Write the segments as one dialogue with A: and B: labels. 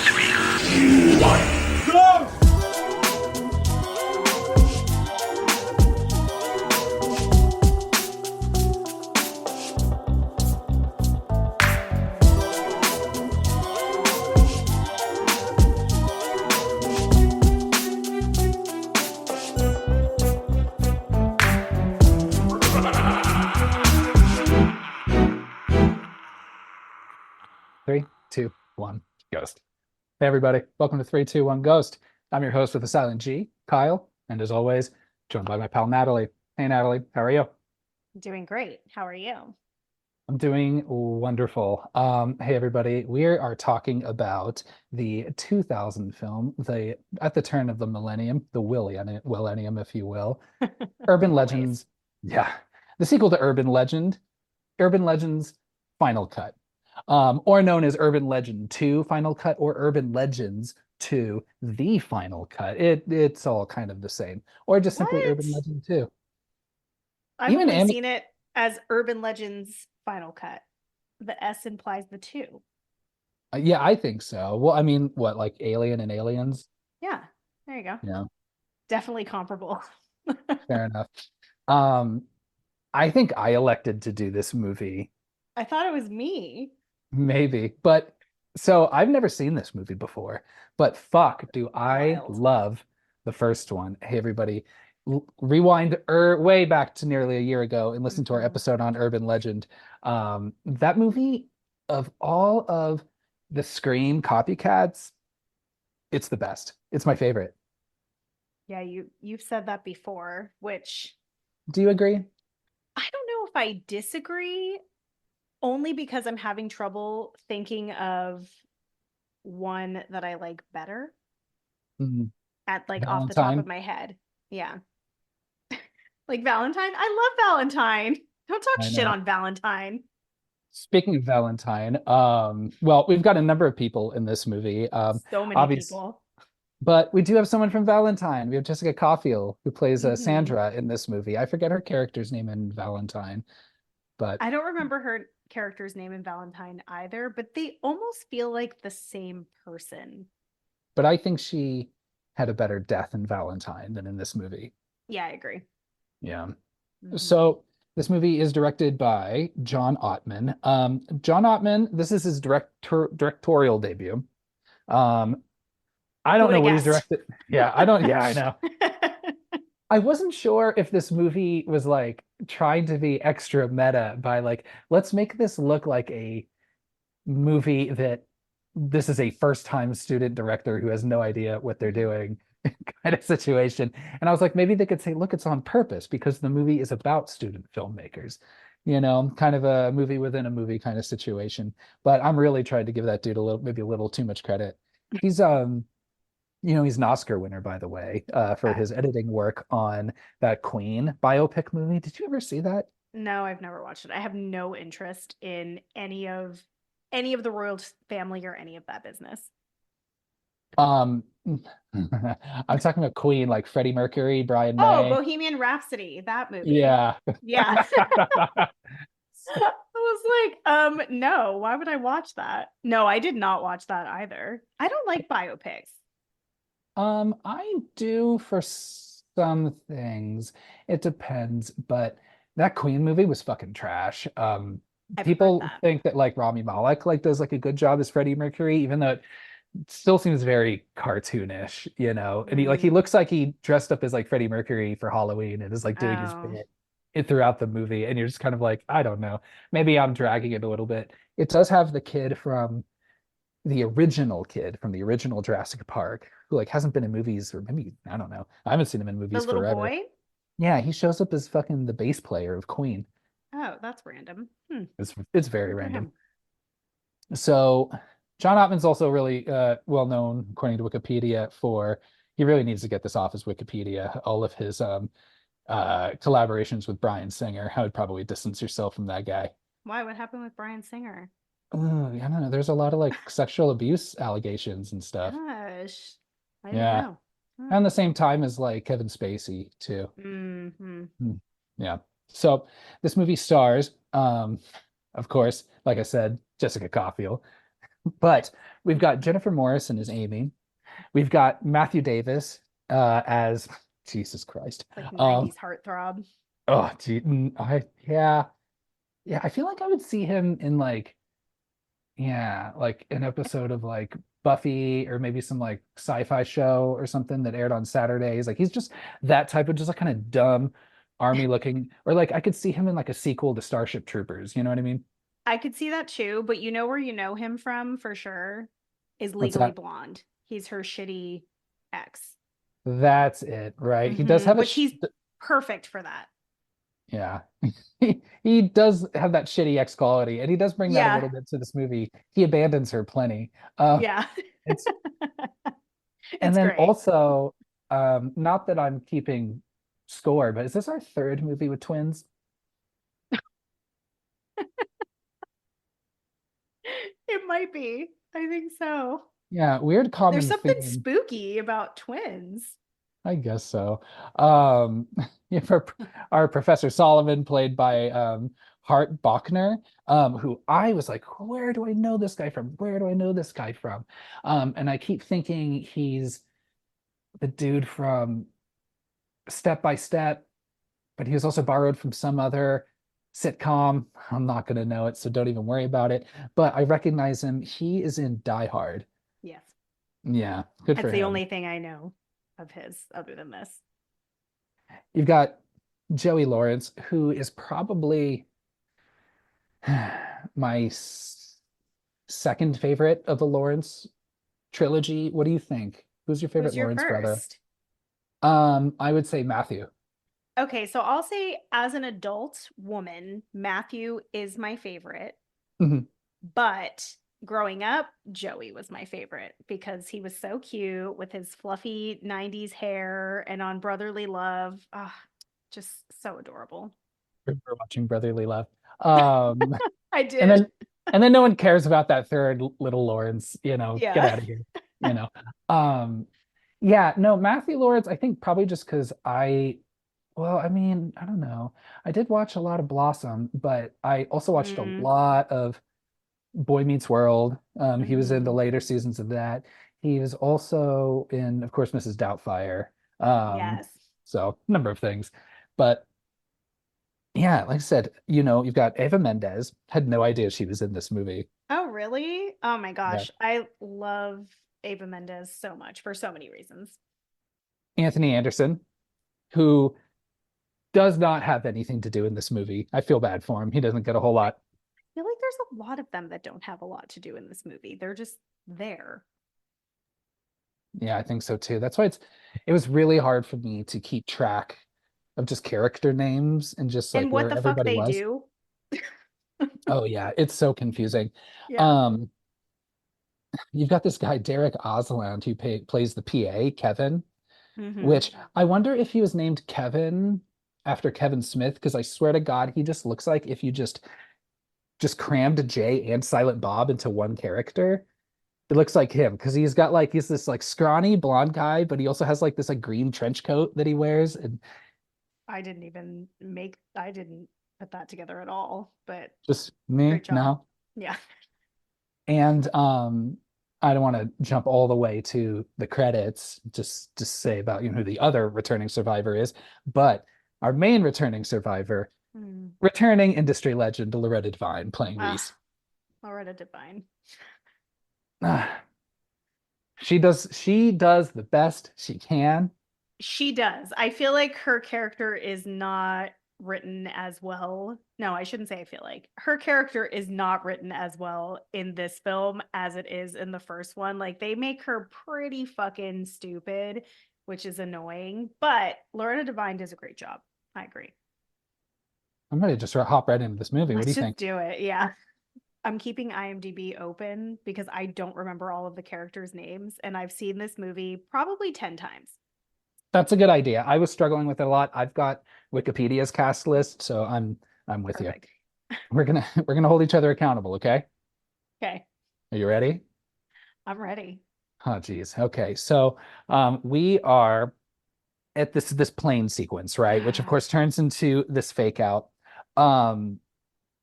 A: Go!
B: 3, 2, 1, Ghost. Hey, everybody. Welcome to 3, 2, 1, Ghost. I'm your host with a silent G, Kyle. And as always, joined by my pal, Natalie. Hey, Natalie. How are you?
C: Doing great. How are you?
B: I'm doing wonderful. Hey, everybody. We are talking about the 2000 film, at the turn of the millennium, the Willennium, if you will, Urban
C: Always.
B: Legends. Yeah. The sequel to Urban Legends Final Cut, or known as Urban Legend 2 Final Cut or Urban Legends 2 The Final Cut. It's all kind of the same, or just simply Urban
C: What?
B: Legend 2.
C: I've
B: Even
C: only
B: Am
C: seen it as Urban Legends Final Cut. The S implies the two.
B: Yeah, I think so. Well, I mean, what, like Alien and Aliens?
C: Yeah, there you go.
B: Yeah,
C: Definitely comparable.
B: fair enough. Um, I think I elected to do this movie,
C: I thought it was me.
B: maybe, but so I've never seen this movie before, but fuck, do I
C: Wild.
B: love the first one. Hey, everybody, rewind way back to nearly a year ago and listen to our
C: Mhm.
B: episode on Urban Legend. That movie, of all of the Scream copycats, it's the best. It's my favorite.
C: Yeah, you've said that before, which
B: Do you agree?
C: I don't know if I disagree, only because I'm having trouble thinking of one that I like better
B: Mhm.
C: at like off the top of
B: Valentine.
C: my head. Yeah. Like Valentine. I love Valentine. Don't talk
B: I
C: shit
B: know.
C: on Valentine.
B: Speaking of Valentine, well, we've got a number of people in this movie.
C: So many
B: Obvious,
C: people.
B: but we do have someone from Valentine. We have Jessica Caulfield, who plays
C: Hmm.
B: Sandra in this movie. I forget her character's name in Valentine, but
C: I don't remember her character's name in Valentine either, but they almost feel like the same person.
B: I think she had a better death in Valentine than in this movie.
C: Yeah, I agree.
B: Yeah.
C: Hmm.
B: So this movie is directed by John Ottman. John Ottman, this is his directorial debut. Um, I
C: Who
B: don't
C: would
B: know
C: have
B: what he's
C: guessed?
B: directed. Yeah, I know. I wasn't sure if this movie was like trying to be extra meta by like, let's make this look like a movie that this is a first-time student director who has no idea what they're doing kind of situation. And I was like, maybe they could say, look, it's on purpose because the movie is about student filmmakers, kind of a movie within a movie kind of situation. But I'm really trying to give that dude maybe a little too much credit. He's he's an Oscar winner, by the way, for
C: Yeah.
B: his editing work on that Queen biopic movie. Did you ever see that?
C: No, I've never watched it. I have no interest in any of the royal family or any of that business.
B: Um, I'm talking about Queen, like Freddie Mercury, Brian
C: Oh,
B: May.
C: Bohemian Rhapsody, that movie.
B: Yeah.
C: Yeah. I was like, no, why would I watch that? No, I did not watch that either. I don't like biopics.
B: I do for some things. It depends, but that Queen movie was fucking trash.
C: I've heard
B: People
C: that.
B: think that like Rami Malek like does like a good job as Freddie Mercury, even though it still seems very cartoonish. And he
C: Mm.
B: looks like he dressed up as like Freddie Mercury for Halloween and is like doing his
C: Oh,
B: bit throughout the movie, and you're just kind of like, I don't know. Maybe I'm dragging it a little bit. It does have the original kid from the original Jurassic Park, who like hasn't been in movies, or maybe I don't know. I haven't seen him in
C: the
B: movies
C: little
B: forever.
C: boy?
B: Yeah, he shows up as fucking the bass player of Queen.
C: Oh, that's random.
B: It's very
C: Good for
B: random.
C: him.
B: So John Ottman's also really well known, according to Wikipedia, for he really needs to get this off his Wikipedia. All of his collaborations with Bryan Singer. I would probably distance yourself from that guy.
C: Why? What happened with Bryan Singer?
B: I don't know. There's a lot of like sexual abuse allegations and stuff.
C: Gosh, I didn't
B: Yeah.
C: know.
B: And
C: Hmm.
B: the same time as like Kevin Spacey too.
C: Hmm.
B: Hmm. Yeah. So this movie stars, of course, like I said, Jessica Caulfield. But we've got Jennifer Morrison as Amy. We've got Matthew Davis as Jesus Christ.
C: Like
B: Um,
C: 90s heartthrob.
B: oh, gee, yeah, yeah. I feel like I would see him in like, yeah, like an episode of like Buffy or maybe some like sci-fi show or something that aired on Saturdays. Like he's just that type of just like kind of dumb army looking, or like I could see him in like a sequel to Starship Troopers. You know what I mean?
C: I could see that too, but you know where you know him from for sure is
B: What's
C: Legally
B: that?
C: Blonde. He's her shitty ex.
B: That's it, right? He does have a
C: Which he's
B: sh
C: perfect for that.
B: yeah. He does have that shitty ex quality, and he does bring that a
C: Yeah.
B: little bit to this movie. He abandons her plenty. Uh,
C: Yeah.
B: it's and
C: It's
B: then
C: great.
B: also, not that I'm keeping score, but is this our third movie with twins?
C: It might be. I think so.
B: Yeah, weird
C: There's
B: common
C: something
B: theme.
C: spooky about twins.
B: I guess so. Um, yeah, for our Professor Solomon, played by Hart Bochner, who I was like, where do I know this guy from? Where do I know this guy from? And I keep thinking he's the dude from Step by Step, but he was also borrowed from some other sitcom. I'm not going to know it, so don't even worry about it. But I recognize him. He is in Die Hard.
C: Yes.
B: Yeah, good
C: That's
B: for
C: the
B: him.
C: only thing I know of his other than this.
B: You've got Joey Lawrence, who is probably my second favorite of the Lawrence trilogy. What do you think? Who's your favorite
C: Who's your
B: Lawrence brother?
C: first?
B: I would say Matthew.
C: Okay, so I'll say as an adult woman, Matthew is my favorite,
B: Mhm.
C: but growing up, Joey was my favorite because he was so cute with his fluffy 90s hair and on Brotherly Love. Ah, just so adorable.
B: For watching Brotherly Love. Um,
C: I
B: and
C: did.
B: then and then no one cares about that third little Lawrence, get
C: Yeah.
B: out of here, you know. Um, yeah, no, Matthew Lawrence, I think probably just because well, I mean, I don't know. I did watch a lot of Blossom, but I also watched a
C: Mm,
B: lot of Boy Meets World. He was in the
C: mhm.
B: later seasons of that. He was also in, of course, Mrs. Doubtfire. Um,
C: Yes.
B: so number of things. But yeah, like I said, you've got Eva Mendes. Had no idea she was in this movie.
C: Oh, really? Oh my
B: Yeah.
C: gosh. I love Ava Mendes so much for so many reasons.
B: Anthony Anderson, who does not have anything to do in this movie. I feel bad for him. He doesn't get a whole lot.
C: I feel like there's a lot of them that don't have a lot to do in this movie. They're just there.
B: Yeah, I think so too. That's why it was really hard for me to keep track of just character names and just like
C: And what
B: where
C: the fuck
B: everybody
C: they
B: was.
C: do.
B: Oh yeah, it's so confusing.
C: Yeah.
B: Um, you've got this guy Derek Osland who plays the PA, Kevin,
C: Hmm.
B: which I wonder if he was named Kevin after Kevin Smith, because I swear to God, he just looks like if you just crammed Jay and Silent Bob into one character. It looks like him because he's this like scrawny blonde guy, but he also has like this like green trench coat that he wears, and
C: I didn't put that together at all, but
B: just me
C: great job.
B: now.
C: Yeah.
B: And I don't want to jump all the way to the credits, just say about who the other returning survivor is, but our main returning survivor,
C: Mm.
B: returning industry legend Loretta Devine playing
C: Ah,
B: Reese.
C: Loretta Devine.
B: Ah, she does the best she can.
C: She does. I feel like her character is not written as well. No, I shouldn't say I feel like. Her character is not written as well in this film as it is in the first one. Like they make her pretty fucking stupid, which is annoying, but Loretta Devine does a great job. I agree.
B: I'm ready to just hop right into this movie. What do
C: Let's
B: you
C: just
B: think?
C: do it. Yeah. I'm keeping IMDb open because I don't remember all of the characters' names and I've seen this movie probably 10 times.
B: That's a good idea. I was struggling with it a lot. I've got Wikipedia's cast list, so I'm with you.
C: Perfect.
B: We're gonna hold each other accountable, okay?
C: Okay.
B: Are you ready?
C: I'm ready.
B: Oh, geez. Okay, so we are at this plane sequence, right? Which of course turns into this fake out. Um,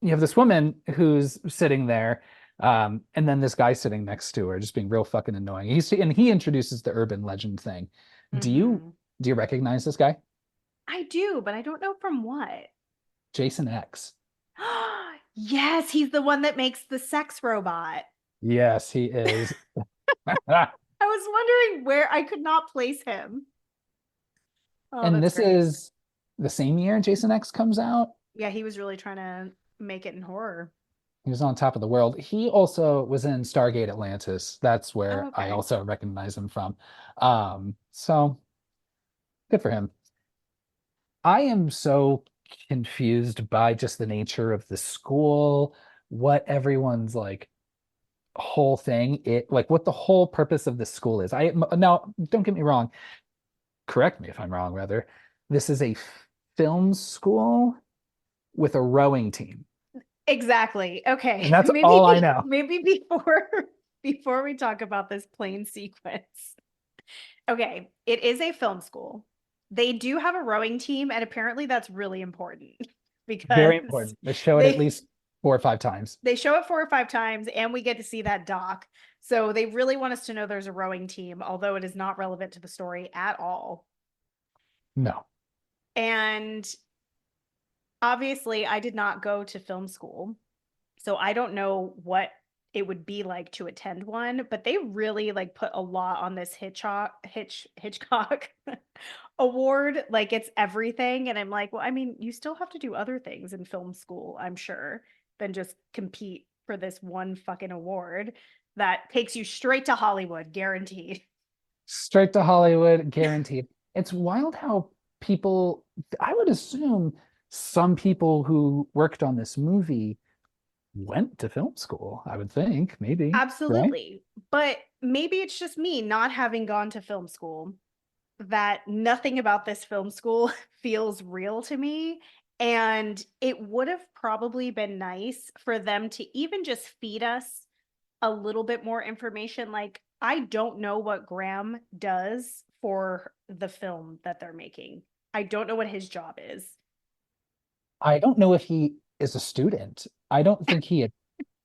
B: you have this woman who's sitting there. And then this guy sitting next to her, just being real fucking annoying. And he introduces the urban legend thing. Do you
C: Hmm.
B: do you recognize this guy?
C: I do, but I don't know from what.
B: Jason X.
C: Yes, he's the one that makes the sex robot.
B: Yes, he is.
C: I was wondering where I could not place him. Oh,
B: And
C: that's
B: this
C: great.
B: is the same year Jason X comes out.
C: Yeah, he was really trying to make it in horror.
B: He was on top of the world. He also was in Stargate Atlantis. That's
C: Oh,
B: where I
C: okay.
B: also recognize him from. So good for him. I am so confused by just the nature of the school, what everyone's like whole thing, it like what the whole purpose of the school is. Now, don't get me wrong, correct me if I'm wrong, rather. This is a film school with a rowing team.
C: Exactly. Okay.
B: And that's all I know.
C: Maybe before before we talk about this plane sequence. Okay, it is a film school. They do have a rowing team, and apparently that's really important
B: Very
C: because
B: important. They show it at
C: they
B: least 4 or 5 times.
C: they show it 4 or 5 times, and we get to see that dock. So they really want us to know there's a rowing team, although it is not relevant to the story at all.
B: No.
C: And obviously, I did not go to film school. So I don't know what it would be like to attend one, but they really like put a lot on this Hitchcock award. Like it's everything. And I'm like, well, I mean, you still have to do other things in film school, I'm sure, than just compete for this one fucking award that takes you straight to Hollywood, guaranteed.
B: Straight to Hollywood, guaranteed. It's wild how people, I would assume some people who worked on this movie went to film school, I would think, maybe, right?
C: Absolutely. But maybe it's just me not having gone to film school that nothing about this film school feels real to me. And it would have probably been nice for them to even just feed us a little bit more information. Like, I don't know what Graham does for the film that they're making. I don't know what his job is.
B: I don't know if he is a student. I don't think he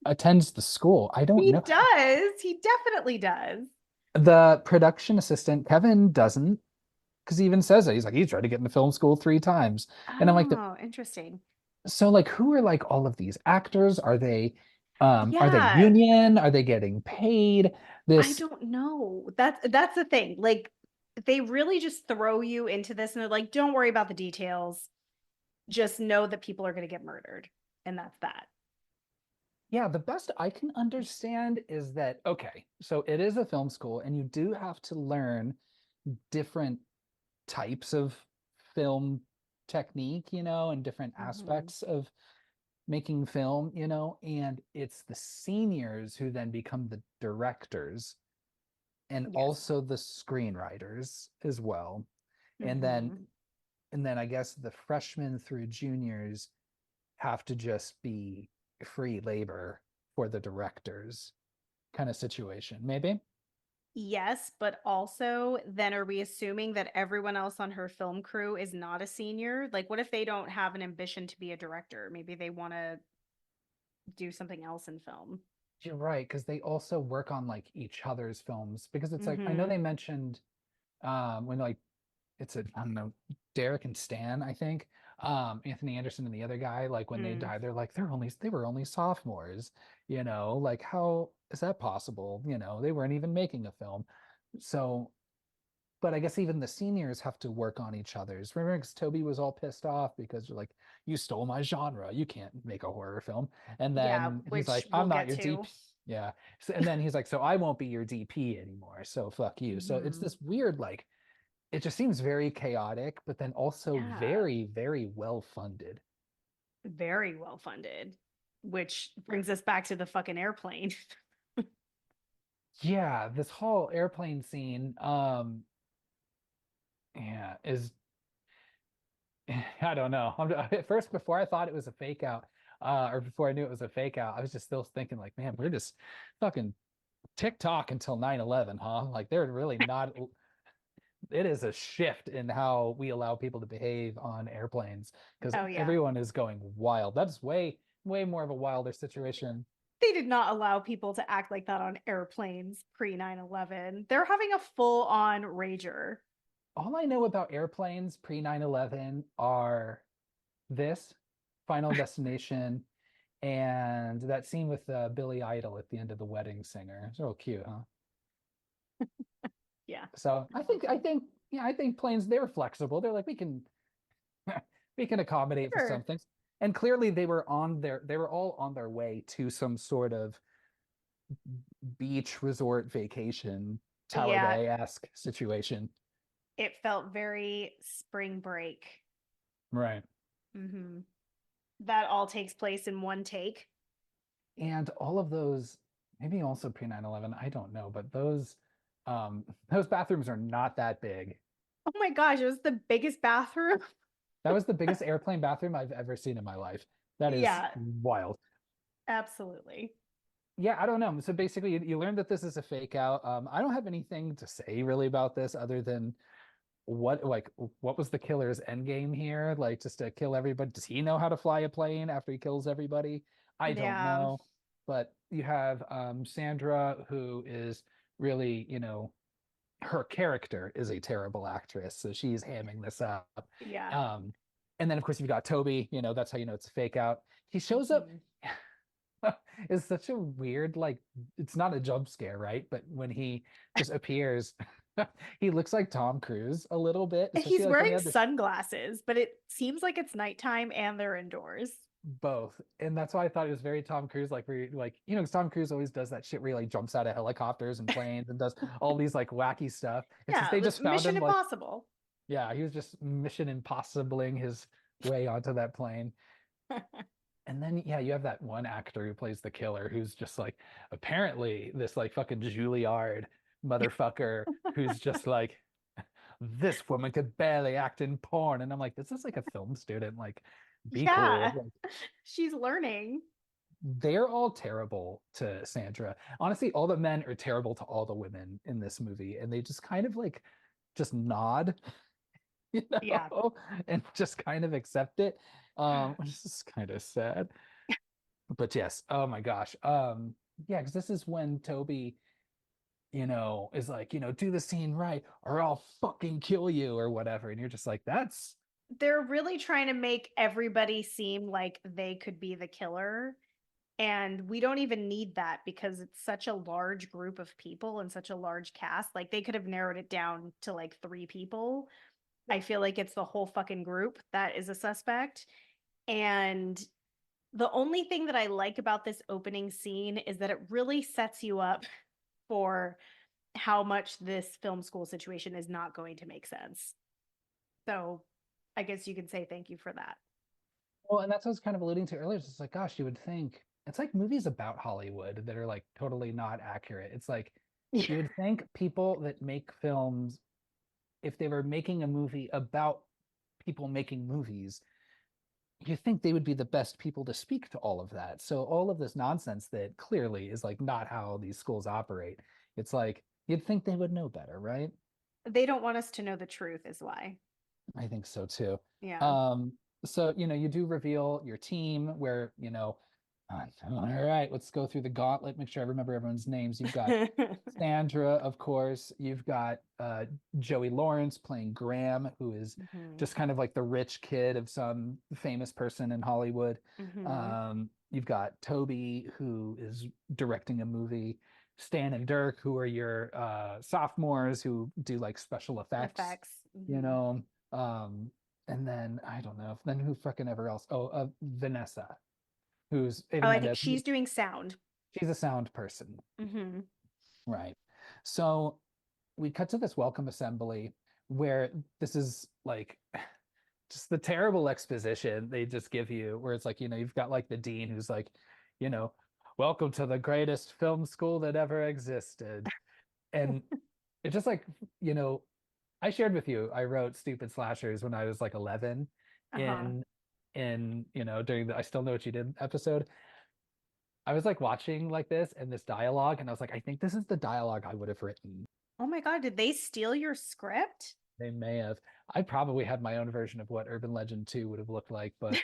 B: attends the school. I don't
C: He
B: know.
C: does. He definitely does.
B: The production assistant, Kevin, doesn't, because he even says it. He's like, he's tried to get into film school 3 times. And I'm like,
C: Oh, interesting.
B: so like who are like all of these actors? Are they
C: Yeah,
B: union? Are they getting paid?
C: I
B: This
C: don't know. That's the thing. Like they really just throw you into this and they're like, don't worry about the details. Just know that people are going to get murdered. And that's that.
B: Yeah, the best I can understand is that, okay, so it is a film school and you do have to learn different types of film technique, and different
C: Mhm.
B: aspects of making film, and it's the seniors who then become the directors and
C: Yes.
B: also the screenwriters as well. And then
C: Hmm.
B: and then I guess the freshmen through juniors have to just be free labor for the directors kind of situation, maybe.
C: Yes, but also then are we assuming that everyone else on her film crew is not a senior? Like what if they don't have an ambition to be a director? Maybe they want to do something else in film.
B: You're right, because they also work on like each other's films. Because it's like I know
C: Hmm.
B: they mentioned when like it's a I don't know, Derek and Stan, I think. Anthony Anderson and the other guy, like when they
C: Mm.
B: died, they're like they were only sophomores, like how is that possible? They weren't even making a film. So, but I guess even the seniors have to work on each other's. Remember, because Toby was all pissed off because you're like, you stole my genre. You can't make a horror film. And
C: Yeah,
B: then he's
C: which
B: like,
C: we'll
B: I'm not
C: get
B: your
C: to.
B: DP. Yeah. And then he's like, so I won't be your DP anymore. So fuck you. So it's
C: Hmm.
B: this weird, like, it just seems very chaotic, but then also
C: Yeah,
B: very, very well funded.
C: very well funded, which brings us back to the fucking airplane.
B: Yeah, this whole airplane scene, yeah, is I don't know. At first, before I thought it was a fake out, or before I knew it was a fake out, I was just still thinking like, man, we're just fucking TikTok until 9/11, huh? Like they're really not. It is a shift in how we allow people to behave on airplanes because
C: Oh yeah.
B: everyone is going wild. That's way, way more of a wilder situation.
C: They did not allow people to act like that on airplanes pre 9/11. They're having a full on rager.
B: All I know about airplanes pre 9/11 are this, Final Destination, and that scene with Billy Idol at the end of The Wedding Singer. It's real cute, huh?
C: Yeah.
B: So I think planes, they're flexible. They're like, we can we can accommodate for some
C: Sure.
B: things. And clearly they were all on their way to some sort of beach resort vacation, Tower
C: Yeah.
B: Bay-esque situation.
C: It felt very spring break.
B: Right.
C: Hmm. That all takes place in one take.
B: And all of those, maybe also pre 9/11, I don't know, but those bathrooms are not that big.
C: Oh my gosh, it was the biggest bathroom.
B: That was the biggest airplane bathroom I've ever seen in my life. That is
C: Yeah,
B: wild.
C: absolutely.
B: Yeah, I don't know. So basically, you learn that this is a fake out. I don't have anything to say really about this other than what was the killer's end game here? Like just to kill everybody? Does he know how to fly a plane after he kills everybody? I don't
C: Yeah.
B: know. But you have Sandra, who is really, her character is a terrible actress, so she's hamming this up.
C: Yeah.
B: Um, and then of course you've got Toby, that's how you know it's a fake out. He shows up.
C: Mhm.
B: It's such a weird, like, it's not a jump scare, right? But when he just appears, he looks like Tom Cruise a little bit, especially
C: He's
B: like when he
C: wearing
B: had this
C: sunglasses, but it seems like it's nighttime and they're indoors.
B: both. And that's why I thought it was very Tom Cruise, like where like, 'cause Tom Cruise always does that shit where he like jumps out of helicopters and planes and does all these like wacky stuff. It's just
C: Yeah,
B: they just found
C: Mission
B: him like,
C: Impossible.
B: yeah, he was just mission impossibling his way onto that plane. And then yeah, you have that one actor who plays the killer who's just like apparently this like fucking Juilliard motherfucker who's just like this woman could barely act in porn. And I'm like, this is like a film student, like be cool.
C: Yeah,
B: Like
C: she's learning.
B: they're all terrible to Sandra. Honestly, all the men are terrible to all the women in this movie, and they just kind of like just nod,
C: Yeah.
B: and just kind of accept it. Which is kind of sad. But yes, oh my gosh. Yeah, because this is when Toby, is like, do the scene right or I'll fucking kill you or whatever. And you're just like, that's
C: They're really trying to make everybody seem like they could be the killer. And we don't even need that because it's such a large group of people and such a large cast. Like they could have narrowed it down to like three people. I feel like it's the whole fucking group that is a suspect. And the only thing that I like about this opening scene is that it really sets you up for how much this film school situation is not going to make sense. So I guess you could say thank you for that.
B: well, and that's what I was kind of alluding to earlier. It's just like, gosh, you would think it's like movies about Hollywood that are like totally not accurate. It's like you would think people that make films, if they were making a movie about people making movies, you think they would be the best people to speak to all of that. So all of this nonsense that clearly is like not how these schools operate. It's like you'd think they would know better, right?
C: They don't want us to know the truth, is why.
B: I think so too.
C: Yeah.
B: Um, so you do reveal your team where, all right, let's go through the gauntlet, make sure I remember everyone's names. You've got Sandra, of course. You've got Joey Lawrence playing Graham, who is
C: Hmm.
B: just kind of like the rich kid of some famous person in Hollywood.
C: Hmm.
B: You've got Toby, who is directing a movie. Stan and Dirk, who are your sophomores who do like special effects,
C: Effects.
B: you
C: Hmm.
B: know. Um, and then I don't know, then who fucking ever else? Oh, Vanessa, who's Ava
C: Oh, I think
B: Mendes.
C: she's doing sound.
B: She's a sound person.
C: Hmm.
B: Right. So we cut to this welcome assembly where this is like just the terrible exposition they just give you, where it's like, you've got like the dean who's like, you know, welcome to the greatest film school that ever existed. And it's just like, you know, I shared with you, I wrote Stupid Slashers when I was like 11
C: Uh-huh.
B: in during the I Still Know What You Did episode. I was like watching like this and this dialogue, and I was like, I think this is the dialogue I would have written.
C: Oh my God, did they steal your script?
B: They may have. I probably had my own version of what Urban Legend 2 would have looked like, but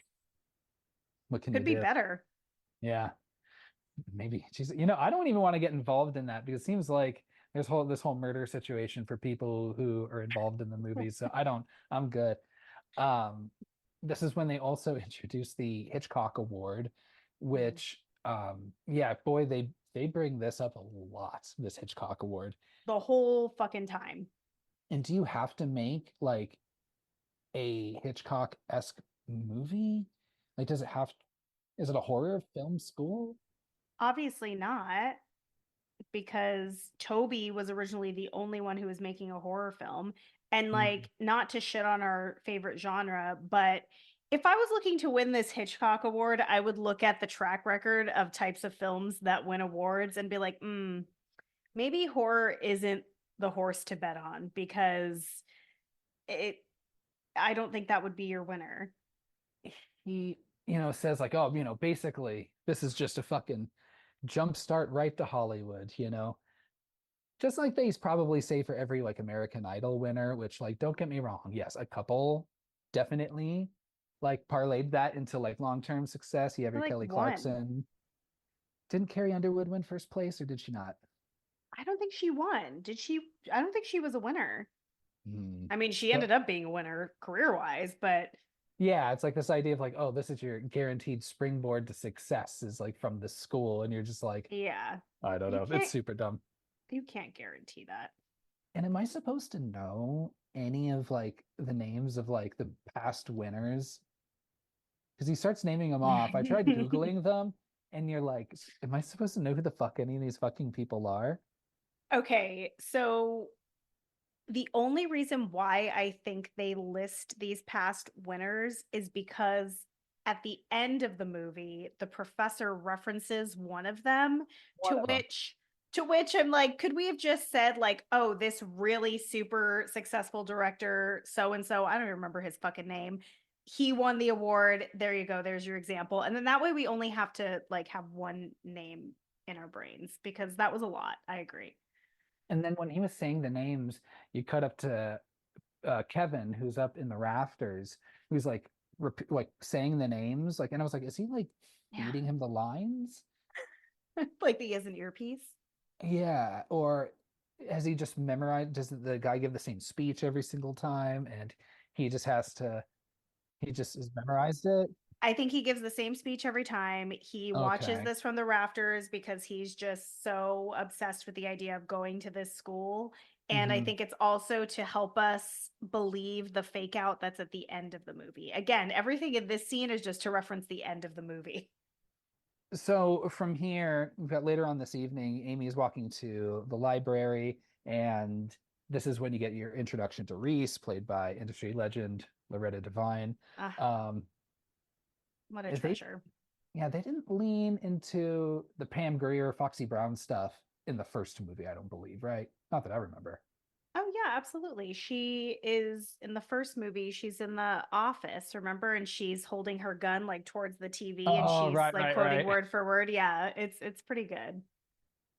B: what can you
C: Could be
B: do?
C: better.
B: Yeah. maybe she's, I don't even want to get involved in that because it seems like there's this whole murder situation for people who are involved in the movie. So I'm good. Um, this is when they also introduced the Hitchcock Award,
C: Mm.
B: which yeah, boy, they bring this up a lot, this Hitchcock Award.
C: The whole fucking time.
B: And do you have to make like a Hitchcock-esque movie? Like, is it a horror film school?
C: Obviously not, because Toby was originally the only one who was making a horror film. And
B: Mm,
C: like, not to shit on our favorite genre, but if I was looking to win this Hitchcock award, I would look at the track record of types of films that win awards and be like, maybe horror isn't the horse to bet on because it I don't think that would be your winner.
B: he, says like, oh, basically, this is just a fucking jump start right to Hollywood. Just like they probably say for every like American Idol winner, which like don't get me wrong, yes, a couple definitely like parlayed that into like long-term success. You have
C: I
B: your
C: like
B: Kelly
C: one.
B: Clarkson. Didn't Carrie Underwood win first place, or did she not?
C: I don't think she won. Did she? I don't think she was a winner.
B: Hmm.
C: I mean, she
B: So
C: ended up being a winner career-wise, but
B: yeah, it's like this idea of like, oh, this is your guaranteed springboard to success is like from this school, and you're just like,
C: yeah.
B: I don't
C: You
B: know, it's
C: can't
B: super dumb.
C: you can't guarantee that.
B: And am I supposed to know any of like the names of like the past winners? Because he starts naming them off. I tried Googling them, and you're like, am I supposed to know who the fuck any of these fucking people are?
C: Okay, so the only reason why I think they list these past winners is because at the end of the movie, the professor references one of them,
B: One
C: to
B: of them.
C: which I'm like, could we have just said like, oh, this really super successful director, so and so, I don't even remember his fucking name. He won the award. There you go. There's your example. And then that way we only have to like have one name in our brains because that was a lot. I agree.
B: And then when he was saying the names, you cut up to Kevin, who's up in the rafters, who's like like saying the names, like, and I was like, is he like
C: Yeah.
B: feeding him the lines?
C: Like he has an earpiece.
B: Yeah, or has he just memorized? Does the guy give the same speech every single time, and he just has to? He just has memorized it.
C: I think he gives the same speech every time. He watches
B: Okay.
C: this from the rafters because he's just so obsessed with the idea of going to this school. And I
B: Hmm.
C: think it's also to help us believe the fake out that's at the end of the movie. Again, everything in this scene is just to reference the end of the movie.
B: So from here, we've got later on this evening, Amy's walking to the library, and this is when you get your introduction to Reese, played by industry legend Loretta Devine.
C: Ah,
B: Um,
C: what a
B: they,
C: treasure.
B: yeah, they didn't lean into the Pam Grier, Foxy Brown stuff in the first movie, I don't believe, right? Not that I remember.
C: Oh yeah, absolutely. She is in the first movie, she's in the office, remember? And she's holding her gun like towards the TV and
B: Oh,
C: she's
B: right,
C: like
B: right,
C: quoting
B: right.
C: word for word. Yeah, it's pretty good.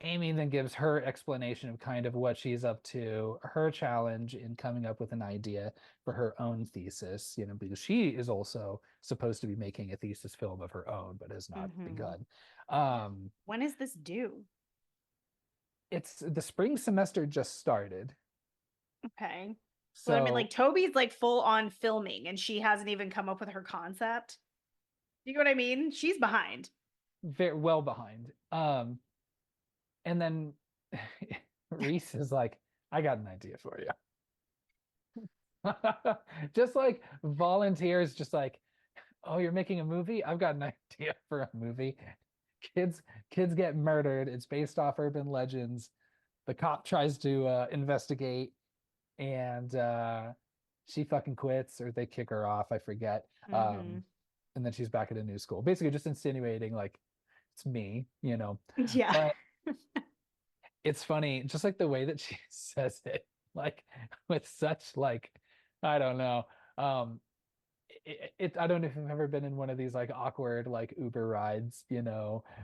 B: Amy then gives her explanation of kind of what she's up to, her challenge in coming up with an idea for her own thesis, because she is also supposed to be making a thesis film of her own, but has not
C: Hmm.
B: begun.
C: Yeah.
B: Um,
C: When is this due?
B: it's the spring semester just started.
C: Okay. Well, I mean, like
B: So
C: Toby's like full on filming and she hasn't even come up with her concept. You know what I mean? She's behind.
B: very well behind. And then Reese is like, I got an idea for you. Just like volunteers, just like, oh, you're making a movie? I've got an idea for a movie. Kids kids get murdered. It's based off urban legends. The cop tries to investigate, and she fucking quits, or they kick her off. I forget.
C: Hmm.
B: And then she's back at a new school, basically just insinuating like it's me.
C: Yeah.
B: But it's funny, just like the way that she says it, like with such like I don't know. Um, I don't know if you've ever been in one of these like awkward like Uber rides,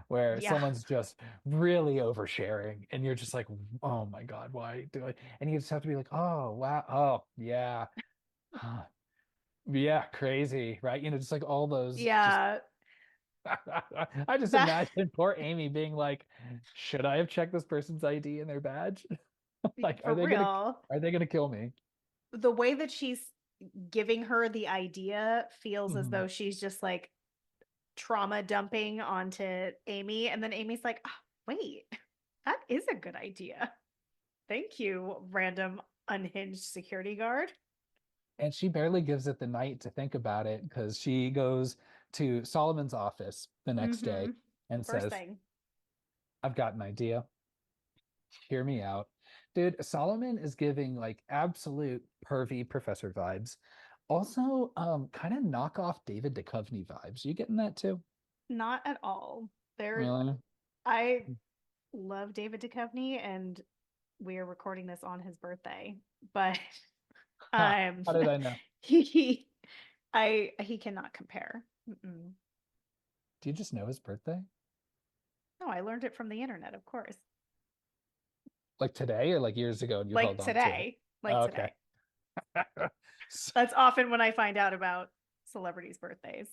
B: where
C: Yeah.
B: someone's just really oversharing and you're just like, oh my God, why do I? And you just have to be like, oh wow, oh yeah, huh, yeah, crazy, right? Just like all those just
C: Yeah.
B: I just
C: That
B: imagine poor Amy being like, should I have checked this person's ID and their badge? Like,
C: for real.
B: are they gonna kill me?
C: The way that she's giving her the idea feels as
B: Mhm.
C: though she's just like trauma dumping onto Amy. And then Amy's like, oh, wait, that is a good idea. Thank you, random unhinged security guard.
B: And she barely gives it the night to think about it because she goes to Solomon's office the next day
C: Mm-hmm.
B: and
C: First
B: says,
C: thing.
B: I've got an idea. Hear me out. Dude, Solomon is giving like absolute pervy professor vibes. Also, kind of knockoff David Duchovny vibes. You getting that too?
C: Not at all. There,
B: Really?
C: I love David Duchovny, and we are recording this on his birthday. But
B: Ha,
C: um,
B: how did I know?
C: he, he cannot compare. Mm-mm.
B: Do you just know his birthday?
C: No, I learned it from the internet, of course.
B: Like today or like years ago and you held on to it?
C: Like
B: Oh, okay.
C: today.
B: So
C: That's often when I find out about celebrities' birthdays.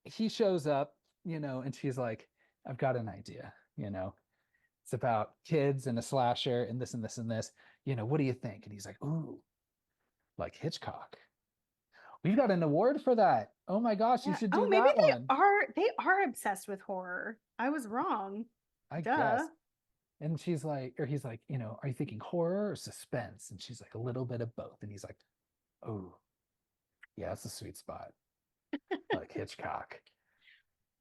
B: he shows up, and she's like, I've got an idea, It's about kids and a slasher and this and this and this. What do you think? And he's like, ooh, like Hitchcock. We've got an award for that. Oh my gosh, you
C: Yeah.
B: should
C: Oh,
B: do
C: maybe
B: that one.
C: they are obsessed with horror. I was wrong.
B: I
C: Duh.
B: guess. And she's like, or he's like, are you thinking horror or suspense? And she's like, a little bit of both. And he's like, oh, yeah, that's a sweet spot. Like Hitchcock.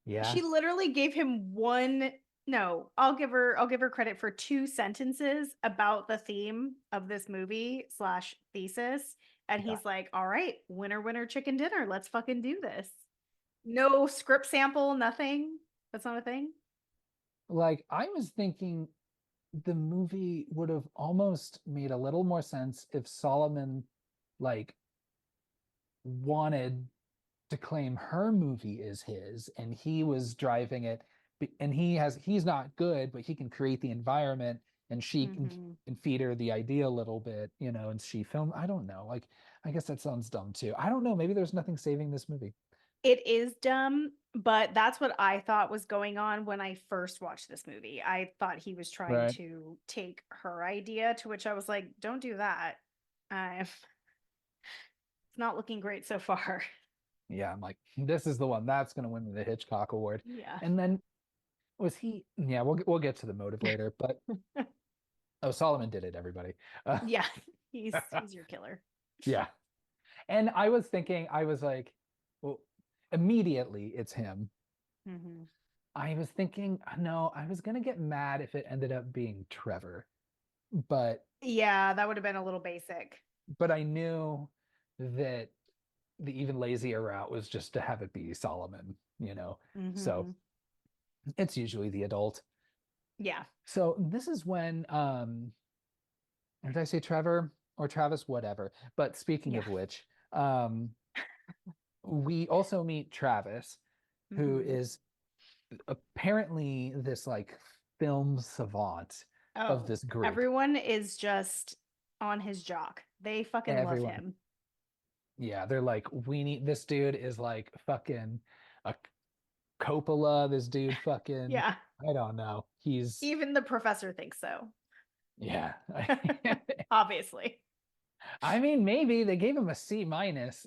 C: She
B: Yeah.
C: literally gave him one, no, I'll give her credit for two sentences about the theme of this movie slash thesis. And
B: Yeah.
C: he's like, all right, winner, winner, chicken dinner. Let's fucking do this. No script sample, nothing. That's not a thing.
B: Like I was thinking the movie would have almost made a little more sense if Solomon like wanted to claim her movie is his and he was driving it and he's not good but he can create the environment and she
C: Mm-hmm.
B: can feed her the idea a little bit and she film. I don't know, like I guess that sounds dumb too. I don't know, maybe there's nothing saving this movie.
C: It is dumb, but that's what I thought was going on when I first watched this movie. I thought he was trying
B: Right.
C: to take her idea, to which I was like, don't do that. It's not looking great so far.
B: Yeah, I'm like, this is the one that's going to win me the Hitchcock award.
C: Yeah.
B: And then was he, yeah, we'll get to the motive later, but oh, Solomon did it, everybody.
C: Yeah. He's your killer.
B: Yeah. And I was thinking, I was like, well, immediately it's him.
C: Mm-hmm.
B: I was thinking, no, I was gonna get mad if it ended up being Trevor, but
C: Yeah, that would have been a little basic.
B: I knew that the even lazier route was just to have it be Solomon. So
C: Mm-hmm.
B: it's usually the adult.
C: Yeah.
B: So this is when did I say Trevor or Travis? Whatever. But speaking
C: Yeah.
B: of which, we also meet Travis, who
C: Mm-hmm.
B: is apparently this like film savant of
C: Oh,
B: this group.
C: everyone is just on his jock. They fucking love
B: Everyone,
C: him.
B: yeah, they're like, we need this dude is like fucking a Coppola. This dude fucking,
C: Yeah.
B: I don't know. He's
C: Even the professor thinks so.
B: yeah.
C: Obviously.
B: I mean, maybe they gave him a C minus.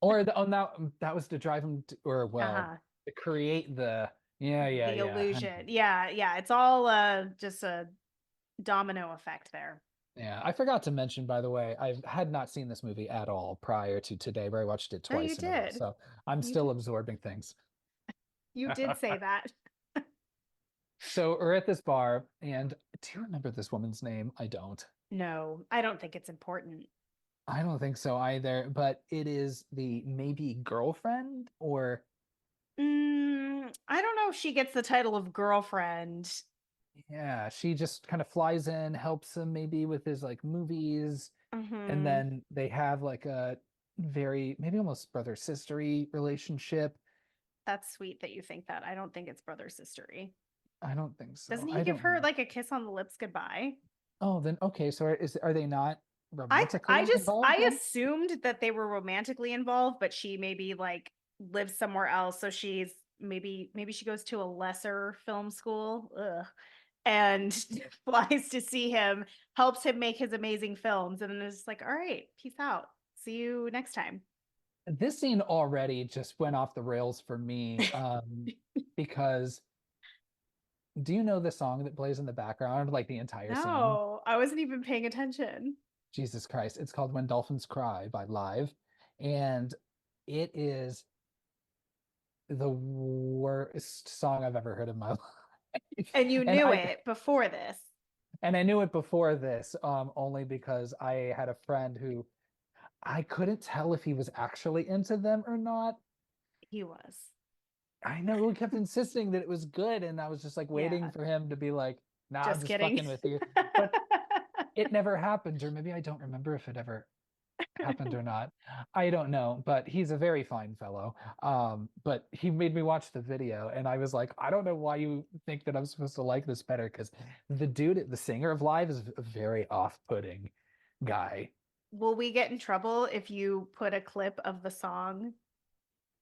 B: Or oh, that was to drive him to, or well,
C: Uh-huh.
B: to create the yeah, yeah,
C: The
B: yeah.
C: illusion. Yeah, yeah. It's all just a domino effect there.
B: Yeah, I forgot to mention, by the way, I had not seen this movie at all prior to today, where I watched it
C: No, you
B: twice in a row.
C: did.
B: So I'm
C: You
B: still
C: did.
B: absorbing things.
C: You did say that.
B: So we're at this bar, and do you remember this woman's name? I don't.
C: No, I don't think it's important.
B: I don't think so either, but it is the maybe girlfriend or
C: I don't know if she gets the title of girlfriend.
B: yeah, she just kind of flies in, helps him maybe with his like movies, and
C: Hmm.
B: then they have like a very maybe almost brother sistery relationship.
C: That's sweet that you think that. I don't think it's brother sistery.
B: I don't think so.
C: Doesn't he
B: I
C: give
B: don't
C: her
B: know.
C: like a kiss on the lips goodbye?
B: Oh, then okay. So are they not
C: I
B: romantically involved
C: I
B: then?
C: assumed that they were romantically involved, but she maybe like lives somewhere else. So she's maybe she goes to a lesser film school. Ugh. And flies to see him, helps him make his amazing films, and then is like, all right, peace out. See you next time.
B: This scene already just went off the rails for me, because do you know the song that plays in the background, like the entire scene?
C: No, I wasn't even paying attention.
B: Jesus Christ. It's called When Dolphins Cry by Live. And it is the worst song I've ever heard in my life.
C: And you
B: And
C: knew it before this.
B: I knew it before this, only because I had a friend who I couldn't tell if he was actually into them or not.
C: He was.
B: I know he kept insisting that it was good, and I was just like waiting
C: Yeah,
B: for him to be like, nah, I'm
C: just
B: just
C: kidding.
B: fucking with you. But it never happened, or maybe I don't remember if it ever happened or not. I don't know, but he's a very fine fellow. But he made me watch the video, and I was like, I don't know why you think that I'm supposed to like this better, because the dude, the singer of Live, is a very off-putting guy.
C: Will we get in trouble if you put a clip of the song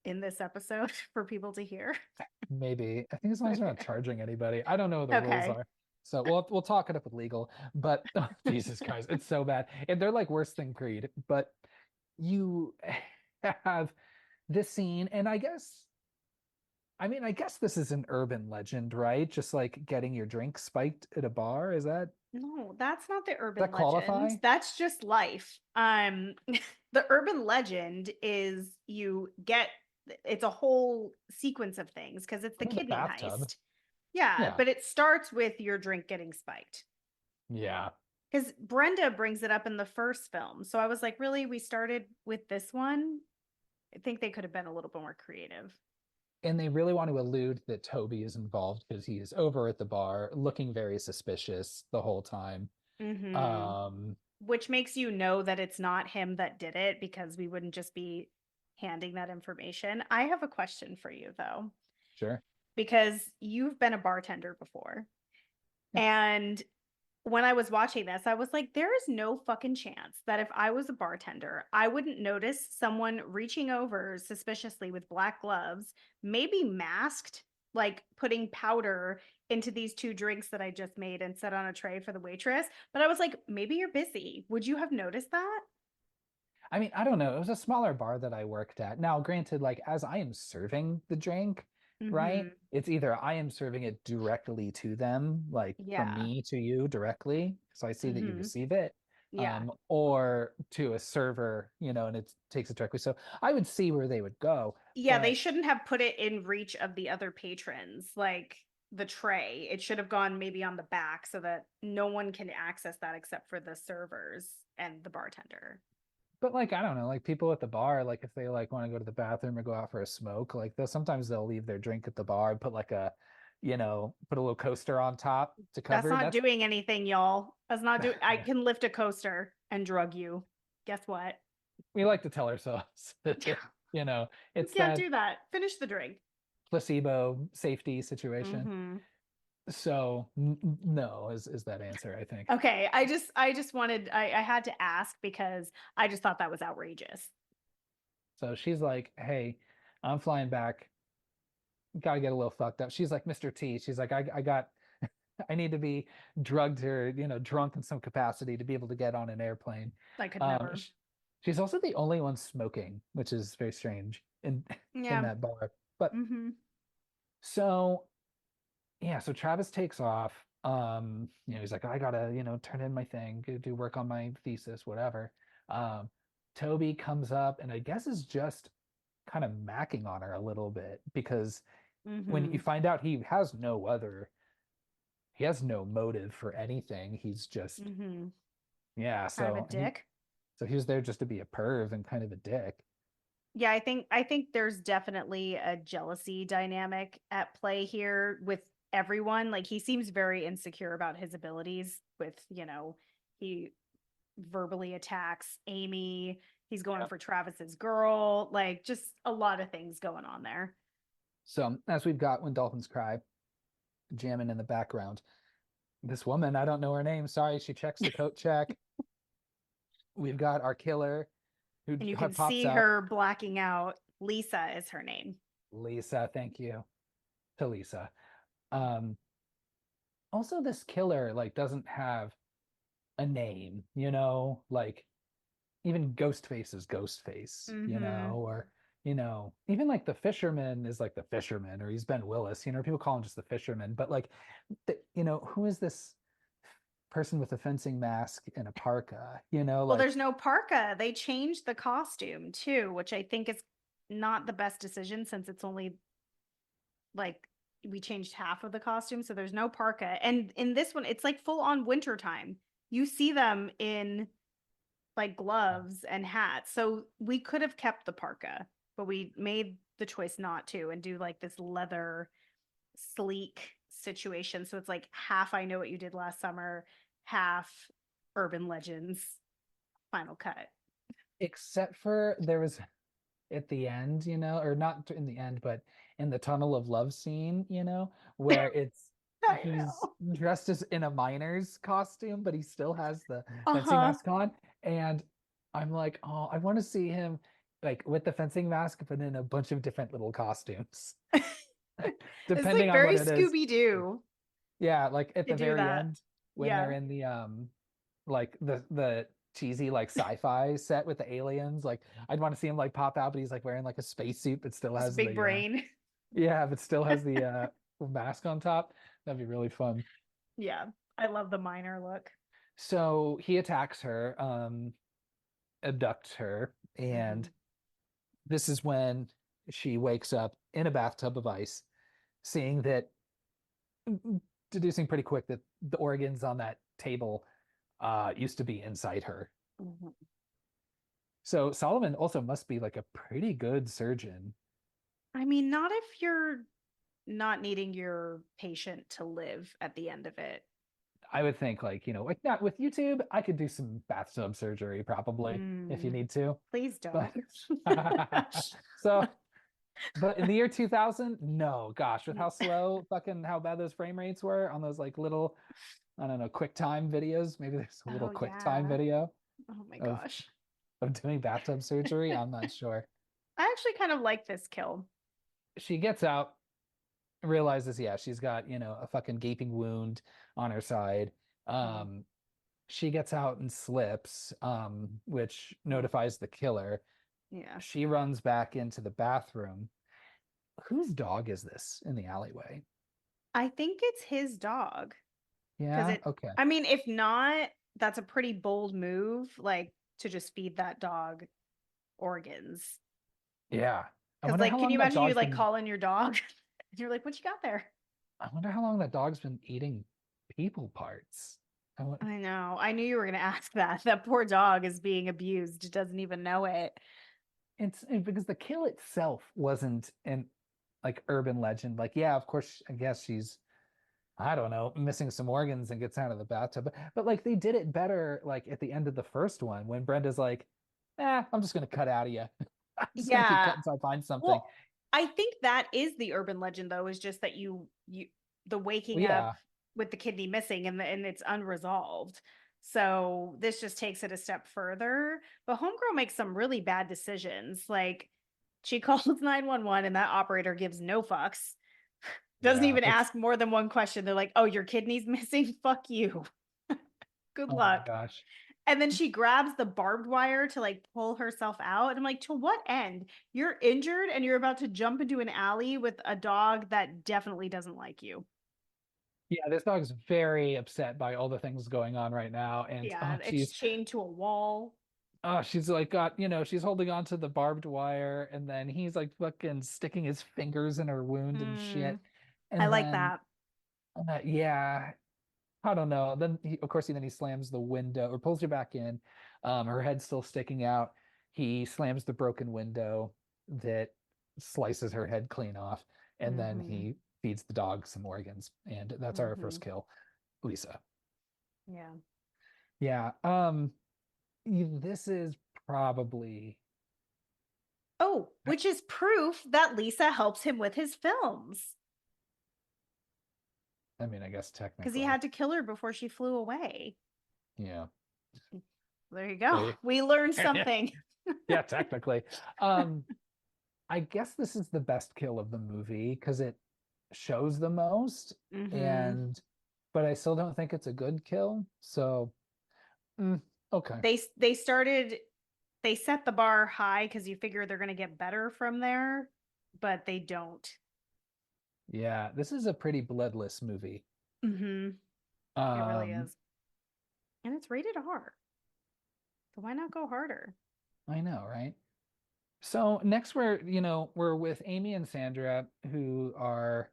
C: in this episode for people to hear?
B: Maybe. I think as long as we're not charging anybody. I don't know what the rules
C: Okay.
B: are. So we'll talk it up with legal. But oh, Jesus Christ, it's so bad. And they're like worse than Creed. But you have this scene, and I guess this is an urban legend, right? Just like getting your drink spiked at a bar. Is
C: No, that's not the urban
B: that
C: legend.
B: qualify?
C: That's just life. The urban legend is you get it's a whole sequence of things because it's the
B: I mean, the
C: kidney
B: bathtub.
C: heist. Yeah,
B: Yeah.
C: but it starts with your drink getting spiked.
B: Yeah.
C: Because Brenda brings it up in the first film. So I was like, really? We started with this one? I think they could have been a little bit more creative.
B: And they really want to allude that Toby is involved because he is over at the bar looking very suspicious the whole time.
C: Mm-hmm.
B: Um,
C: Which makes you know that it's not him that did it because we wouldn't just be handing that information. I have a question for you though,
B: sure.
C: because you've been a bartender before. And when I was watching this, I was like, there is no fucking chance that if I was a bartender, I wouldn't notice someone reaching over suspiciously with black gloves, maybe masked, like putting powder into these two drinks that I just made and set on a tray for the waitress. But I was like, maybe you're busy. Would you have noticed that?
B: I mean, I don't know. It was a smaller bar that I worked at. Now, granted, like as I am serving the drink, right?
C: Mm-hmm.
B: It's either I am serving it directly to them, like from
C: Yeah.
B: me to you directly, so I see that you
C: Mm-hmm.
B: receive it,
C: Yeah.
B: or to a server, and it takes it directly. So I would see where they would go,
C: Yeah, they
B: but
C: shouldn't have put it in reach of the other patrons, like the tray. It should have gone maybe on the back so that no one can access that except for the servers and the bartender.
B: like I don't know, like people at the bar, like if they like want to go to the bathroom or go out for a smoke, like they'll leave their drink at the bar and put like put a little coaster on top to
C: That's
B: cover.
C: not
B: That's
C: doing anything, y'all. That's not do I can lift a coaster and drug you. Guess what?
B: we like to tell ourselves that
C: You
B: it's
C: can't
B: that
C: do that. Finish the drink.
B: placebo safety situation.
C: Hmm.
B: So no is that answer, I think.
C: Okay, I just wanted I had to ask because I just thought that was outrageous.
B: So she's like, hey, I'm flying back. Gotta get a little fucked up. She's like Mr. T. She's like, I got I need to be drugged or drunk in some capacity to be able to get on an airplane.
C: I could
B: Um,
C: never.
B: she's also the only one smoking, which is very strange in
C: Yeah.
B: that bar. But
C: Hmm.
B: so yeah, so Travis takes off. He's like, I gotta, turn in my thing, go do work on my thesis, whatever. Um, Toby comes up and I guess is just kind of macking on her a little bit because when you
C: Hmm.
B: find out he has no motive for anything. He's just,
C: Hmm.
B: yeah,
C: Kind of a dick.
B: so he was there just to be a perv and kind of a dick.
C: Yeah, I think there's definitely a jealousy dynamic at play here with everyone. Like he seems very insecure about his abilities with, he verbally attacks Amy. He's going
B: Yeah.
C: for Travis's girl, like just a lot of things going on there.
B: So as we've got When Dolphins Cry jamming in the background, this woman, I don't know her name. Sorry, she checks the coat check. We've got our killer who
C: And you can
B: pops
C: see
B: out.
C: her blacking out. Lisa is her name.
B: Lisa, thank you to Lisa. Um, Also, this killer like doesn't have a name, like even Ghostface is Ghostface,
C: Mm-hmm.
B: or even like the fisherman is like the fisherman, or he's Ben Willis, people call him just the fisherman, but like, who is this person with a fencing mask and a parka,
C: Well,
B: like,
C: there's no parka. They changed the costume too, which I think is not the best decision since it's only like we changed half of the costume. So there's no parka. And in this one, it's like full on winter time. You see them in like gloves and hats. So we could have kept the parka, but we made the choice not to and do like this leather sleek situation. So it's like half I Know What You Did Last Summer, half Urban Legends Final Cut.
B: except for there was at the end, or not in the end, but in the tunnel of love scene, where
C: I
B: he's
C: know.
B: dressed as in a miner's costume, but he still has the fencing
C: Uh-huh.
B: mask on. And I'm like, oh, I want to see him like with the fencing mask, but in a bunch of different little costumes,
C: It's
B: depending
C: like
B: on
C: very
B: what it is.
C: Scooby-Doo
B: Yeah, like at
C: to
B: the
C: do
B: very
C: that.
B: end when they're
C: Yeah.
B: in the like the cheesy like sci-fi set with the aliens, like I'd want to see him like pop out, but he's like wearing like a spacesuit, but still
C: Just
B: has
C: big
B: the
C: brain.
B: yeah, but still has the mask on top. That'd be really fun.
C: Yeah. I love the miner look.
B: So he attacks her, abducts her, and
C: Hmm.
B: this is when she wakes up in a bathtub of ice, seeing that, deducing pretty quick that the organs on that table used to be inside her.
C: Mhm.
B: So Solomon also must be like a pretty good surgeon.
C: I mean, not if you're not needing your patient to live at the end of it.
B: I would think like, like not with YouTube, I could do some bathtub surgery probably if you
C: Mm,
B: need to.
C: please
B: But
C: don't.
B: so, but in the year 2000, no, gosh, with how slow fucking how bad those frame rates were on those like little, I don't know, QuickTime videos. Maybe there's a little
C: Oh,
B: QuickTime
C: yeah.
B: video
C: Oh my
B: of
C: gosh.
B: doing bathtub surgery. I'm not sure.
C: I actually kind of like this kill.
B: She gets out, realizes, yeah, she's got, a fucking gaping wound on her side.
C: Mm,
B: Um, she gets out and slips, which
C: mm,
B: notifies the killer.
C: yeah.
B: She runs back into the bathroom. Whose dog is this in the alleyway?
C: I think it's his dog because
B: Yeah, okay.
C: I mean, if not, that's a pretty bold move, like to just feed that dog organs.
B: Yeah. I
C: Because,
B: wonder
C: like,
B: how
C: can you
B: long that
C: imagine you
B: dog's
C: like
B: been
C: call in your dog and you're like, what you got there?
B: I wonder how long that dog's been eating people parts. I want,
C: I know. I knew you were going to ask that. That poor dog is being abused. It doesn't even know it.
B: because the kill itself wasn't an like urban legend. Like, yeah, of course, I guess she's, I don't know, missing some organs and gets out of the bathtub. But like they did it better like at the end of the first one when Brenda's like, I'm just gonna cut out of you. I'm just gonna keep
C: Yeah.
B: cutting until I find something.
C: Well, I think that is the urban legend though, is just that you the
B: Well,
C: waking up
B: yeah,
C: with the kidney missing and it's unresolved. So this just takes it a step further. But Homegirl makes some really bad decisions. Like she calls 911 and that operator gives no fucks. Doesn't
B: yeah.
C: even ask more than one question. They're like, "Oh, your kidney's missing? Fuck you. Good
B: Oh my
C: luck."
B: gosh.
C: And then she grabs the barbed wire to like pull herself out. And I'm like, to what end? You're injured and you're about to jump into an alley with a dog that definitely doesn't like you.
B: Yeah, this dog's very upset by all the things going on right now, and
C: Yeah, it's chained to a wall.
B: she's like got, she's holding on to the barbed wire, and then he's like fucking sticking his fingers in her wound and shit.
C: Mm, I
B: And
C: like
B: then,
C: that.
B: yeah, I don't know. Then of course, then he slams the window or pulls her back in. Her head's still sticking out. He slams the broken window that slices her head clean off, and then
C: Hmm.
B: he feeds the dog some organs, and that's our
C: Hmm.
B: first kill, Lisa.
C: Yeah.
B: Yeah. This is probably,
C: Oh, which is proof that Lisa helps him with his films
B: I mean, I guess
C: because he
B: technically,
C: had to kill her before she flew away.
B: yeah.
C: There you go.
B: They,
C: We learned something.
B: yeah, technically. Um, I guess this is the best kill of the movie because it shows the most,
C: Hmm.
B: and but I still don't think it's a good kill. So, mm, okay.
C: They started they set the bar high because you figure they're going to get better from there, but they don't.
B: Yeah, this is a pretty bloodless movie.
C: Hmm. It really
B: Um,
C: is. And it's rated R. So why not go harder?
B: I know, right? So next we're with Amy and Sandra who are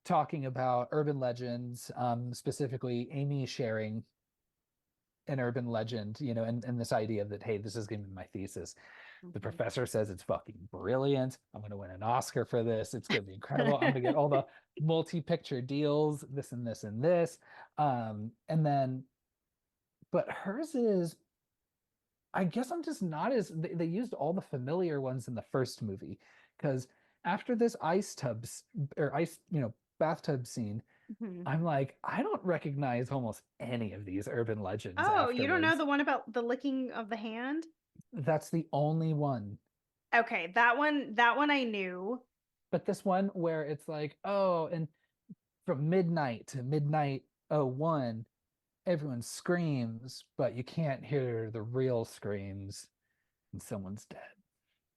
B: talking about urban legends, specifically Amy sharing an urban legend, and this idea that, hey, this is going to be my thesis. The
C: Hmm.
B: professor says it's fucking brilliant. I'm going to win an Oscar for this. It's going to be incredible. I'm going to get all the multi-picture deals, this and this and this. And then, but hers is, I guess I'm just not as, they used all the familiar ones in the first movie because after this ice tubs or ice, bathtub scene,
C: Hmm.
B: I'm like, I don't recognize almost any of these urban legends
C: Oh, you don't know
B: afterwards.
C: the one about the licking of the hand?
B: That's the only one.
C: Okay, that one I knew.
B: But this one where it's like, oh, and from midnight to midnight 01, everyone screams, but you can't hear the real screams, and someone's dead.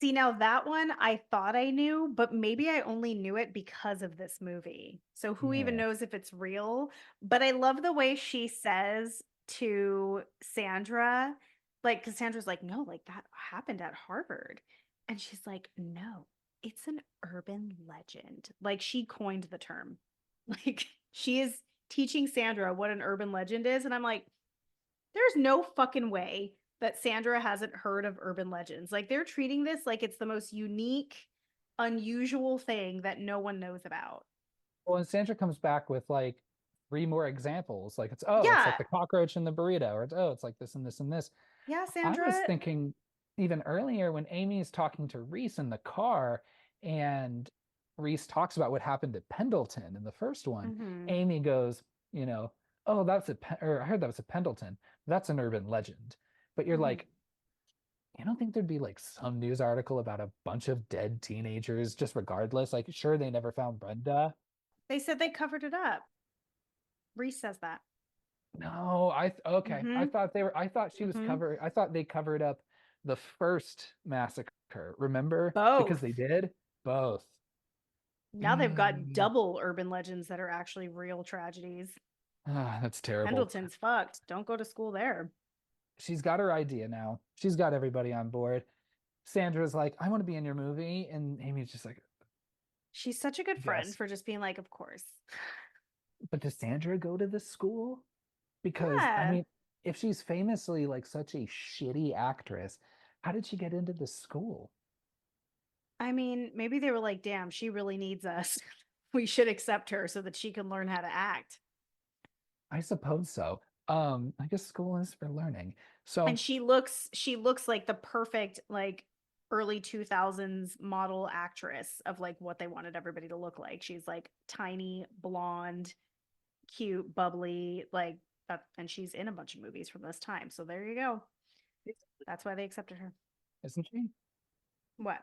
C: See, now that one I thought I knew, but maybe I only knew it because of this movie. So who even
B: Yeah.
C: knows if it's real? But I love the way she says to Sandra, like, because Sandra's like, no, like that happened at Harvard. And she's like, no, it's an urban legend. Like she coined the term. Like she is teaching Sandra what an urban legend is. And I'm like, there's no fucking way that Sandra hasn't heard of urban legends. Like they're treating this like it's the most unique, unusual thing that no one knows about.
B: Well, and Sandra comes back with like three more examples. Like it's like
C: Yeah.
B: the cockroach in the burrito, or it's like this and this and this.
C: Yeah,
B: I was
C: Sandra.
B: thinking even earlier when Amy's talking to Reese in the car and Reese talks about what happened at Pendleton in the first one.
C: Hmm.
B: Amy goes, you know, oh, or I heard that was a Pendleton. That's an urban legend. But you're
C: Hmm.
B: like, you don't think there'd be like some news article about a bunch of dead teenagers just regardless? Like, sure, they never found Brenda.
C: They said they covered it up. Reese says that.
B: No, okay.
C: Hmm.
B: I thought she was
C: Hmm.
B: covered. I thought they covered up the first massacre. Remember? Because they
C: Both.
B: did both.
C: Now they've got
B: Mm.
C: double urban legends that are actually real tragedies.
B: That's terrible.
C: Pendleton's fucked. Don't go to school there.
B: She's got her idea now. She's got everybody on board. Sandra's like, I want to be in your movie, and Amy's just like,
C: She's such a good friend
B: yes.
C: for just being like, of course.
B: But does Sandra go to this school? Because I
C: Yeah.
B: mean, if she's famously like such a shitty actress, how did she get into this school?
C: I mean, maybe they were like, damn, she really needs us. We should accept her so that she can learn how to act.
B: I suppose so. I guess school is for learning.
C: And
B: So
C: she looks like the perfect like early 2000s model actress of like what they wanted everybody to look like. She's like tiny, blonde, cute, bubbly, like that, and she's in a bunch of movies from this time. So there you go. That's why they accepted her.
B: isn't she?
C: What?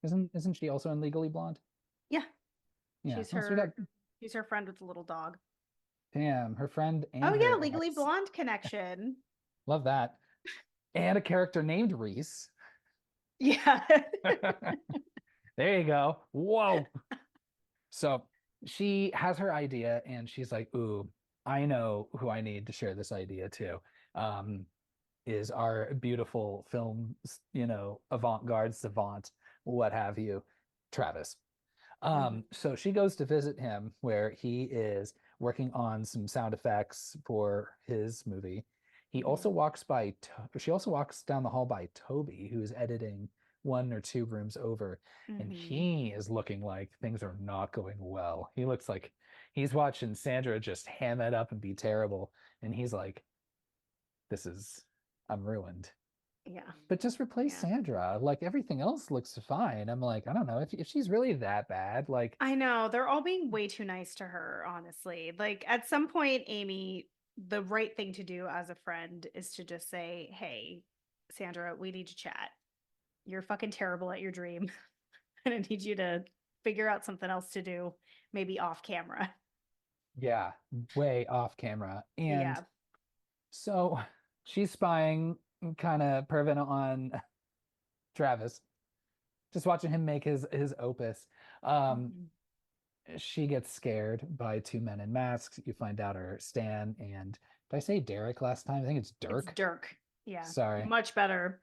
B: Isn't she also in Legally Blonde?
C: Yeah.
B: Yeah.
C: She's
B: Well, so we got
C: her she's her friend with the little dog.
B: damn her friend
C: Oh
B: and
C: yeah,
B: her
C: Legally
B: ex.
C: Blonde connection.
B: Love that. And a character named Reese.
C: Yeah.
B: There you go. Whoa. So she has her idea and she's like, ooh, I know who I need to share this idea to. Um, is our beautiful film, avant-garde savant, what have you, Travis.
C: Mhm.
B: So she goes to visit him where he is working on some sound effects for his movie.
C: Mhm.
B: She also walks down the hall by Toby, who's editing one or two rooms over, and
C: Mhm.
B: he is looking like things are not going well. He looks like he's watching Sandra just ham that up and be terrible, and he's like, "This is, I'm ruined."
C: Yeah.
B: But just replace
C: Yeah.
B: Sandra. Like everything else looks fine. I'm like, I don't know if she's really that bad. Like,
C: I know. They're all being way too nice to her, honestly. Like at some point, Amy, the right thing to do as a friend is to just say, "Hey, Sandra, we need to chat. you're fucking terrible at your dream. And I need you to figure out something else to do, maybe off camera.
B: Yeah, way off camera. And
C: Yeah.
B: so she's spying, kind of perving on Travis, just watching him make his opus. Um,
C: Mhm.
B: she gets scared by two men in masks. You find out are Stan and did I say Derek last time? I think it's
C: It's
B: Dirk.
C: Dirk. Yeah.
B: Sorry.
C: Much better.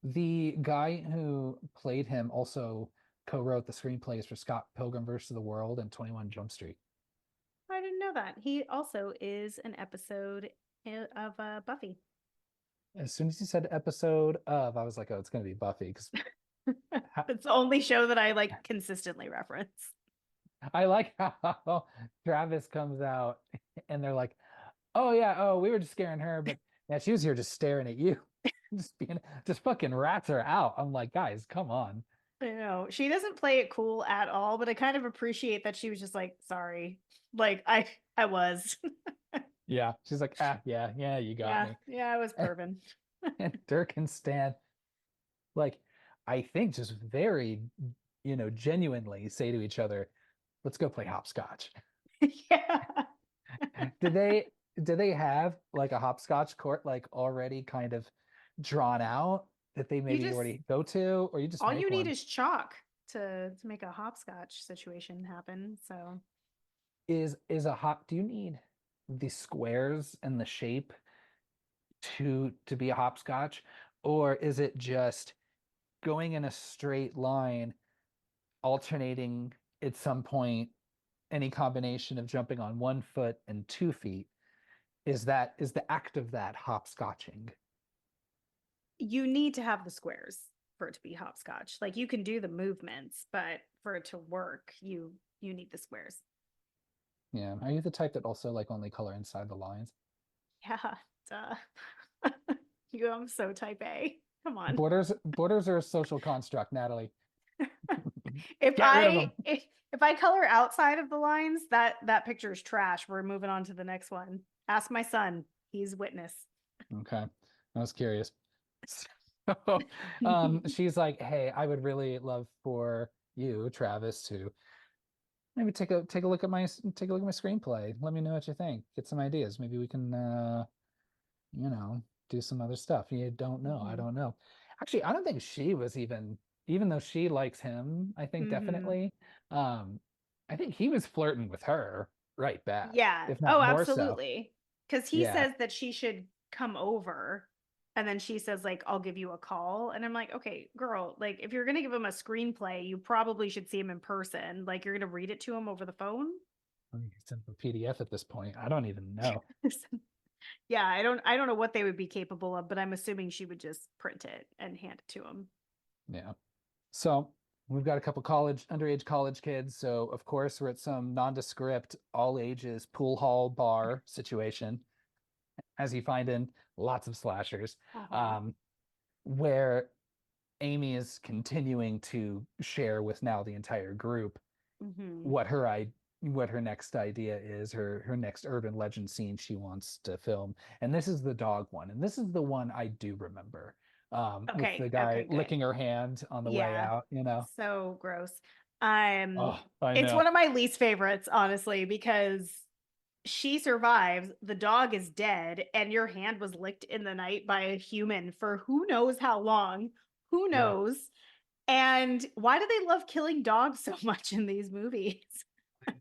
B: The guy who played him also co-wrote the screenplays for Scott Pilgrim vs. the World and 21 Jump Street.
C: I didn't know that. He also is an episode of Buffy.
B: As soon as he said episode of, I was like, oh, it's going to be Buffy because
C: It's the only show that I like consistently reference.
B: I like how Travis comes out and they're like, oh yeah, oh, we were just scaring her, but yeah, she was here just staring at you. Just fucking rats her out. I'm like, guys, come on.
C: I know she doesn't play it cool at all, but I kind of appreciate that she was just like, sorry, like I was,
B: Yeah. She's like, ah, yeah, yeah, you got
C: yeah,
B: me.
C: yeah, I was perving.
B: And Dirk and Stan, like, I think just very, genuinely say to each other, let's go play hopscotch.
C: Yeah,
B: Did they have like a hopscotch court like already kind of drawn out that they
C: you
B: maybe
C: just
B: already go to, or you just
C: all
B: make
C: you need
B: one?
C: is chalk to make a hopscotch situation happen. So
B: Is a hop, do you need the squares and the shape to be a hopscotch, or is it just going in a straight line, alternating at some point any combination of jumping on 1 foot and 2 feet? Is the act of that hopscotching?
C: you need to have the squares for it to be hopscotch. Like you can do the movements, but for it to work, you need the squares.
B: Yeah. Are you the type that also like only color inside the lines?
C: Yeah, duh. You, I'm so type A. Come on.
B: Borders are a social construct, Natalie.
C: if
B: Get rid of
C: I
B: them.
C: if I color outside of the lines, that picture is trash. We're moving on to the next one. Ask my son. He's witness.
B: Okay. I was curious. So, she's like, "Hey, I would really love for you, Travis, to maybe take a look at my screenplay. Let me know what you think. Get some ideas. Maybe we can do some other stuff. You don't know. I
C: Mhm.
B: don't know. Actually, I don't think she was even though she likes him, I think
C: Mhm.
B: definitely. Um, I think he was flirting with her right back,
C: Yeah.
B: if not
C: Oh,
B: more so.
C: absolutely. Because he
B: Yeah.
C: says that she should come over. And then she says, like, I'll give you a call. And I'm like, okay, girl, like, if you're going to give him a screenplay, you probably should see him in person. Like, you're going to read it to him over the phone.
B: I think it's in a PDF at this point. I don't even know.
C: Yeah, I don't know what they would be capable of, but I'm assuming she would just print it and hand it to him.
B: Yeah. So we've got a couple underage college kids. So of course we're at some nondescript, all ages pool hall bar situation, as you find in lots of slashers,
C: Uh-huh.
B: um, where Amy is continuing to share with now the entire group
C: Hmm.
B: what her next idea is, her next urban legend scene she wants to film. And this is the dog one. And this is the one I do remember. With the
C: Okay,
B: guy
C: okay, good.
B: licking her hand on the way
C: Yeah.
B: out.
C: So gross.
B: Oh, I
C: It's one
B: know.
C: of my least favorites, honestly, because she survives, the dog is dead, and your hand was licked in the night by a human for who knows how long. Who
B: Yeah,
C: knows? And why do they love killing dogs so much in these movies?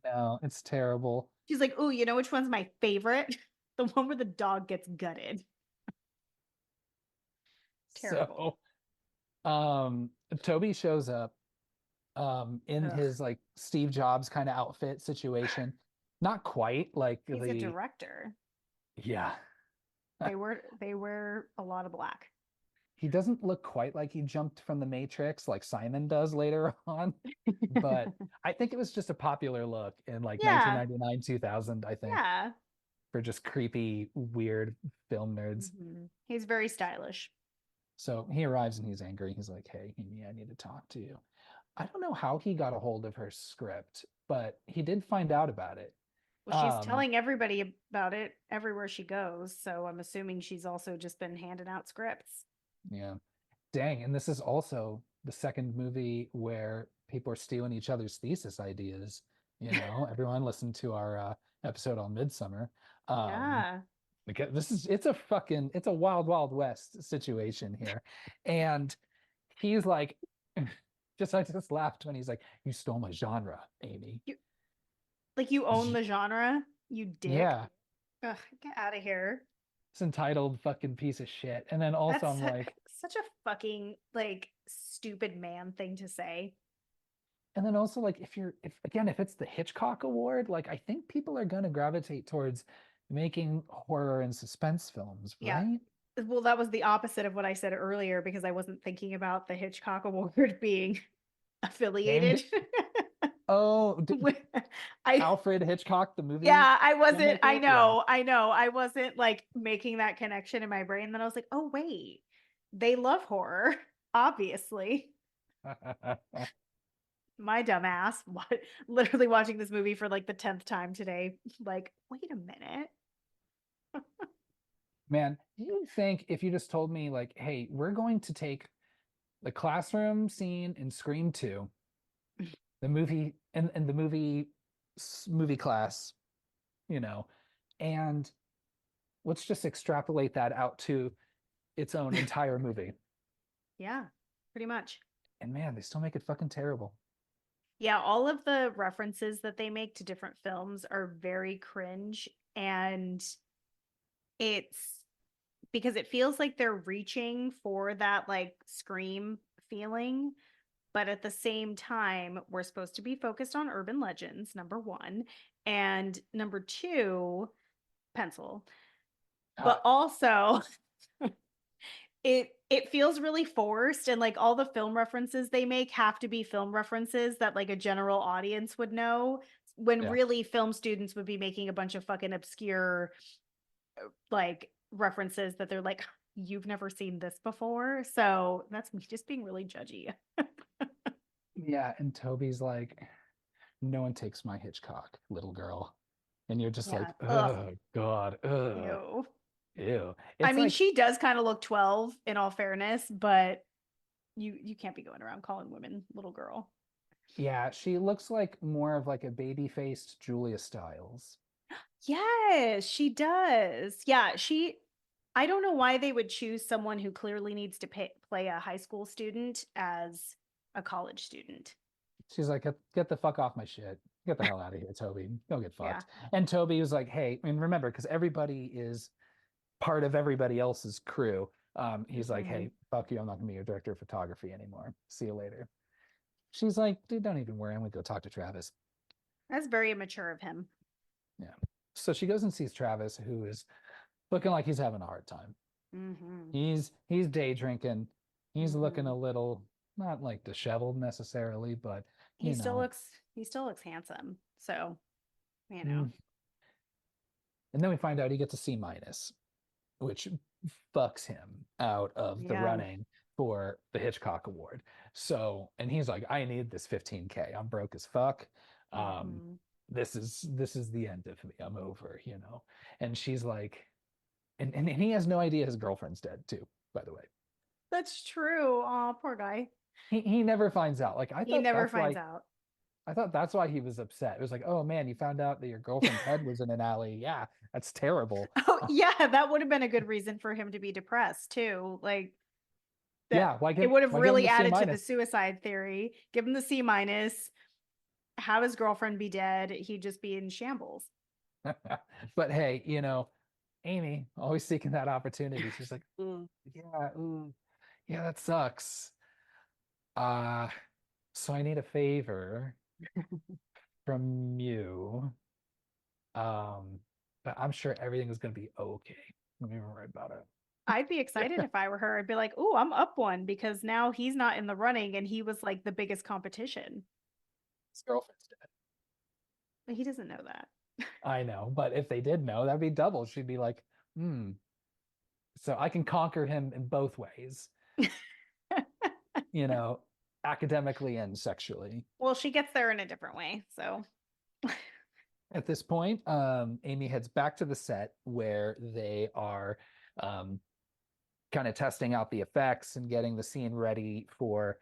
B: no, it's terrible.
C: She's like, "Oh, you know which one's my favorite? The one where the dog gets gutted." Terrible.
B: So, Toby shows up in
C: Ugh.
B: his like Steve Jobs kind of outfit situation. Not quite like
C: He's a
B: the
C: director.
B: yeah.
C: They wear a lot of black.
B: He doesn't look quite like he jumped from the Matrix like Simon does later on, but I think it was just a popular look in like
C: Yeah.
B: 1999, 2000, I think,
C: Yeah.
B: for just creepy, weird film nerds.
C: He's very stylish.
B: So he arrives and he's angry. He's like, "Hey, Amy, I need to talk to you." I don't know how he got a hold of her script, but he did find out about it.
C: Well, she's
B: Um,
C: telling everybody about it everywhere she goes, so I'm assuming she's also just been handing out scripts.
B: yeah. Dang, and this is also the second movie where people are stealing each other's thesis ideas. Everyone listened to our episode on Midsummer. Um,
C: Yeah.
B: because it's a wild, wild west situation here. And he's like, I just laughed when he's like, "You stole my genre, Amy."
C: You like you own the genre, you dick.
B: Yeah,
C: Ugh, get out of here.
B: it's entitled fucking piece of shit. And then also
C: That's
B: I'm like,
C: such a fucking like stupid man thing to say.
B: and then also like if it's the Hitchcock Award, like I think people are gonna gravitate towards making horror and suspense films,
C: Yeah.
B: right?
C: Well, that was the opposite of what I said earlier because I wasn't thinking about the Hitchcock Award being
B: Named
C: affiliated.
B: oh
C: with- I
B: Alfred Hitchcock, the movie
C: yeah, I wasn't
B: filmmaker. Yeah.
C: I know. I wasn't like making that connection in my brain. Then I was like, "Oh wait. They love horror, obviously." My dumb ass, what, literally watching this movie for like the 10th time today. Like, wait a minute.
B: Man, do you think if you just told me like, hey, we're going to take the classroom scene in Scream 2, the movie and the movie class, you know, and let's just extrapolate that out to its own entire movie.
C: Yeah, pretty much.
B: And man, they still make it fucking terrible.
C: Yeah, all of the references that they make to different films are very cringe. And it's because it feels like they're reaching for that like Scream feeling. But at the same time, we're supposed to be focused on urban legends, number one. And number two, pencil.
B: Uh,
C: But also, it feels really forced, and like all the film references they make have to be film references that like a general audience would know, when
B: yeah.
C: really film students would be making a bunch of fucking obscure like references that they're like, you've never seen this before. So that's me just being really judgy.
B: Yeah, and Toby's like, no one takes my Hitchcock, little girl. And you're just
C: Yeah.
B: like,
C: Ugh.
B: oh God,
C: Ew.
B: ew.
C: I
B: It's
C: mean,
B: like,
C: she does kind of look 12 in all fairness, but you can't be going around calling women little girl.
B: yeah, she looks like more of like a baby-faced Julia Stiles.
C: Yes, she does. Yeah, I don't know why they would choose someone who clearly needs to play a high school student as a college student.
B: She's like, get the fuck off my shit. Get the hell out of here, Toby. Go get
C: Yeah.
B: fucked. And Toby was like, hey, and remember, because everybody is part of everybody else's crew. He's like,
C: Hmm.
B: hey, fuck you. I'm not gonna be your director of photography anymore. See you later. She's like, dude, don't even worry. I'm gonna go talk to Travis.
C: That's very immature of him.
B: Yeah. So she goes and sees Travis, who is looking like he's having a hard time.
C: Hmm.
B: He's day drinking. He's looking
C: Hmm.
B: a little not like disheveled necessarily, but
C: He
B: you
C: still
B: know.
C: looks he still looks handsome. So, you know.
B: Mm. And then we find out he gets a C minus, which fucks him out of the
C: Yeah.
B: running for the Hitchcock Award. So, and he's like, I need this 15K. I'm broke as fuck. Um,
C: Hmm.
B: this is the end of me. I'm over. And she's like, and he has no idea his girlfriend's dead too, by the way.
C: That's true. Oh, poor guy.
B: He never finds out. Like
C: He never finds out.
B: I thought that's why he was upset. It was like, oh man, you found out that your girlfriend's head was in an alley. Yeah, that's terrible.
C: Oh, yeah, that would have been a good reason for him to be depressed too. Like that
B: Yeah, why
C: it
B: give
C: would have
B: why give him
C: really
B: the C
C: added to the
B: minus?
C: suicide theory. Give him the C minus, have his girlfriend be dead, he'd just be in shambles.
B: But hey, Amy always seeking that opportunity. She's like, yeah, that sucks. Uh, so I need a favor from you. Um, but I'm sure everything is gonna be okay. Let me worry about
C: I'd be excited
B: it.
C: if I were her. I'd be like, "Oh, I'm up one because now he's not in the running and he was like the biggest competition."
B: His girlfriend's dead.
C: But he doesn't know that.
B: I know, but if they did know, that'd be double. She'd be like, hmm. So I can conquer him in both ways, you know, academically and sexually.
C: Well, she gets there in a different way. So,
B: At this point, Amy heads back to the set where they are um, kind of testing out the effects and getting the scene ready for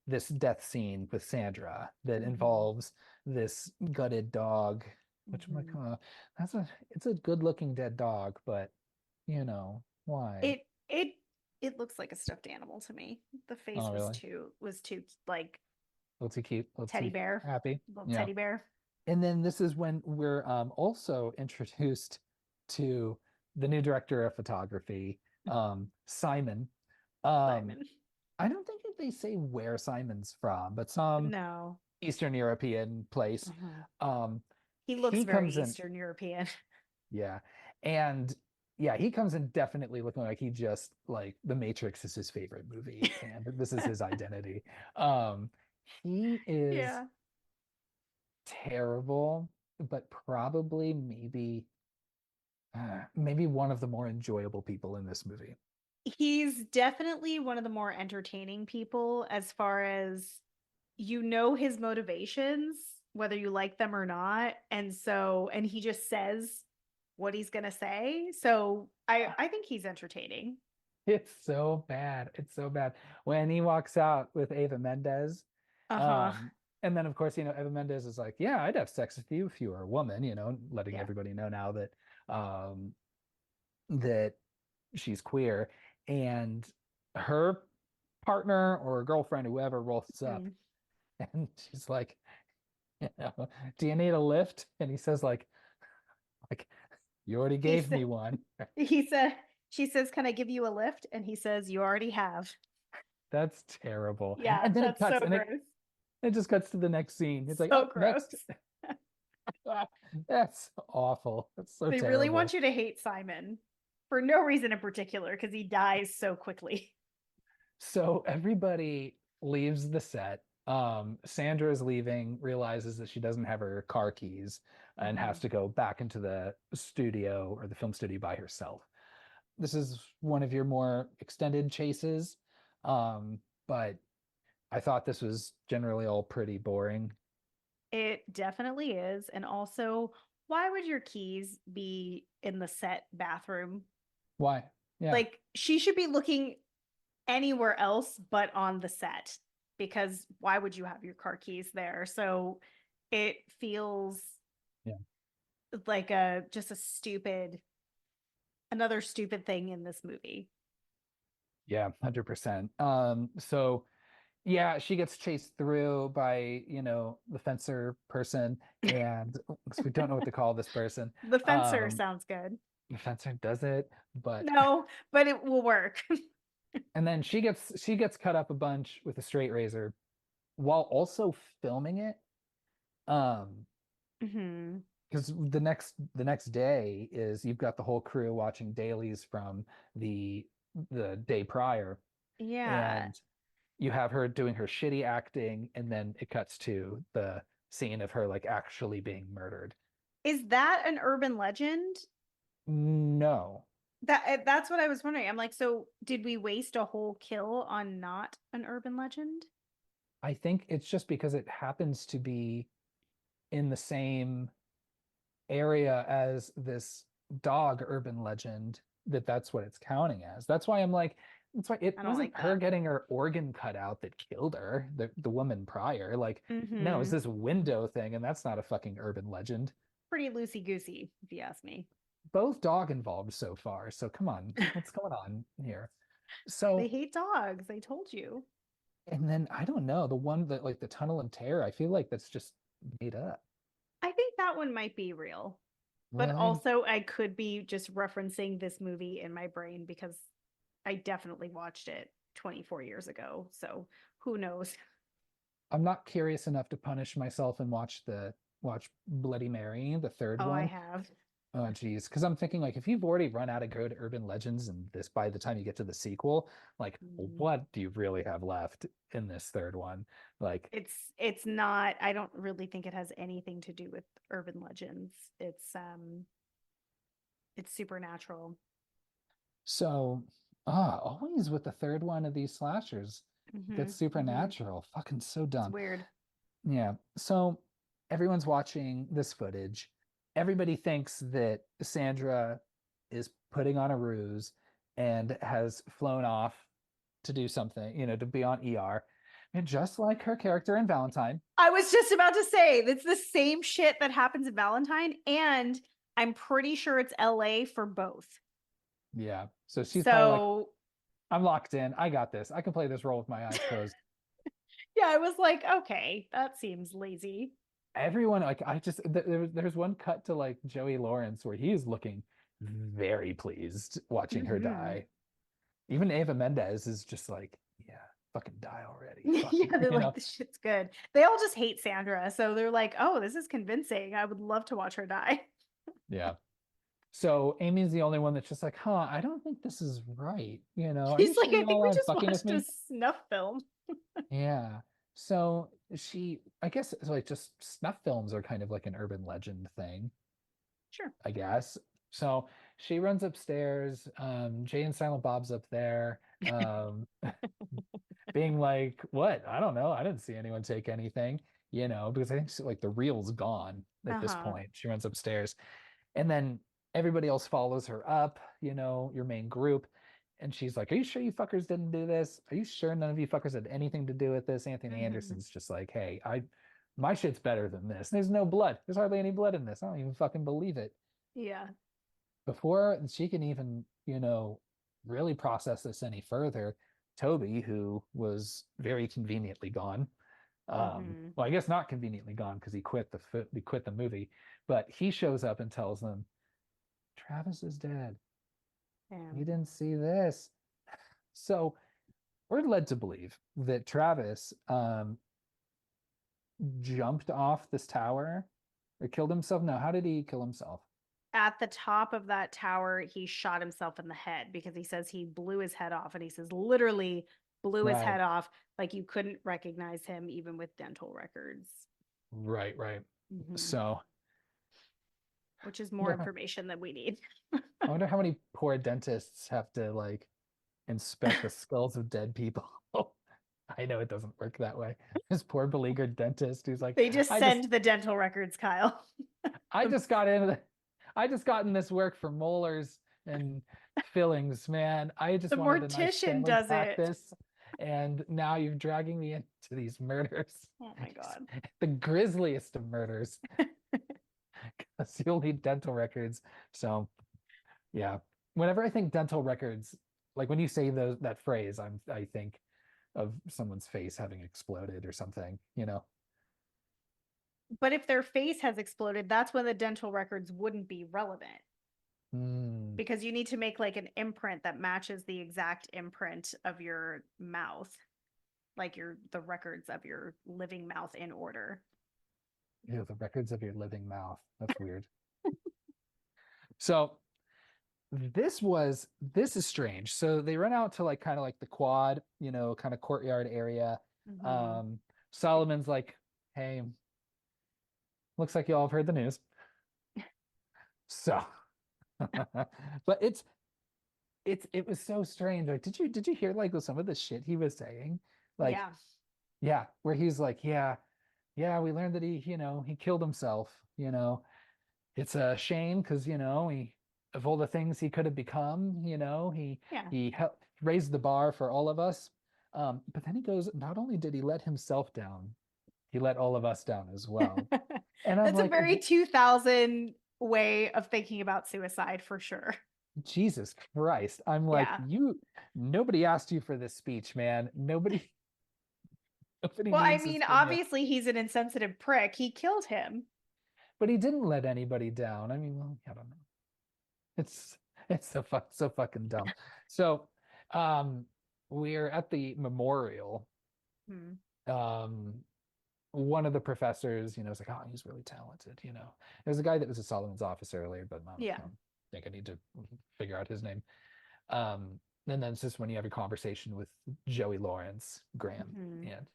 B: this death scene with Sandra that
C: Mhm.
B: involves this gutted dog, which I'm like,
C: Mhm.
B: it's a good looking dead dog, but why?
C: It it looks like a stuffed animal to me. The face
B: Oh, really?
C: was too like
B: A little too cute, a little
C: teddy
B: too
C: bear,
B: happy.
C: little
B: Yeah.
C: teddy bear.
B: And then this is when we're also introduced to the new director of photography, Simon. Um,
C: Simon.
B: I don't think that they say where Simon's from, but some
C: No.
B: Eastern European place.
C: Mhm.
B: Um,
C: He looks
B: he
C: very
B: comes in,
C: Eastern European.
B: yeah, and yeah, he comes in definitely looking like he just like The Matrix is his favorite movie, and this is his identity. Um, he is
C: Yeah.
B: terrible, but probably maybe one of the more enjoyable people in this movie.
C: He's definitely one of the more entertaining people as far as you know his motivations, whether you like them or not. And he just says what he's gonna say. So I think he's entertaining.
B: It's so bad. It's so bad. When he walks out with Ava Mendez,
C: Uh-huh.
B: um, and then of course, Ava Mendez is like, yeah, I'd have sex with you if you were a woman, letting
C: Yeah.
B: everybody know now um that she's queer. And her partner or girlfriend, whoever, rolls up
C: Mhm.
B: and she's like, do you need a lift? And he says like, you already
C: He
B: gave me
C: said
B: one.
C: he said she says, "Can I give you a lift?" And he says, "You already have."
B: That's terrible.
C: Yeah,
B: And then it
C: that's so
B: cuts and
C: gross.
B: it just cuts to the next scene. It's like,
C: So
B: oh, next.
C: gross.
B: That's awful. That's so
C: They really want
B: terrible.
C: you to hate Simon for no reason in particular because he dies so quickly.
B: So everybody leaves the set. Sandra is leaving, realizes that she doesn't have her car keys and has
C: Mhm.
B: to go back into the studio or the film studio by herself. This is one of your more extended chases. But I thought this was generally all pretty boring.
C: It definitely is. And also, why would your keys be in the set bathroom?
B: Why? Yeah.
C: Like, she should be looking anywhere else but on the set because why would you have your car keys there? So it feels
B: Yeah.
C: like a just a stupid another stupid thing in this movie.
B: Yeah, 100%. So yeah, she gets chased through by, the fencer person, and 'cause we don't know what to call this person.
C: The fencer
B: Um,
C: sounds good.
B: the fencer does it, but
C: No, but it will work.
B: and then she gets cut up a bunch with a straight razor while also filming it. Um,
C: Hmm.
B: because the next day is you've got the whole crew watching dailies from the day prior,
C: Yeah.
B: and you have her doing her shitty acting, and then it cuts to the scene of her like actually being murdered.
C: Is that an urban legend?
B: No,
C: That's what I was wondering. I'm like, so did we waste a whole kill on not an urban legend?
B: I think it's just because it happens to be in the same area as this dog urban legend that's what it's counting as. That's why I'm like, that's why it
C: I don't
B: wasn't
C: like
B: her
C: that.
B: getting her organ cut out that killed her, the woman prior. Like, no, it's
C: Hmm.
B: this window thing, and that's not a fucking urban legend.
C: Pretty loosey goosey, if you ask me.
B: Both dog involved so far. So come on, what's going on here?
C: They
B: So,
C: hate dogs. I told you.
B: and then I don't know, the one that like the tunnel and tear, I feel like that's just made up.
C: I think that one might be real, but
B: Really?
C: also I could be just referencing this movie in my brain because I definitely watched it 24 years ago. So who knows?
B: I'm not curious enough to punish myself and watch Bloody Mary, the third
C: Oh, I
B: one.
C: have.
B: Oh, geez. Because I'm thinking like if you've already run out of good urban legends and this by the time you get to the sequel, like
C: Mhm.
B: what do you really have left in this third one? Like,
C: It's not, I don't really think it has anything to do with urban legends. It's supernatural.
B: so always with the third one of these slashers,
C: Hmm.
B: that's
C: Hmm.
B: supernatural. Fucking so
C: It's
B: dumb.
C: weird.
B: Yeah. So everyone's watching this footage. Everybody thinks that Sandra is putting on a ruse and has flown off to do something, to be on ER. And just like her character in Valentine.
C: I was just about to say it's the same shit that happens in Valentine, and I'm pretty sure it's LA for both.
B: Yeah. So she's probably like,
C: So
B: I'm locked in. I got this. I can play this role with my eyes closed.
C: yeah, I was like, okay, that seems lazy.
B: Everyone, like, there's one cut to like Joey Lawrence where he is looking very pleased watching her
C: Mm-hmm.
B: die. Even Ava Mendez is just like, yeah, fucking die already. Fuck you,
C: Yeah, they're like, this shit's good. They all just hate Sandra. So they're like, oh, this is convincing. I would love to watch her die.
B: Yeah. So Amy's the only one that's just like, I don't think this is right. Are you
C: She's like,
B: sure
C: I
B: you
C: think
B: all
C: we
B: aren't
C: just
B: fucking with
C: watched a
B: me?
C: snuff film.
B: Yeah. So I guess it's like just snuff films are kind of like an urban legend thing,
C: Sure.
B: I guess. So she runs upstairs. Jay and Silent Bob's up there, being like, "What? I don't know. I didn't see anyone take anything." Because I think like the reel's gone at this
C: Uh-huh.
B: point. She runs upstairs, and then everybody else follows her up. Your main group. And she's like, "Are you sure you fuckers didn't do this? Are you sure none of you fuckers had anything to do with this?" Anthony
C: Mm-hmm.
B: Anderson's just like, "Hey, my shit's better than this. There's no blood. There's hardly any blood in this. I don't even fucking believe it."
C: Yeah.
B: Before she can even, really process this any further, Toby, who was very conveniently gone,
C: Mm-hmm.
B: well, I guess not conveniently gone because he quit the movie, but he shows up and tells them, Travis is dead.
C: Yeah.
B: You didn't see this. So we're led to believe that Travis jumped off this tower or killed himself. No, how did he kill himself?
C: At the top of that tower, he shot himself in the head because he says he blew his head off. And he says literally blew his
B: Right,
C: head off. Like you couldn't recognize him even with dental records.
B: right, right.
C: Mm-hmm.
B: So
C: Which is
B: I
C: more
B: wonder how,
C: information than we need.
B: I wonder how many poor dentists have to like inspect the skulls of dead people. I know it doesn't work that way. This poor beleaguered dentist who's like,
C: They just
B: I just
C: send the dental records, Kyle.
B: I
C: The,
B: just got into the I just got in this work for molars and fillings, man. I
C: the
B: just wanted a nice
C: mortician
B: family
C: does it.
B: practice. And now you're dragging me into these murders.
C: Oh my God.
B: The grisliest of murders. Because you'll need dental records. So yeah. Whenever I think dental records, like when you say that phrase, I think of someone's face having exploded or something.
C: But if their face has exploded, that's when the dental records wouldn't be relevant
B: Hmm.
C: because you need to make like an imprint that matches the exact imprint of your mouth, like the records of your living mouth in order.
B: The records of your living mouth. That's weird. So this is strange. So they run out to like kind of like the quad, kind of courtyard area.
C: Mm-hmm.
B: Um, Solomon's like, hey, looks like you all have heard the news. So, but it was so strange. Like, did you hear like some of the shit he was saying? Like,
C: Yeah.
B: yeah, where he's like, yeah, we learned that he killed himself. It's a shame because he of all the things he could have become,
C: Yeah.
B: he helped raised the bar for all of us. But then he goes, not only did he let himself down, he let all of us down as well. And I'm
C: That's a
B: like,
C: very 2000 way of thinking about suicide for sure.
B: Jesus Christ. I'm like,
C: Yeah.
B: nobody asked you for this speech, man. Nobody, nobody
C: Well, I
B: needs this
C: mean,
B: from you.
C: obviously he's an insensitive prick. He killed him.
B: But he didn't let anybody down. I mean, well, I don't know. It's it's so fucking dumb. So, um, we're at the memorial.
C: Hmm.
B: Um, one of the professors, is like, oh, he's really talented. There's a guy that was a Solomon's office earlier, but I
C: Yeah.
B: don't think I need to figure out his name. And then it's just when you have a conversation with Joey Lawrence, Graham,
C: Hmm.
B: and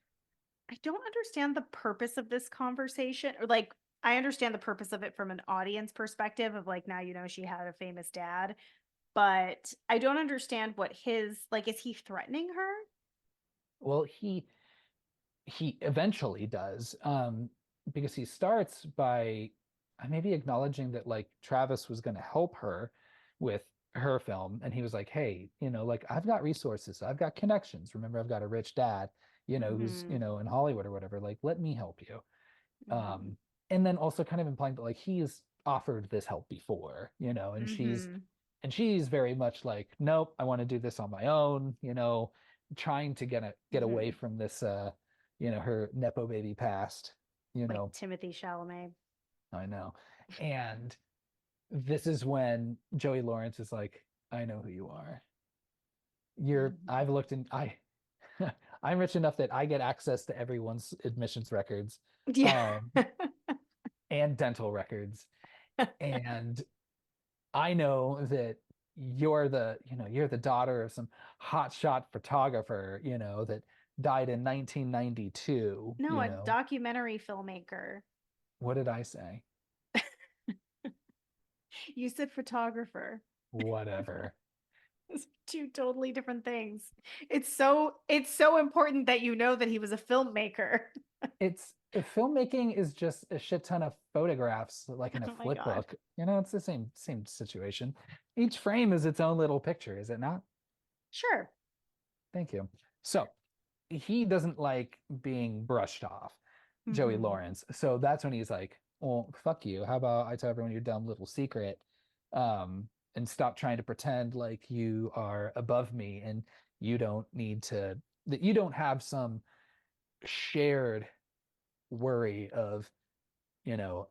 C: I don't understand the purpose of this conversation. Or like, I understand the purpose of it from an audience perspective of like, now you know she had a famous dad, but I don't understand what his like, is he threatening her?
B: well, he eventually does, because he starts by maybe acknowledging that like Travis was going to help her with her film, and he was like, hey, like I've got resources, I've got connections. Remember, I've got a rich dad, who's,
C: Mm-hmm.
B: in Hollywood or whatever. Like, let me help you.
C: Mm-hmm.
B: And then also kind of implying that like he's offered this help before, and she's
C: Mm-hmm.
B: very much like, nope, I want to do this on my own, trying to get away
C: Mm-hmm.
B: from this her Nepo baby past, you
C: Like
B: know.
C: Timothy Chalamet.
B: I know. And this is when Joey Lawrence is like, I know who you are.
C: Mhm.
B: I've looked in, I'm rich enough that I get access to everyone's admissions records,
C: Yeah.
B: um, and dental records. And I know that you're the daughter of some hotshot photographer, that died in 1992,
C: No, a documentary filmmaker.
B: What did I say?
C: You said photographer.
B: Whatever.
C: It's two totally different things. It's so important that you know that he was a filmmaker.
B: It's filmmaking is just a shit ton of photographs like in a
C: Oh my
B: flip
C: God.
B: book. It's the same situation. Each frame is its own little picture, is it not?
C: Sure.
B: Thank you. So he doesn't like being brushed off, Joey
C: Hmm.
B: Lawrence. So that's when he's like, well, fuck you. How about I tell everyone your dumb little secret, and stop trying to pretend like you are above me and you don't need to, that you don't have some shared worry of, you know,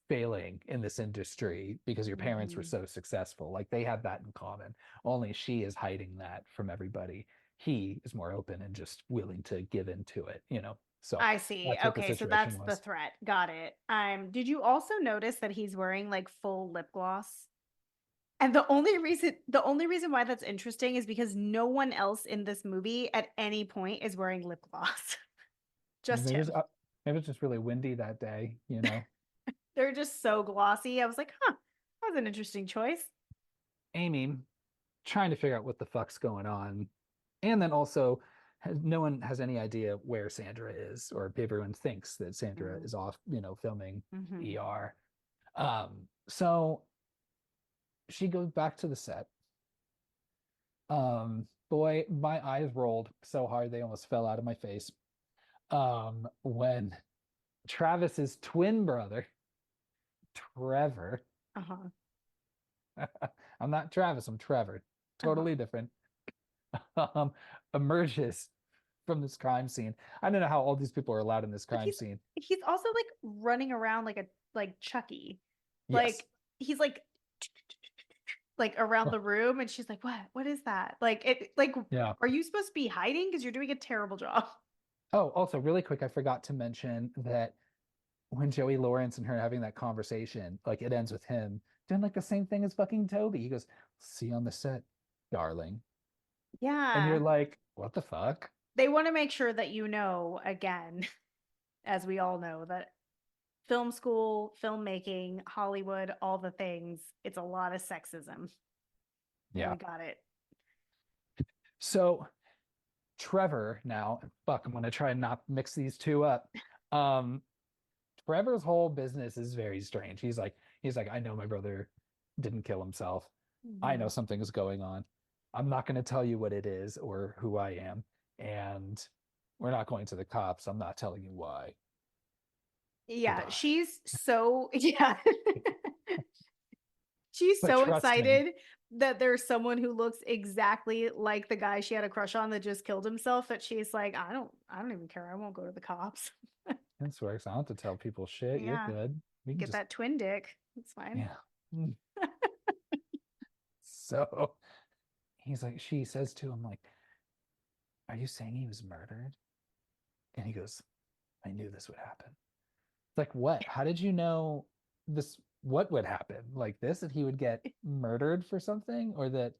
B: failing in this industry because your parents were
C: Hmm.
B: so successful. Like they have that in common. Only she is hiding that from everybody. He is more open and just willing to give into it. So
C: I see.
B: that's what the
C: Okay, so
B: situation
C: that's the
B: was.
C: threat. Got it. Did you also notice that he's wearing like full lip gloss? And the only reason why that's interesting is because no one else in this movie at any point is wearing lip gloss. Just
B: Maybe it's,
C: him.
B: uh, maybe it's just really windy that day.
C: They're just so glossy. I was like, huh, that was an interesting choice.
B: Amy trying to figure out what the fuck's going on. And then also, no one has any idea where Sandra is, or everyone thinks that Sandra
C: Mm.
B: is off, filming
C: Hmm.
B: ER. So she goes back to the set. Boy, my eyes rolled so hard they almost fell out of my face. When Travis's twin brother, Trevor,
C: Uh-huh.
B: I'm not Travis, I'm Trevor,
C: Uh-huh.
B: totally different, um, emerges from this crime scene. I don't know how all these people are allowed in this
C: But
B: crime
C: he's
B: scene.
C: he's also like running around like Chucky.
B: Yes.
C: Like he's like around the room and she's like, "What? What is that?" Like
B: Yeah.
C: are you supposed to be hiding because you're doing a terrible job?
B: Oh, also, really quick, I forgot to mention that when Joey Lawrence and her having that conversation, like it ends with him doing like the same thing as fucking Toby. He goes, "See you on the set, darling." And you're
C: Yeah.
B: like, "What the fuck?"
C: They want to make sure that you know again, as we all know, that film school, filmmaking, Hollywood, all the things, it's a lot of sexism. And we
B: Yeah.
C: got it.
B: So Trevor now, fuck, I'm gonna try and not mix these two up. Um, Trevor's whole business is very strange. He's like, I know my brother didn't kill himself. I know
C: Mhm.
B: something is going on. I'm not going to tell you what it is or who I am. And we're not going to the cops. I'm not telling you why.
C: Yeah,
B: Goodbye.
C: she's so yeah. She's
B: But
C: so
B: trust me.
C: excited that there's someone who looks exactly like the guy she had a crush on that just killed himself that she's like, I don't even care. I won't go to the cops.
B: This works. I don't have to tell people shit. You're
C: Yeah,
B: good. We can
C: get
B: just,
C: that twin dick. It's fine.
B: yeah. Mm. So she says to him, like, are you saying he was murdered? And he goes, I knew this would happen. It's like, what? How did you know this? What would happen? Like this, that he would get murdered for something, or that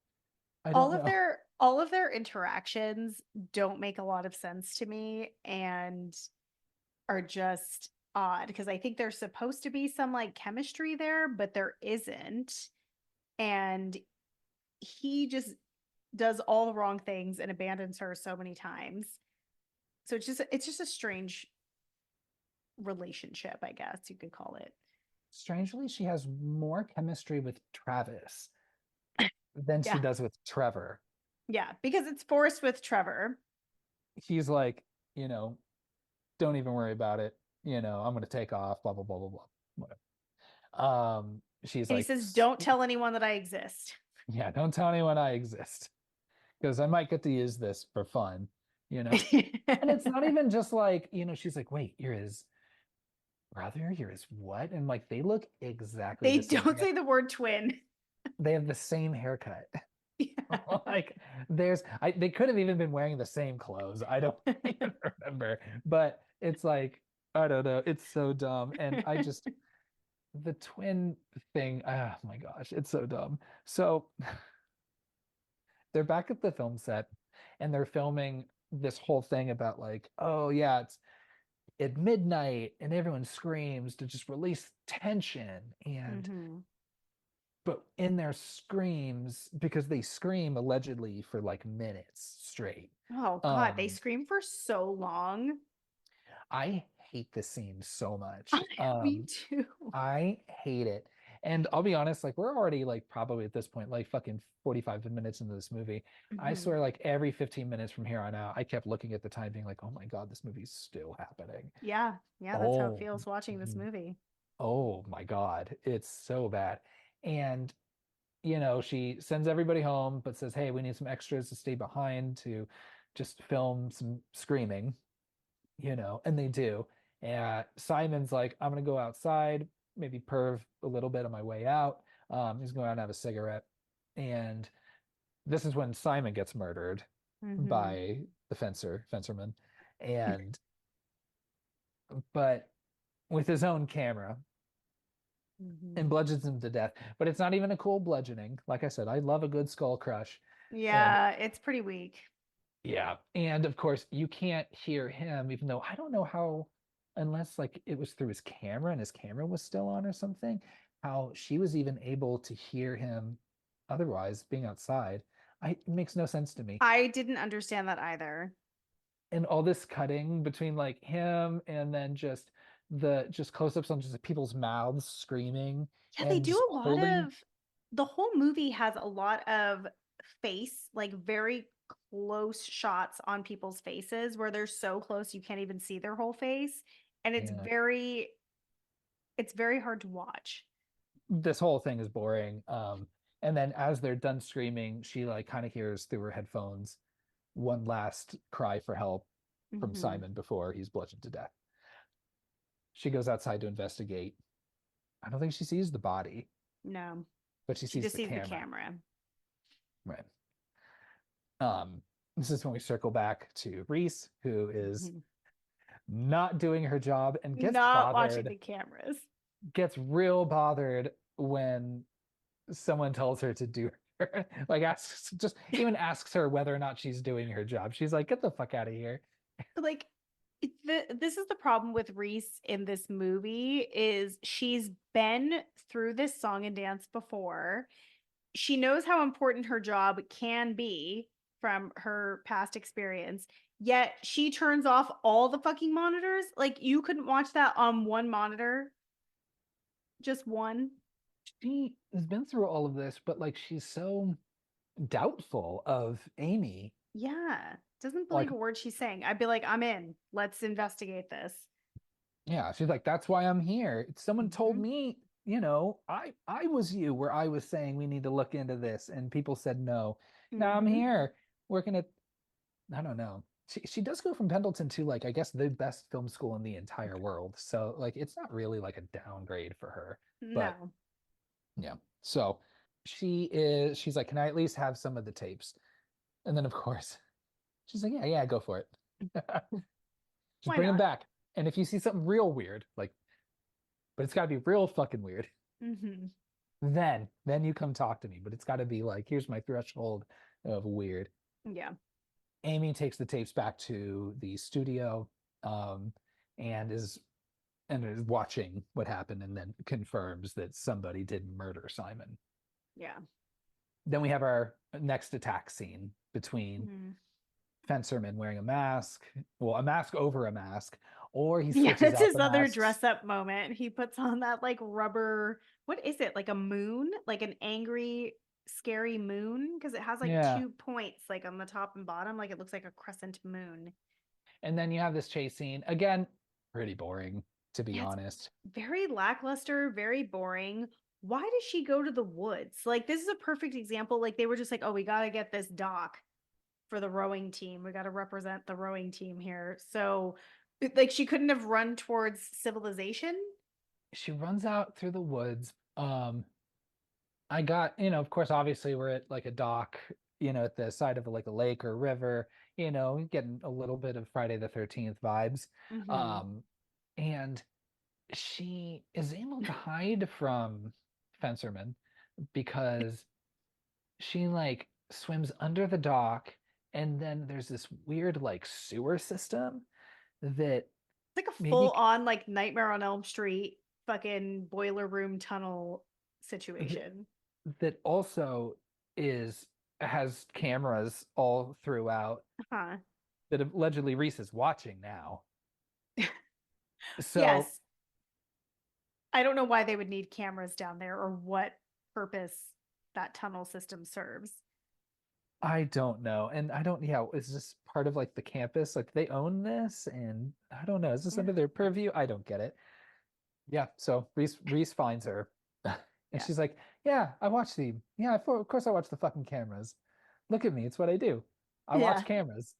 B: I don't
C: all of
B: know.
C: their all of their interactions don't make a lot of sense to me and are just odd because I think there's supposed to be some like chemistry there, but there isn't. And he just does all the wrong things and abandons her so many times. So it's just a strange relationship, I guess you could call it.
B: Strangely, she has more chemistry with Travis than she
C: Yeah.
B: does with Trevor.
C: Yeah, because it's forced with Trevor.
B: He's like, you know, don't even worry about it. I'm gonna take off, blah blah blah blah blah. Whatever. She's
C: And he
B: like,
C: says, "Don't tell anyone that I exist."
B: yeah, don't tell anyone I exist because I might get to use this for fun, you know. And it's not even just like, she's like, wait, you're his brother? You're his what? And like they look exactly
C: They
B: the same.
C: don't say the word twin.
B: They have the same haircut.
C: Yeah.
B: Like they could have even been wearing the same clothes. I don't even remember. But it's like, I don't know. It's so dumb. And the twin thing, oh my gosh, it's so dumb. So they're back at the film set and they're filming this whole thing about like, oh yeah, it's at midnight and everyone screams to just release tension. And
C: Hmm.
B: but in their screams, because they scream allegedly for like minutes straight.
C: Oh God, they
B: Um,
C: scream for so long.
B: I hate this scene so much.
C: Me too.
B: I hate it. And I'll be honest, like we're already like probably at this point, like fucking 45 minutes into this movie. I
C: Hmm.
B: swear, like every 15 minutes from here on out, I kept looking at the time being like, oh my God, this movie's still happening.
C: Yeah, yeah, that's how it
B: Oh,
C: feels watching this movie.
B: oh my God, it's so bad. And she sends everybody home, but says, hey, we need some extras to stay behind to just film some screaming, and they do. And Simon's like, I'm going to go outside, maybe perv a little bit on my way out. He's going out and have a cigarette. And this is when Simon gets murdered
C: Hmm.
B: by the fencerman. And, but with his own camera and
C: Hmm.
B: bludgeons him to death. But it's not even a cool bludgeoning. Like I said, I love a good skull crush. And
C: Yeah, it's pretty weak.
B: yeah. And of course, you can't hear him, even though I don't know how, unless like it was through his camera and his camera was still on or something, how she was even able to hear him otherwise being outside. It makes no sense to me.
C: I didn't understand that either.
B: And all this cutting between like him and then just close-ups on just people's mouths screaming
C: Yeah, they
B: and
C: do
B: just
C: a lot
B: holding.
C: of the whole movie has a lot of face, like very close shots on people's faces where they're so close you can't even see their whole face. And
B: Yeah.
C: it's very hard to watch.
B: This whole thing is boring. And then as they're done screaming, she like kind of hears through her headphones one last cry for help from
C: Hmm.
B: Simon before he's bludgeoned to death. She goes outside to investigate. I don't think she sees the body,
C: No,
B: but she
C: she
B: sees
C: just
B: the
C: sees the
B: camera.
C: camera.
B: Right. This is when we circle back to Reese, who is
C: Mhm.
B: not doing her job and
C: Not watching the cameras.
B: gets real bothered when someone tells her to do her, like asks, just even asks her whether or not she's doing her job. She's like, get the fuck out of here.
C: Like this is the problem with Reese in this movie is she's been through this song and dance before. She knows how important her job can be from her past experience. Yet she turns off all the fucking monitors. Like you couldn't watch that on one monitor, just one.
B: She has been through all of this, but like she's so doubtful of Amy.
C: Yeah. Doesn't
B: Like,
C: believe a word she's saying. I'd be like, I'm in. Let's investigate this.
B: yeah, she's like, that's why I'm here. Someone told
C: Hmm.
B: me, I was you where I was saying we need to look into this, and people said no. Now I'm
C: Hmm.
B: here working at, I don't know. She does go from Pendleton to like I guess the best film school in the entire world. So like it's not really like a downgrade for her. But
C: No.
B: yeah. So she's like, can I at least have some of the tapes? And then of course she's like, yeah, yeah, go for it. Just
C: Why
B: bring them
C: not?
B: back. And if you see something real weird, like, but it's got to be real fucking weird,
C: Hmm.
B: then you come talk to me. But it's got to be like, here's my threshold of weird.
C: Yeah.
B: Amy takes the tapes back to the studio, um, and is watching what happened, and then confirms that somebody did murder Simon.
C: Yeah.
B: Then we have our next attack scene between
C: Mm.
B: Fencerman wearing a mask, well, a mask over a mask, or he
C: Yeah,
B: switches
C: it's
B: out
C: his
B: the
C: other
B: masks.
C: dress up moment. He puts on that like rubber, what is it? Like a moon? Like an angry. scary moon because it has like
B: Yeah.
C: 2 points like on the top and bottom, like it looks like a crescent moon.
B: And then you have this chase scene. Again, pretty boring, to be
C: Yeah, it's
B: honest.
C: very lackluster, very boring. Why does she go to the woods? Like, this is a perfect example. Like, they were just like, oh, we got to get this dock for the rowing team. We got to represent the rowing team here. So, like, she couldn't have run towards civilization.
B: She runs out through the woods. I got, of course, obviously we're at like a dock, at the side of like a lake or a river, getting a little bit of Friday the 13th vibes.
C: Hmm.
B: Um, and she is able to hide from Fencerman because she like swims under the dock, and then there's this weird like sewer system that
C: It's like a full
B: maybe
C: on, like, Nightmare on Elm Street fucking boiler room tunnel
B: th-
C: situation.
B: that also is has cameras all throughout
C: Huh.
B: that allegedly Reese is watching now. So
C: Yes. I don't know why they would need cameras down there or what purpose that tunnel system serves.
B: I don't know. And I don't, yeah, is this part of like the campus? Like they own this? And I don't know. Is this
C: Yeah.
B: under their purview? I don't get it. Yeah. So Reese finds her and
C: Yeah.
B: she's like, yeah, I watch the, yeah, of course I watch the fucking cameras. Look at me. It's what I do. I watch
C: Yeah.
B: cameras.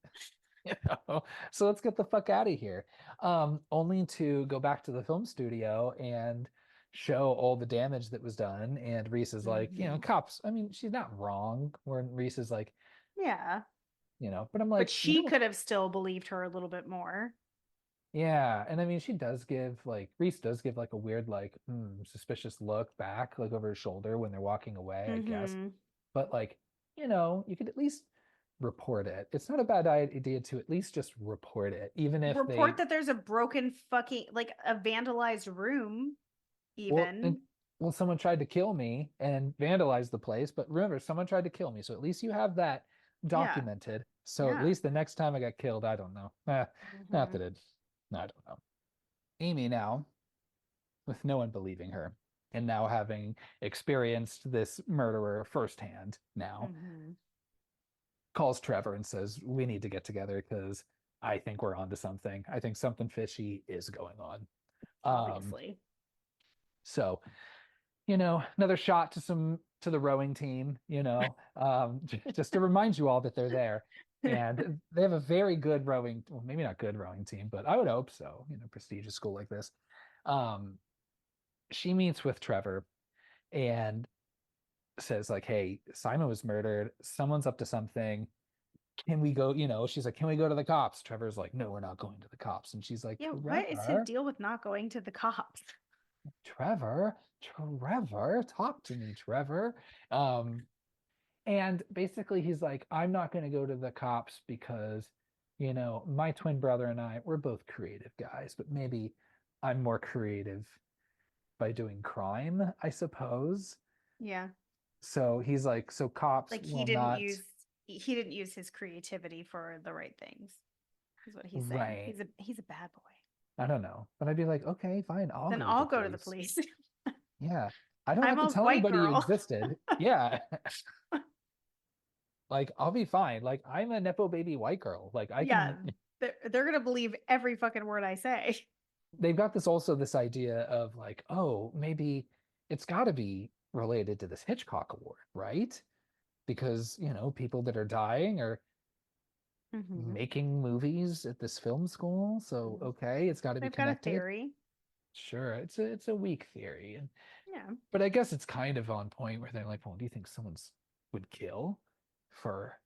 B: You know? So let's get the fuck out of here. Only to go back to the film studio and show all the damage that was done. And Reese is like,
C: Hmm.
B: cops. I mean, she's not wrong. When Reese is like,
C: Yeah.
B: but I'm
C: But
B: like, you
C: she
B: don't,
C: could have still believed her a little bit more.
B: yeah. And I mean, she does give like Reese does give like a weird, like, suspicious look back, like over her shoulder when they're walking away, I guess.
C: Hmm.
B: But like, you could at least report it. It's not a bad idea to at least just report it, even if
C: Report
B: they
C: that there's a broken fucking, like, a vandalized room,
B: Well, and,
C: even.
B: well, someone tried to kill me and vandalize the place, but remember, someone tried to kill me. So at least you have that
C: Yeah.
B: documented. So at
C: Yeah.
B: least the next time I got killed, I don't know. Not
C: Hmm.
B: that it, no, I don't know. Amy now, with no one believing her, and now having experienced this murderer firsthand, now
C: Hmm.
B: calls Trevor and says, "We need to get together because I think we're onto something. I think something fishy is going on." Um,
C: Obviously.
B: so another shot to the rowing team, just to remind you all that they're there. And they have a very good rowing, well, maybe not good rowing team, but I would hope so, prestigious school like this. Um, she meets with Trevor and says, like, hey, Simon was murdered. Someone's up to something. Can we go? She's like, can we go to the cops? Trevor's like, no, we're not going to the cops. And she's like,
C: Yeah, what is his
B: Trevor,
C: deal with not going to the cops?
B: Trevor, talk to me, Trevor. Um, And basically, he's like, I'm not going to go to the cops because, my twin brother and we're both creative guys, but maybe I'm more creative by doing crime, I suppose.
C: Yeah.
B: So he's like, so cops
C: Like,
B: will not,
C: he didn't use his creativity for the right things, is what he's saying.
B: right.
C: He's a bad boy.
B: I don't know. But I'd be like, okay, fine, I'll
C: Then
B: go to the
C: I'll go to the
B: police.
C: police.
B: Yeah. I don't
C: I'm
B: have to
C: a
B: tell
C: white
B: anybody you
C: girl.
B: existed. Yeah. Like, I'll be fine. Like, I'm a Nepo baby white girl. Like, I
C: Yeah,
B: can.
C: they're gonna believe every fucking word I say.
B: They've got this idea of like, oh, maybe it's got to be related to this Hitchcock Award, right? Because, people that are dying are
C: Hmm.
B: making movies at this film school. So, okay, it's got to be
C: They've got a
B: connected.
C: theory.
B: Sure, it's a weak theory.
C: Yeah.
B: But I guess it's kind of on point where they're like, well, do you think someone's would kill for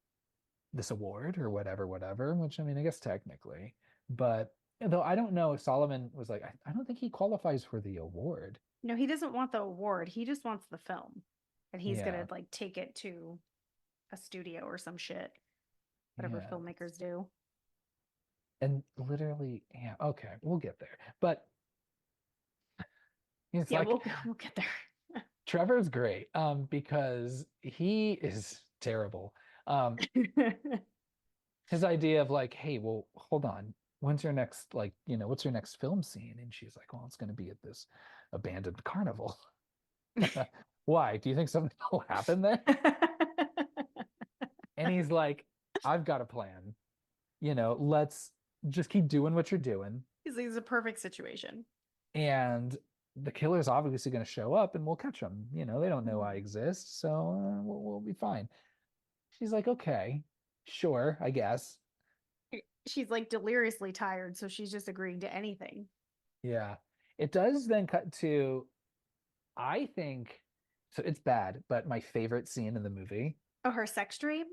B: this award or whatever, whatever? Which I mean, I guess technically, but though I don't know if Solomon was like, I don't think he qualifies for the award.
C: No, he doesn't want the award. He just wants the film. And he's gonna,
B: Yeah,
C: like, take it to a studio or some shit. Whatever
B: yeah.
C: filmmakers do.
B: And literally, yeah, okay, we'll get there. But it's
C: Yeah,
B: like
C: we'll get there.
B: Trevor's great, because he is terrible. Um, his idea of like, hey, well, hold on. When's your next, like, what's your next film scene? And she's like, well, it's going to be at this abandoned carnival. Why? Do you think something will happen there? And he's like, I've got a plan. Let's just keep doing what you're doing.
C: He's a perfect situation.
B: And the killer's obviously going to show up and we'll catch them. They don't know I
C: Mhm.
B: exist, so we'll be fine. She's like, okay, sure, I guess.
C: She's like deliriously tired, so she's just agreeing to anything.
B: Yeah. It does then cut to, I think, so it's bad, but my favorite scene in the movie.
C: Oh, her sex dream?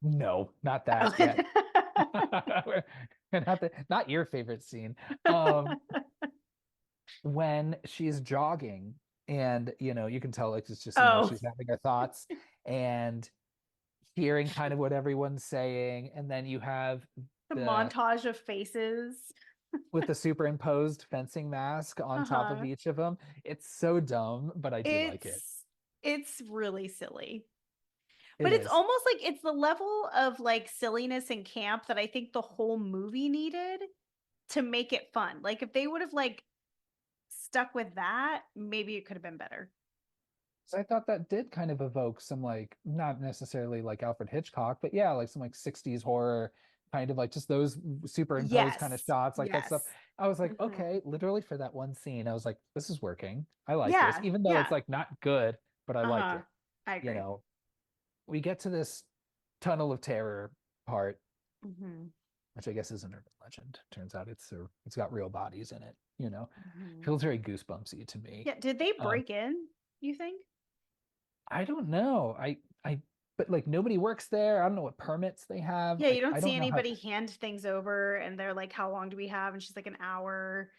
B: No, not
C: Oh.
B: that yet. Not your favorite scene. Um, when she's jogging and you can tell like it's just
C: Oh,
B: she's having her thoughts and hearing kind of what everyone's saying, and then you have
C: the
B: the
C: montage of faces.
B: with the superimposed fencing mask on top of
C: Uh-huh.
B: each of them. It's so dumb, but I do like it.
C: It's really silly.
B: It
C: But it's
B: is.
C: almost like it's the level of like silliness and camp that I think the whole movie needed to make it fun. Like if they would have like stuck with that, maybe it could have been better.
B: So I thought that did kind of evoke some like not necessarily like Alfred Hitchcock, but yeah, like some like 60s horror, kind of like just those superimposed kind of
C: Yes.
B: shots, like that stuff.
C: Yes.
B: I was like,
C: Hmm.
B: okay, literally for that one scene, I was like, this is working. I like this,
C: Yeah.
B: even though it's
C: Yeah.
B: like not good, but I like
C: Uh-huh.
B: it.
C: I
B: You
C: agree.
B: know, we get to this tunnel of terror part,
C: Hmm.
B: which I guess is an urban legend. Turns out it's got real bodies in it,
C: Hmm.
B: Feels very goosebumpsy to me.
C: Yeah. Did they
B: Um,
C: break in, you think?
B: I don't know. But like nobody works there. I don't know what permits they have.
C: Yeah, you
B: I
C: don't see
B: don't know how.
C: anybody hand things over and they're like, how long do we have? And she's like an hour.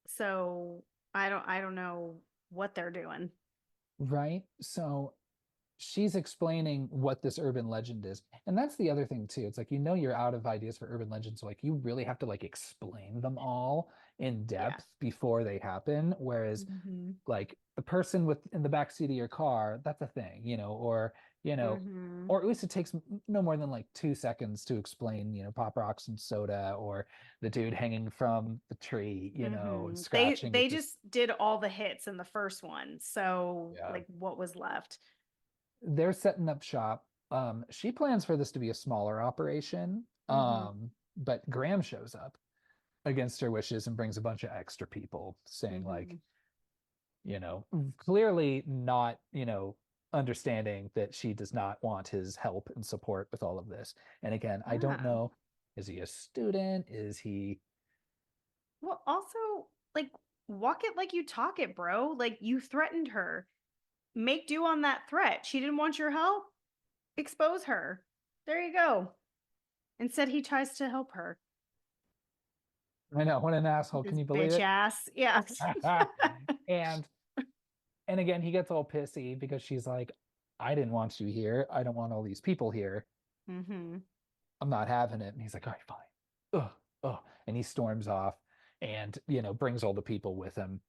C: So I don't know what they're doing.
B: Right? So she's explaining what this urban legend is. And that's the other thing too. It's like you're out of ideas for urban legends, so like you really have to like explain them all in
C: Yeah.
B: depth before they happen. Whereas
C: Hmm.
B: like the person with in the back seat of your car, that's a thing, you know,
C: Hmm.
B: or at least it takes no more than like 2 seconds to explain, Pop Rocks and soda or the dude hanging from the tree, and
C: Hmm.
B: scratching
C: They
B: with this.
C: just did all the hits in the first one. So
B: Yeah.
C: like what was left?
B: They're setting up shop. She plans for this to be a smaller operation.
C: Hmm.
B: But Graham shows up against her wishes and brings a bunch of extra people saying
C: Hmm.
B: like, clearly not, understanding that she does not want his help and support with all of this. And again, I don't
C: Yeah.
B: know, is he a student? Is he
C: Well, also like walk it like you talk it, bro. Like you threatened her. Make do on that threat. She didn't want your help. Expose her. There you go. Instead, he tries to help her.
B: I know, what an asshole. Can
C: This
B: you believe
C: bitch
B: it?
C: ass. Yeah.
B: And and again, he gets all pissy because she's like, I didn't want you here. I don't want all these people here.
C: Hmm.
B: I'm not having it. And he's like, all right, fine. Ugh, ugh. And he storms off and, brings all the people with him.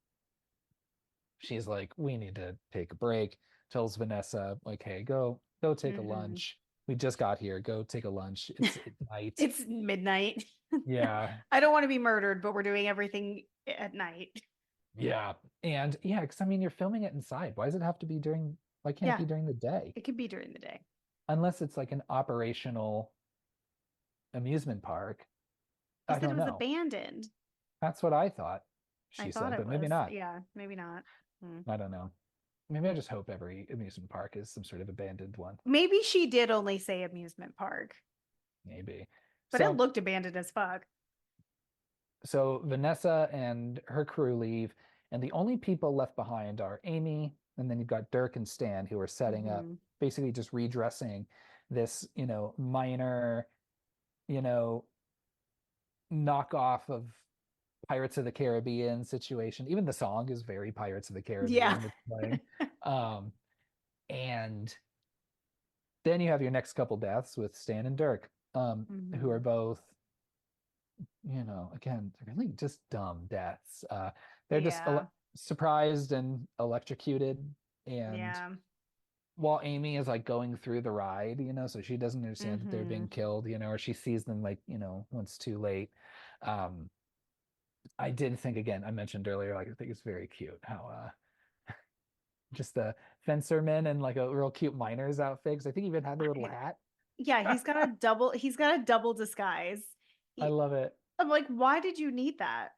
B: She's like, we need to take a break. Tells Vanessa, like, hey, go take a
C: Hmm.
B: lunch. We just got here. Go take a lunch. It's at night.
C: It's midnight.
B: Yeah.
C: I don't want to be murdered, but we're doing everything at night.
B: Yeah. And yeah, because I mean, you're filming it inside. Why does it have to be why can't it be
C: Yeah,
B: during the day?
C: it could be during the day.
B: Unless it's like an operational amusement park.
C: He
B: I
C: said it
B: don't
C: was
B: know.
C: abandoned.
B: That's what I thought
C: I
B: she
C: thought
B: said,
C: it
B: but maybe
C: was.
B: not.
C: Yeah, maybe not. Hmm.
B: I don't know. Maybe I just hope every amusement park is some sort of abandoned one.
C: Maybe she did only say amusement park,
B: Maybe.
C: but it
B: So,
C: looked abandoned as fuck.
B: so Vanessa and her crew leave, and the only people left behind are Amy, and then you've got Dirk and Stan who are setting up,
C: Hmm.
B: basically just redressing this, minor, you know, knockoff of Pirates of the Caribbean situation. Even the song is very Pirates of the
C: Yeah.
B: Caribbean that's playing. Um, and then you have your next couple deaths with Stan and Dirk, who are
C: Hmm.
B: both, again, they're really just dumb deaths. They're just
C: Yeah.
B: surprised and electrocuted. And
C: Yeah.
B: while Amy is like going through the ride, so she doesn't understand that they're being
C: Hmm.
B: killed, or she sees them like, when it's too late. Um, I did think again, I mentioned earlier, like I think it's very cute how just a fencerman and like a real cute miner's outfit. 'Cause I think he even had a little
C: I-
B: hat.
C: Yeah, he's got a double disguise.
B: I
C: He,
B: love it.
C: I'm like, why did you need that?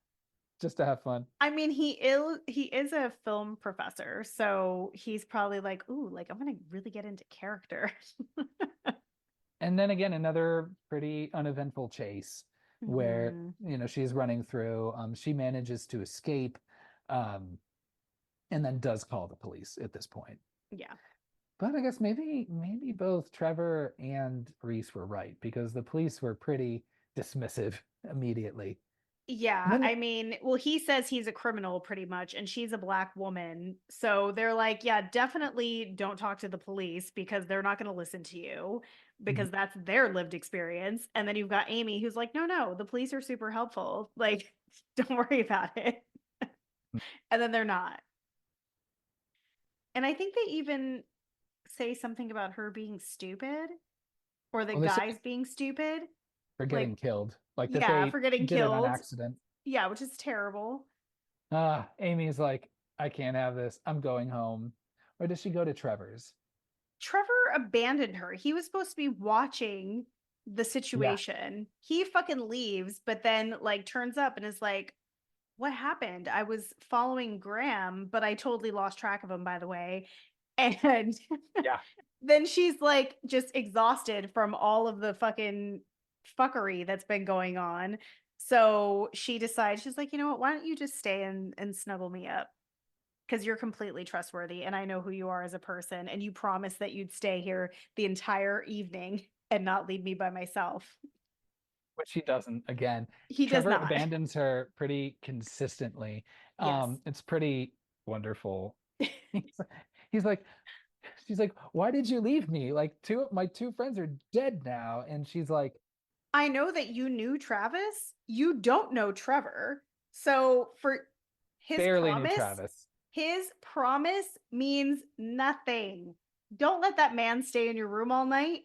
B: Just to have fun.
C: I mean, he is a film professor, so he's probably like, ooh, like I'm gonna really get into character.
B: And then again, another pretty uneventful chase where,
C: Mhm.
B: she's running through. She manages to escape, um, and then does call the police at this point.
C: Yeah.
B: But I guess maybe both Trevor and Reese were right because the police were pretty dismissive immediately. And
C: Yeah,
B: then,
C: I mean, well, he says he's a criminal pretty much, and she's a black woman. So they're like, yeah, definitely don't talk to the police because they're not going to listen to you
B: Mhm.
C: because that's their lived experience. And then you've got Amy who's like, no, no, the police are super helpful. Like, don't worry about it. And then they're not. And I think they even say something about her being stupid or the
B: Well, they say
C: guys being stupid.
B: they're getting
C: Like,
B: killed, like that
C: yeah,
B: they
C: for getting
B: did it on
C: killed.
B: accident.
C: Yeah, which is terrible.
B: Amy's like, I can't have this. I'm going home. Or does she go to Trevor's?
C: Trevor abandoned her. He was supposed to be watching the
B: Yeah,
C: situation. He fucking leaves, but then like turns up and is like, "What happened? I was following Graham, but I totally lost track of him, by the way." And
B: yeah.
C: then she's like just exhausted from all of the fucking fuckery that's been going on. So she decides, she's like, you know what, why don't you just stay and snuggle me up? Because you're completely trustworthy and I know who you are as a person. And you promised that you'd stay here the entire evening and not leave me by myself.
B: Which he doesn't again.
C: He does
B: Trevor
C: not.
B: abandons her pretty consistently.
C: Yes.
B: It's pretty wonderful. He's, he's like, she's like, why did you leave me? Like my two friends are dead now. And she's like,
C: I know that you knew Travis. You don't know Trevor. So for his
B: barely knew
C: promise,
B: Travis.
C: his promise means nothing. Don't let that man stay in your room all night.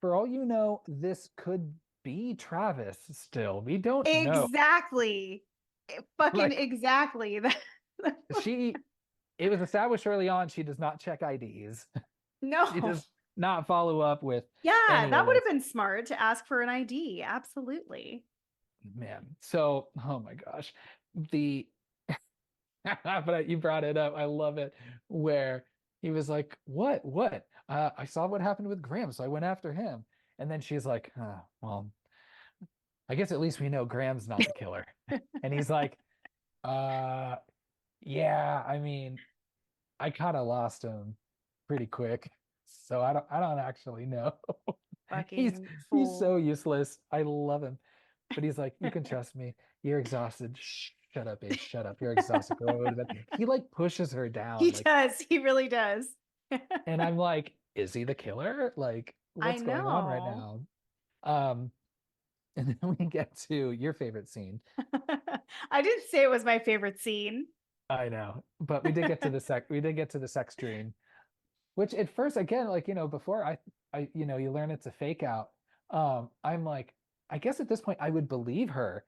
B: For all you know, this could be Travis still. We don't know.
C: Exactly. Fucking
B: Like
C: exactly.
B: she it was established early on she does not check IDs. She
C: No.
B: does not follow up with
C: Yeah,
B: any
C: that
B: of
C: would have
B: this.
C: been smart to ask for an ID. Absolutely.
B: Man. So, oh my gosh. The but you brought it up. I love it. Where he was like, "What? What? I saw what happened with Graham, so I went after him." And then she's like, well, I guess at least we know Graham's not the killer." And he's like, "Uh, yeah, I mean, I kind of lost him pretty quick, so I don't actually know." He's
C: Fucking
B: he's so
C: fool.
B: useless. I love him. But he's like, you can trust me. You're exhausted. Shut up, Ace. Shut up. You're exhausted. Go to bed. He like pushes her
C: He
B: down. Like,
C: does. He really does.
B: and I'm like, is he the killer? Like,
C: I
B: what's going on right
C: know.
B: now? Um, and then we get to your favorite scene.
C: I didn't say it was my favorite scene.
B: I know, but we did get to the sex dream, which at first, again, like, before you learn it's a fake out. I'm like, I guess at this point I would believe her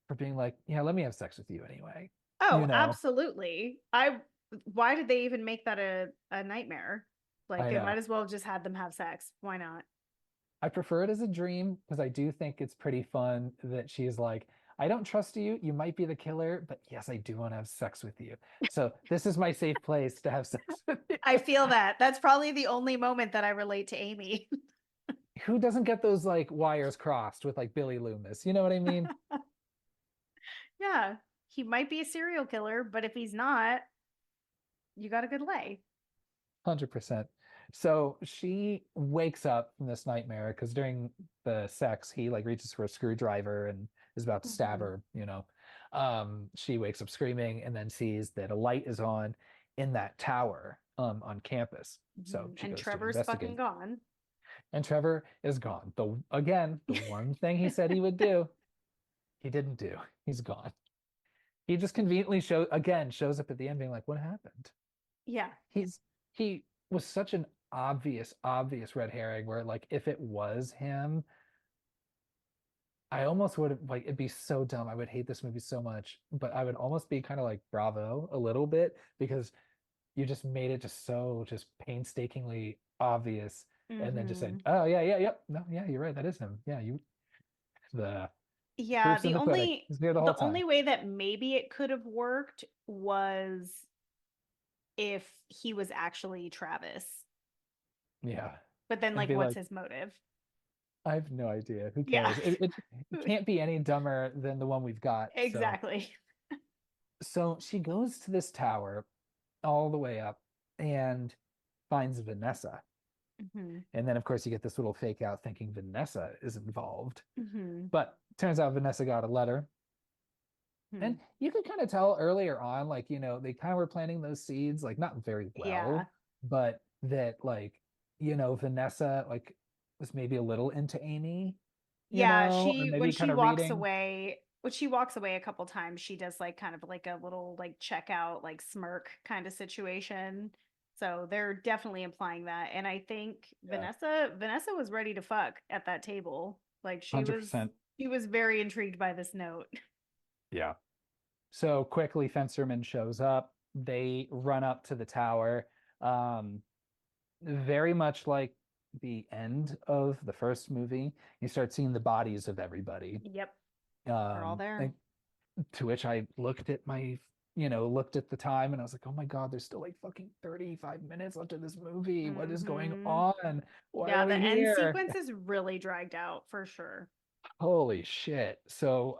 B: for being like, yeah, let me have sex with you anyway.
C: Oh,
B: You know,
C: absolutely. I Why did they even make that a nightmare? Like
B: I
C: they might
B: know.
C: as well have just had them have sex. Why not?
B: I prefer it as a dream because I do think it's pretty fun that she's like, I don't trust you. You might be the killer, but yes, I do want to have sex with you. So this is my safe place to have sex with you.
C: I feel that. That's probably the only moment that I relate to Amy.
B: Who doesn't get those like wires crossed with like Billy Loomis? You know what I mean?
C: Yeah. He might be a serial killer, but if he's not, you got a good lay.
B: 100%. So she wakes up from this nightmare because during the sex, he like reaches for a screwdriver and is about to stab
C: Mhm.
B: her. She wakes up screaming and then sees that a light is on in that tower on campus. So
C: Mhm.
B: she
C: And
B: goes to
C: Trevor's fucking
B: investigate.
C: gone.
B: And Trevor is gone. The one thing he said he would do, he didn't do. He's gone. He just conveniently shows up at the end being like, what happened?
C: Yeah.
B: He was such an obvious red herring where like if it was him, I almost would have like it'd be so dumb. I would hate this movie so much, but I would almost be kind of like bravo a little bit because you just made it just so just painstakingly obvious, and then just said,
C: Hmm.
B: "Oh yeah, yeah, yep, no, yeah, you're right, that is him. Yeah, you the
C: Yeah,
B: proof's in the pudding. He's there the whole
C: the only
B: time."
C: way that maybe it could have worked was if he was actually Travis.
B: Yeah,
C: But then
B: I'd
C: like
B: be
C: what's
B: like,
C: his motive?
B: I have no idea. Who
C: Yeah.
B: cares? It can't be any dumber than the one we've got. So
C: Exactly.
B: she goes to this tower all the way up and finds Vanessa.
C: Hmm.
B: And then, of course, you get this little fake out thinking Vanessa is involved.
C: Hmm.
B: But turns out Vanessa got a letter.
C: Hmm.
B: And you could kind of tell earlier on, like, they kind of were planting those seeds, like, not very
C: Yeah.
B: well, but that, like, Vanessa, like, was maybe a little into Amy,
C: Yeah,
B: or
C: she when
B: maybe
C: she
B: kind of
C: walks
B: reading.
C: away, when she walks away a couple times, she does like kind of like a little like checkout, like smirk kind of situation. So they're definitely implying that. And I think
B: Yeah,
C: Vanessa was ready to fuck at that table. Like
B: 100%.
C: she was very intrigued by this note.
B: Yeah. So quickly, Fencerman shows up. They run up to the tower. Um, Very much like the end of the first movie, you start seeing the bodies of everybody.
C: Yep, they're all
B: Like,
C: there.
B: to which I looked at the time and I was like, oh my God, there's still like fucking 35 minutes left of this movie. What is going
C: Hmm.
B: on? Why
C: Yeah,
B: are
C: the
B: we
C: end
B: here?
C: sequence is really dragged out for sure.
B: Holy shit. So,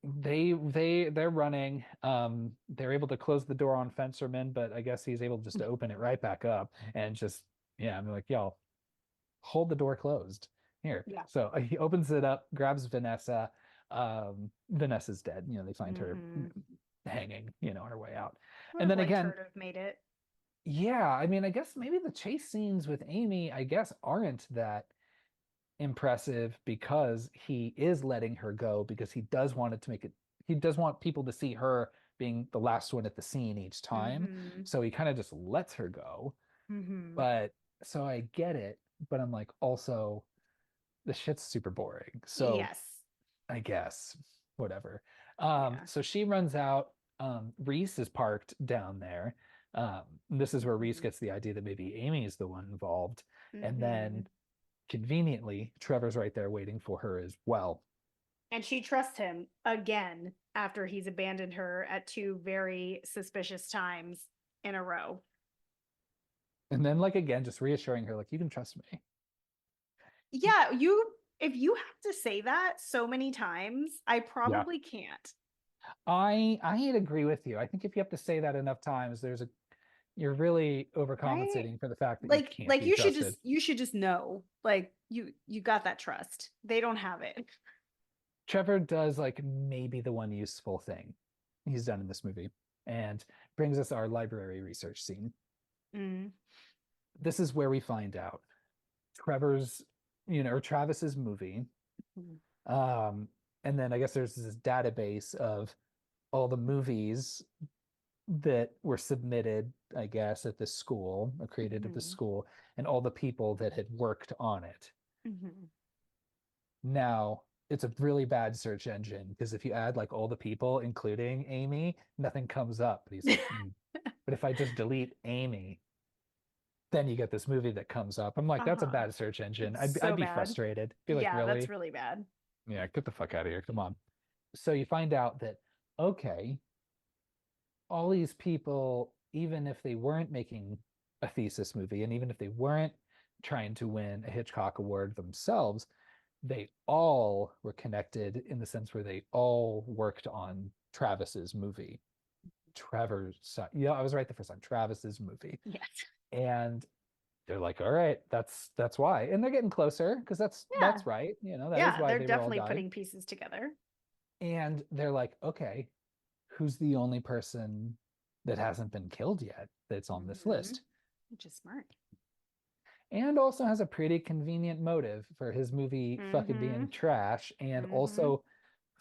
B: they're running. They're able to close the door on Fencerman, but I guess he's able just to open it right back up and just, yeah, I'm like, y'all, hold the door closed here.
C: Yeah.
B: So he opens it up, grabs Vanessa. Vanessa's dead. They find her
C: Hmm.
B: hanging, on her way out.
C: Would
B: And
C: have
B: then
C: liked her
B: again,
C: to have made it.
B: yeah, I mean, I guess maybe the chase scenes with Amy, I guess, aren't that impressive because he is letting her go because he does want it to make it, he does want people to see her being the last one at the scene each time.
C: Hmm.
B: So he kind of just lets her go.
C: Hmm.
B: But so I get it, but I'm like, also, the shit's super boring. So
C: Yes.
B: I guess whatever.
C: Yeah.
B: So she runs out. Reese is parked down there. This is where Reese
C: Hmm.
B: gets the idea that maybe Amy is the one involved. And
C: Hmm.
B: then conveniently, Trevor's right there waiting for her as well.
C: And she trusts him again after he's abandoned her at two very suspicious times in a row.
B: And then, like, again, just reassuring her, like, you can trust me.
C: Yeah, you if you have to say that so many times, I
B: Yeah.
C: probably can't.
B: I'd agree with you. I think if you have to say that enough times, you're really
C: Right?
B: overcompensating for the fact that you can't be trusted.
C: You should just know. Like you got that trust. They don't have it.
B: Trevor does like maybe the one useful thing he's done in this movie and brings us our library research scene.
C: Mm.
B: This is where we find out Trevor's, or Travis's movie.
C: Mhm.
B: Um, and then I guess there's this database of all the movies that were submitted, I guess, at this school or created at the
C: Mhm.
B: school, and all the people that had worked on it.
C: Mhm.
B: Now, it's a really bad search engine because if you add like all the people, including Amy, nothing comes up. But he's like, "Hmm. But if I just delete Amy, then you get this movie that comes up." I'm like, that's a
C: Uh-huh.
B: bad search engine.
C: It's
B: I'd
C: so
B: be
C: bad.
B: frustrated. Be like,
C: Yeah, that's
B: really?
C: really bad.
B: Yeah, get the fuck out of here. Come on. So you find out that, okay, all these people, even if they weren't making a thesis movie, and even if they weren't trying to win a Hitchcock Award themselves, they all were connected in the sense where they all worked on Travis's movie. Trevor's son. Yeah, I was right the first time. Travis's movie.
C: Yes.
B: And they're like, all right, that's why. And they're getting closer because
C: Yeah.
B: that's right. That is
C: Yeah,
B: why
C: they're
B: they were all
C: definitely
B: died.
C: putting pieces together.
B: And they're like, okay, who's the only person that hasn't been killed yet that's on this
C: Hmm.
B: list?
C: Which is smart.
B: And also has a pretty convenient motive for his movie fucking being
C: Hmm.
B: trash and
C: Hmm.
B: also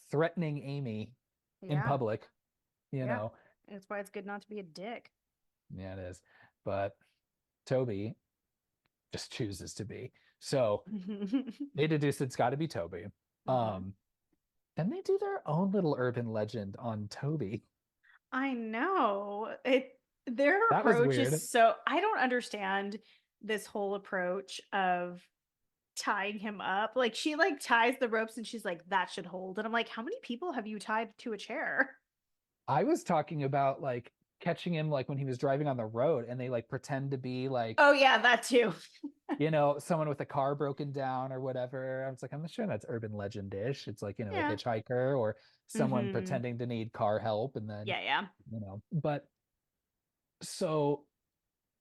B: threatening Amy in
C: Yeah.
B: public, you
C: Yeah.
B: know.
C: That's why it's good not to be a dick.
B: Yeah, it is. But Toby just chooses to be. So they deduce it's got to be Toby.
C: Hmm.
B: Um, then they do their own little urban legend on Toby.
C: I know. It. Their
B: That was
C: approach is
B: weird.
C: so, I don't understand this whole approach of tying him up. Like she like ties the ropes and she's like, that should hold. And I'm like, how many people have you tied to a chair?
B: I was talking about like catching him like when he was driving on the road and they like pretend to be like,
C: Oh yeah, that too.
B: someone with a car broken down or whatever. I was like, I'm not sure that's urban legend-ish. It's like, a
C: Yeah.
B: hitchhiker or someone
C: Mm-hmm.
B: pretending to need car help and then,
C: Yeah, yeah.
B: but so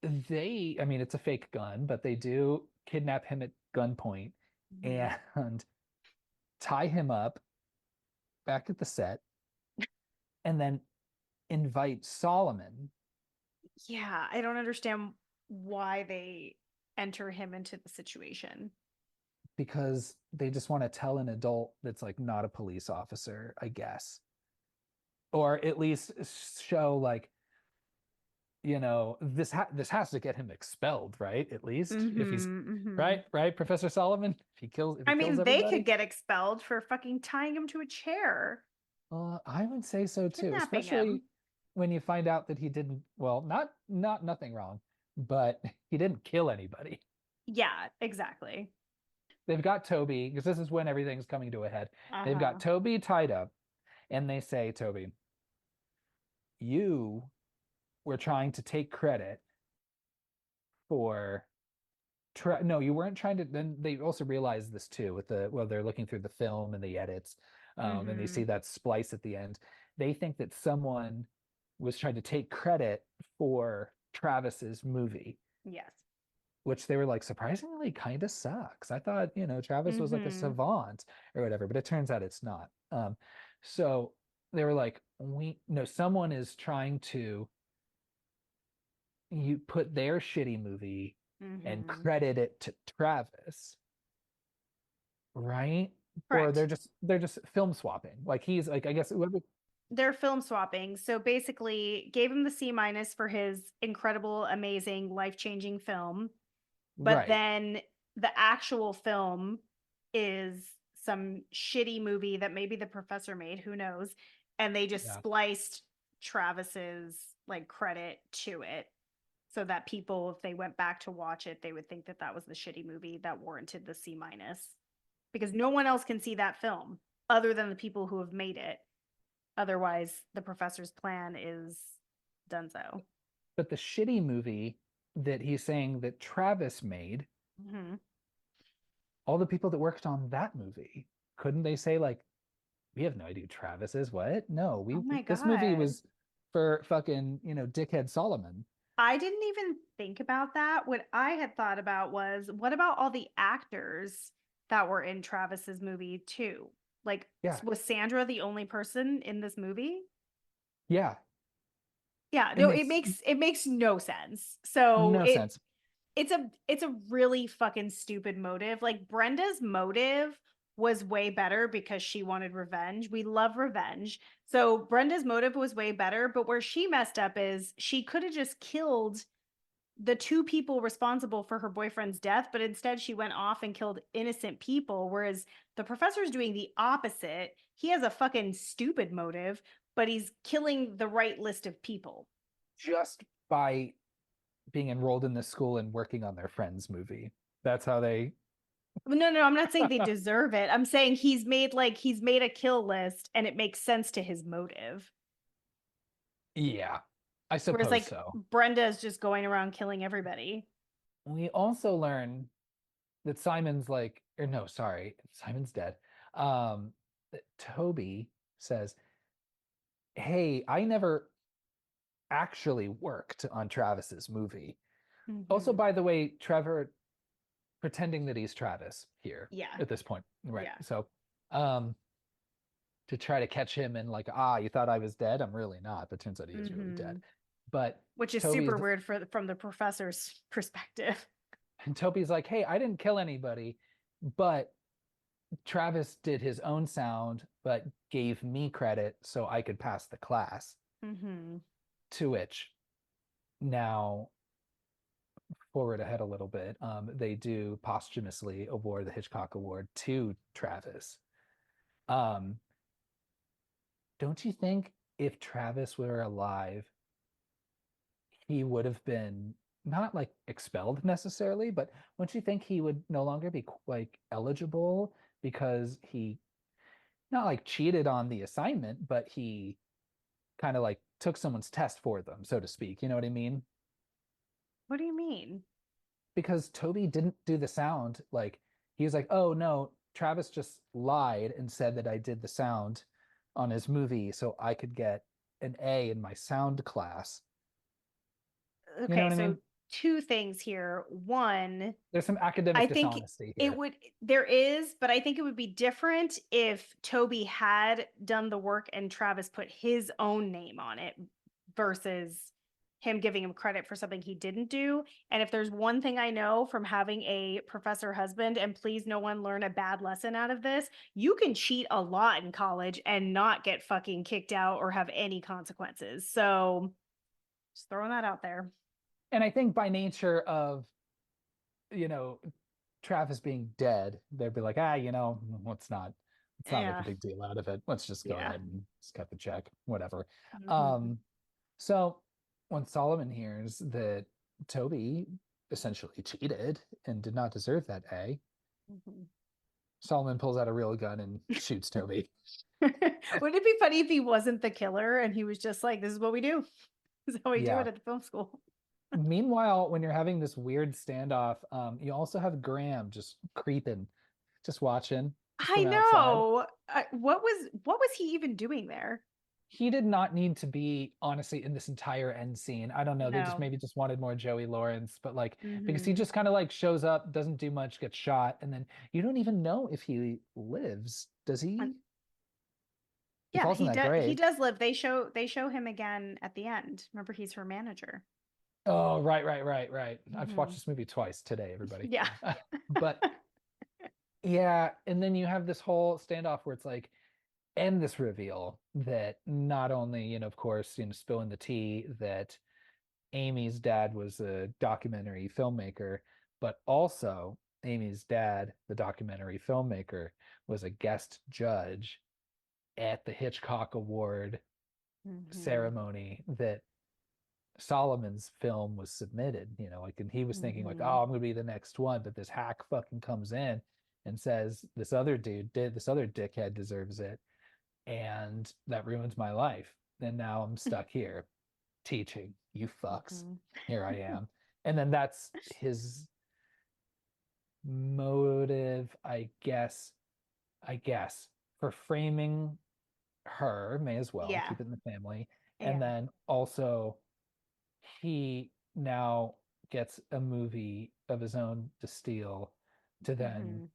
B: I mean, it's a fake gun, but they do kidnap him at gunpoint
C: Mhm.
B: and tie him up back at the set and then invite Solomon
C: Yeah, I don't understand why they enter him into the situation.
B: because they just want to tell an adult that's like not a police officer, I guess, or at least show like, this has to get him expelled, right? At least if he's
C: Mm-hmm. Mm-hmm.
B: right, Professor Solomon, if he
C: I
B: kills
C: mean, they could
B: everybody.
C: get expelled for fucking tying him to a chair,
B: I would say so too,
C: kidnapping
B: especially
C: him.
B: when you find out that he didn't, well, not nothing wrong, but he didn't kill anybody.
C: Yeah, exactly.
B: They've got Toby, because this is when everything's coming to a head. They've got
C: Uh-huh.
B: Toby tied up, and they say, Toby, you were trying to take credit for no, you weren't trying to. Then they also realize this too with they're looking through the film and the edits, and they see
C: Mm-hmm.
B: that splice at the end. They think that someone was trying to take credit for Travis's movie,
C: Yes.
B: which they were like surprisingly kind of sucks. I thought, Travis was like a
C: Mm-hmm.
B: savant or whatever, but it turns out it's not. So they were like, we no, someone is trying to you put their shitty movie and
C: Mm-hmm.
B: credit it to Travis, right? Or they're
C: Correct.
B: just film swapping. Like he's like, I guess whoever,
C: They're film swapping. So basically, gave him the C minus for his incredible, amazing, life-changing film. But
B: right.
C: then the actual film is some shitty movie that maybe the professor made, who knows? And they just
B: Yeah.
C: spliced Travis's like credit to it so that people, if they went back to watch it, they would think that that was the shitty movie that warranted the C minus because no one else can see that film other than the people who have made it. Otherwise, the professor's plan is done so.
B: But the shitty movie that he's saying that Travis made,
C: Mm-hmm.
B: all the people that worked on that movie, couldn't they say like, we have no idea who Travis is? What? No,
C: Oh my
B: this movie
C: God.
B: was for fucking, dickhead Solomon.
C: I didn't even think about that. What I had thought about was what about all the actors that were in Travis's movie too? Like,
B: Yeah.
C: was Sandra the only person in this movie?
B: Yeah.
C: Yeah,
B: It
C: no,
B: makes
C: it makes no sense. So
B: no sense.
C: it's a really fucking stupid motive. Like Brenda's motive was way better because she wanted revenge. We love revenge. So Brenda's motive was way better, but where she messed up is she could have just killed the two people responsible for her boyfriend's death, but instead she went off and killed innocent people. Whereas the professor's doing the opposite. He has a fucking stupid motive, but he's killing the right list of people.
B: Just by being enrolled in this school and working on their friend's movie. That's how they.
C: No, no, I'm not saying they deserve it. I'm saying he's made a kill list and it makes sense to his motive.
B: Yeah, I
C: Whereas
B: suppose
C: like
B: so.
C: Brenda is just going around killing everybody.
B: We also learn that Simon's like, or no, sorry, Simon's dead. That Toby says, "Hey, I never actually worked on Travis's movie." Also,
C: Mm-hmm.
B: by the way, Trevor pretending that he's Travis here
C: Yeah.
B: at this point, right?
C: Yeah.
B: So, um, to try to catch him and like, you thought I was dead? I'm really not, but turns out he is really
C: Mm-hmm.
B: dead. But
C: Which is
B: Toby's
C: super weird from the professor's perspective.
B: and Toby's like, hey, I didn't kill anybody, but Travis did his own sound, but gave me credit so I could pass the class.
C: Mm-hmm.
B: To which now forward ahead a little bit, they do posthumously award the Hitchcock Award to Travis. Um, don't you think if Travis were alive, he would have been not like expelled necessarily, but don't you think he would no longer be like eligible because he not like cheated on the assignment, but he kind of like took someone's test for them, so to speak. You know what I mean?
C: What do you mean?
B: Because Toby didn't do the sound. Like he was like, "Oh no, Travis just lied and said that I did the sound on his movie so I could get an A in my sound class." You know
C: Okay,
B: what I
C: so
B: mean?
C: two things here. One,
B: There's some
C: I
B: academic
C: think
B: dishonesty
C: it
B: here.
C: would, there is, but I think it would be different if Toby had done the work and Travis put his own name on it versus him giving him credit for something he didn't do. And if there's one thing I know from having a professor husband, and please no one learn a bad lesson out of this, you can cheat a lot in college and not get fucking kicked out or have any consequences. So just throwing that out there.
B: And I think by nature of, you know, Travis being dead, they'd be like, ah, let's not make a
C: Yeah.
B: big deal out of it. Let's just go
C: Yeah.
B: ahead and just cut the check, whatever.
C: Mhm.
B: Um, so when Solomon hears that Toby essentially cheated and did not deserve that A,
C: Mhm.
B: Solomon pulls out a real gun and shoots Toby.
C: Wouldn't it be funny if he wasn't the killer and he was just like, this is what we do? This is how we do it
B: Yeah.
C: at the film school.
B: Meanwhile, when you're having this weird standoff, you also have Graham just creeping, just watching, just
C: I
B: from outside.
C: know. What was he even doing there?
B: He did not need to be, honestly, in this entire end scene. I don't know. They just
C: No.
B: maybe just wanted more Joey Lawrence, but like because he
C: Hmm.
B: just kind of like shows up, doesn't do much, gets shot, and then you don't even know if he lives. Does he? He
C: Yeah,
B: falls in
C: he
B: that
C: does. He
B: grave.
C: does live. They show him again at the end. Remember, he's her manager.
B: Oh, right, right, right, right. I've watched
C: Hmm.
B: this movie twice today, everybody.
C: Yeah.
B: But yeah, and then you have this whole standoff where it's like, and this reveal that not only, of course, spilling the tea that Amy's dad was a documentary filmmaker, but also Amy's dad, the documentary filmmaker, was a guest judge at the Hitchcock Award
C: Hmm.
B: ceremony that Solomon's film was submitted, like, and he was thinking like,
C: Hmm.
B: oh, I'm gonna be the next one, but this hack fucking comes in and says this other dude did this other dickhead deserves it, and that ruins my life. And now I'm stuck here teaching, you fucks.
C: Hmm.
B: Here I am. And then that's his motive, I guess, for framing her, may as well
C: Yeah.
B: keep it in the family. And
C: Yeah.
B: then also he now gets a movie of his own to steal to then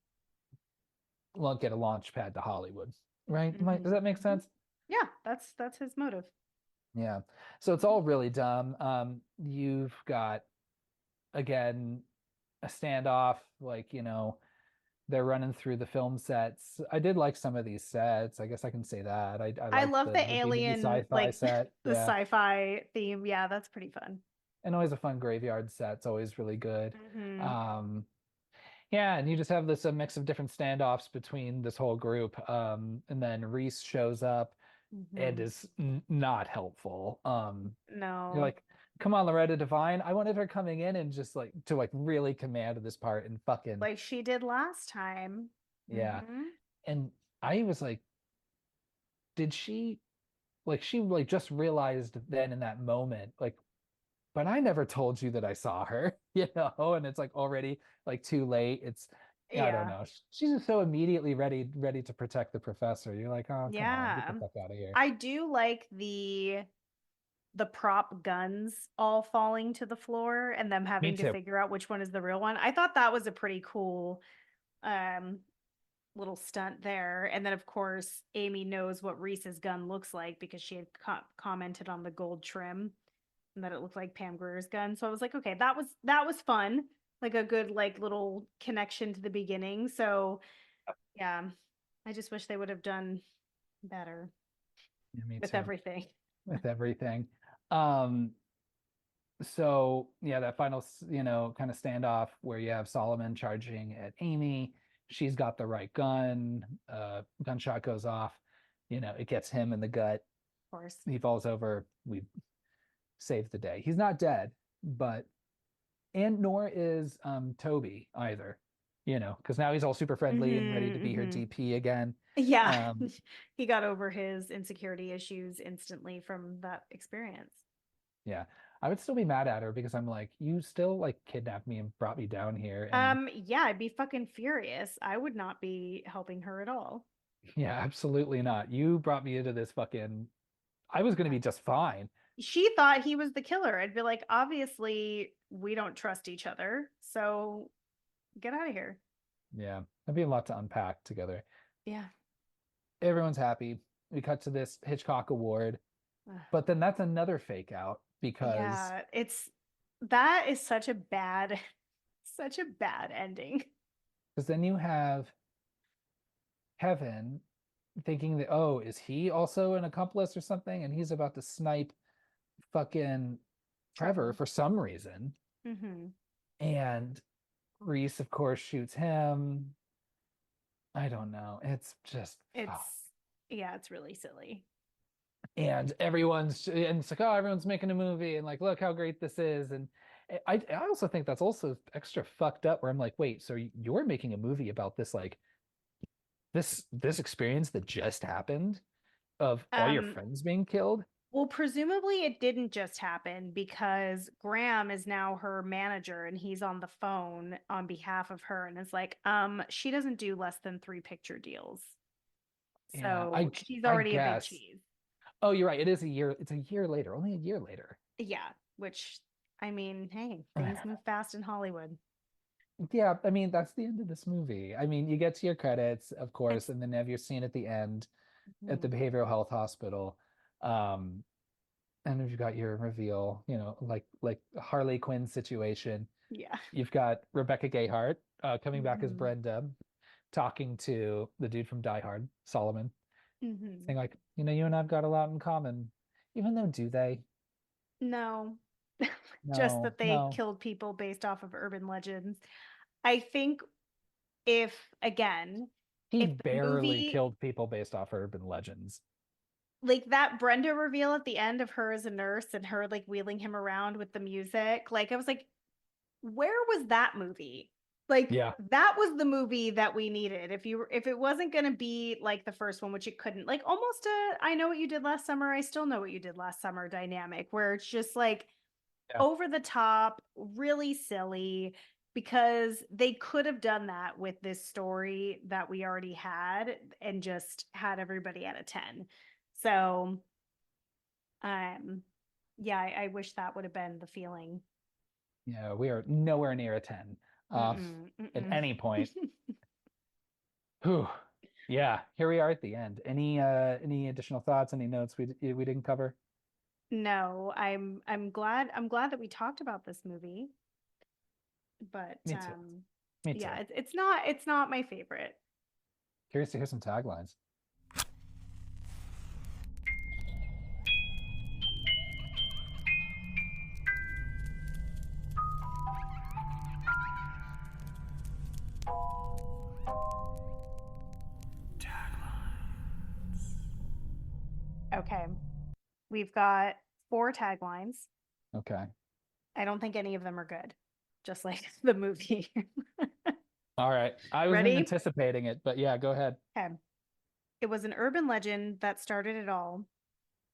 C: Hmm.
B: get a launch pad to Hollywood. Right? Does
C: Hmm.
B: that make
C: Hmm.
B: sense?
C: Yeah, that's his motive.
B: Yeah. So it's all really dumb. You've got again a standoff, like, they're running through the film sets. I did like some of these sets. I guess I can say that. I
C: I
B: like
C: love
B: the
C: the
B: the
C: alien,
B: sci-fi
C: like
B: set.
C: the
B: Yeah.
C: sci-fi theme. Yeah, that's pretty fun.
B: And always a fun graveyard set. It's always really good.
C: Hmm.
B: Um, yeah, and you just have this a mix of different standoffs between this whole group. And then Reese shows up and
C: Hmm.
B: is not helpful. You're
C: No,
B: like, come on, Loretta Devine. I wanted her coming in and just like to like really command this part and fucking
C: like she did last time.
B: yeah.
C: Hmm.
B: And I was like, did she like just realized then in that moment, like, but I never told you that I saw her, and it's like already like too late. I don't
C: Yeah.
B: know. She's just so immediately ready to protect the professor. You're like, oh, come on, get the
C: Yeah.
B: fuck out of here.
C: I do like the prop guns all falling to the floor and them
B: Me
C: having to
B: too.
C: figure out which one is the real one. I thought that was a pretty cool um little stunt there. And then of course, Amy knows what Reese's gun looks like because she had commented on the gold trim and that it looked like Pam Grier's gun. So I was like, okay, that was fun. Like a good like little connection to the beginning. So yeah, I just wish they would have done better
B: Yeah, me
C: with
B: too.
C: everything.
B: With everything. Um, so yeah, that final, kind of standoff where you have Solomon charging at Amy. She's got the right gun. Gunshot goes off. It gets him in the gut.
C: Of course.
B: He falls over. We save the day. He's not dead, but and nor is Toby either. Because now he's all super friendly and ready to
C: Mm-hmm,
B: be her
C: mm-hmm.
B: DP again.
C: Yeah.
B: Um,
C: He got over his insecurity issues instantly from that experience.
B: yeah, I would still be mad at her because I'm like, you still like kidnapped me and brought me down here, and
C: Yeah, I'd be fucking furious. I would not be helping her at all.
B: yeah, absolutely not. You brought me into this fucking. I was going to be just fine.
C: She thought he was the killer. I'd be like, obviously, we don't trust each other. So get out of here.
B: Yeah, that'd be a lot to unpack together.
C: Yeah.
B: Everyone's happy. We cut to this Hitchcock Award,
C: Ugh.
B: but then that's another fake out because
C: Yeah. That is such a bad, such a bad ending.
B: then you have Kevin thinking that, oh, is he also an accomplice or something? And he's about to snipe fucking Trevor
C: Trevor.
B: for some reason.
C: Mm-hmm.
B: And Reese, of course, shoots him. I don't know. It's just, oh.
C: Yeah, it's really silly.
B: And it's like, oh, everyone's making a movie and like, look how great this is. And I also think that's also extra fucked up where I'm like, wait, so you're making a movie about this, like, this experience that just happened of all your
C: Um,
B: friends being killed?
C: well, presumably it didn't just happen because Graham is now her manager and he's on the phone on behalf of her and it's like, she doesn't do less than 3 picture deals.
B: Yeah,
C: So she's
B: I
C: already a big
B: guess.
C: cheese.
B: Oh, you're right. It is a year. It's a year later, only a year later.
C: Yeah, which I mean, hey, things move fast in Hollywood.
B: Yeah, I mean, that's the end of this movie. I mean, you get to your credits, of course,
C: It's
B: and then you have your scene at the end at the
C: mhm,
B: behavioral health hospital. Um, and you've got your reveal, like Harley Quinn situation.
C: yeah.
B: You've got Rebecca Gayheart coming back as
C: Hmm.
B: Brenda, talking to the dude from Die Hard, Solomon,
C: Hmm.
B: saying like, you and I've got a lot in common. Even though, do they?
C: No, just
B: No,
C: that they
B: no.
C: killed people based off of urban legends. I think if, again,
B: He
C: if the
B: barely
C: movie,
B: killed people based off urban legends.
C: like that Brenda reveal at the end of her as a nurse and her like wheeling him around with the music, like I was like, where was that movie? Like
B: Yeah.
C: that was the movie that we needed. If it wasn't going to be like the first one, which it couldn't, like almost a I know what you did last summer, I still know what you did last summer dynamic where it's just like
B: Yeah.
C: over the top, really silly because they could have done that with this story that we already had and just had everybody at a 10. So, um yeah, I wish that would have been the feeling.
B: Yeah, we are nowhere near a 10 uh,
C: Mm-mm,
B: at
C: mm-mm.
B: any point. Whew. Yeah, here we are at the end. Any additional thoughts, any notes we didn't cover?
C: No, I'm glad that we talked about this movie, but
B: Me too. Me
C: yeah,
B: too.
C: it's not my favorite.
B: Curious to hear some taglines.
C: Okay. We've got 4 taglines.
B: Okay.
C: I don't think any of them are good, just like the movie.
B: All right. I wasn't
C: Ready?
B: anticipating it, but yeah, go ahead.
C: Okay. It was an urban legend that started it all.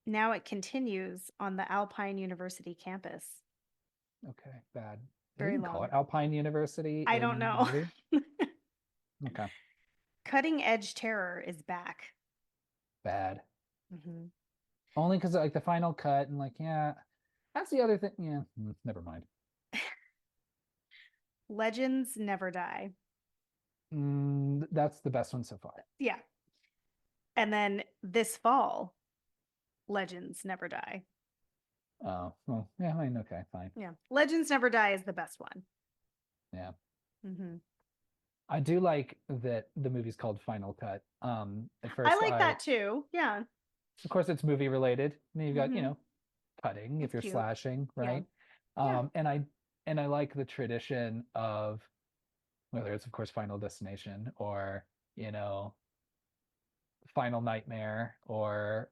C: Now it continues on the Alpine University campus.
B: Okay, bad. They
C: Very
B: even call it
C: long.
B: Alpine University
C: I don't
B: in the
C: know.
B: movie? Okay,
C: Cutting edge terror is back.
B: bad.
C: Mhm.
B: Only because like the final cut and like, yeah, that's the other thing. Yeah, never mind.
C: Legends never die.
B: That's the best one so far.
C: Yeah. And then this fall, Legends never die.
B: Oh, well, yeah, I mean, okay, fine.
C: Yeah. Legends never die is the best one.
B: Yeah.
C: Hmm.
B: I do like that the movie's called Final Cut. At
C: I
B: first
C: like that too. Yeah.
B: of course it's movie related. And you've got,
C: Hmm.
B: cutting if
C: It's
B: you're
C: cute.
B: slashing,
C: Yeah.
B: right?
C: Yeah.
B: And I like the tradition of whether it's of course Final Destination or, you know, Final Nightmare or,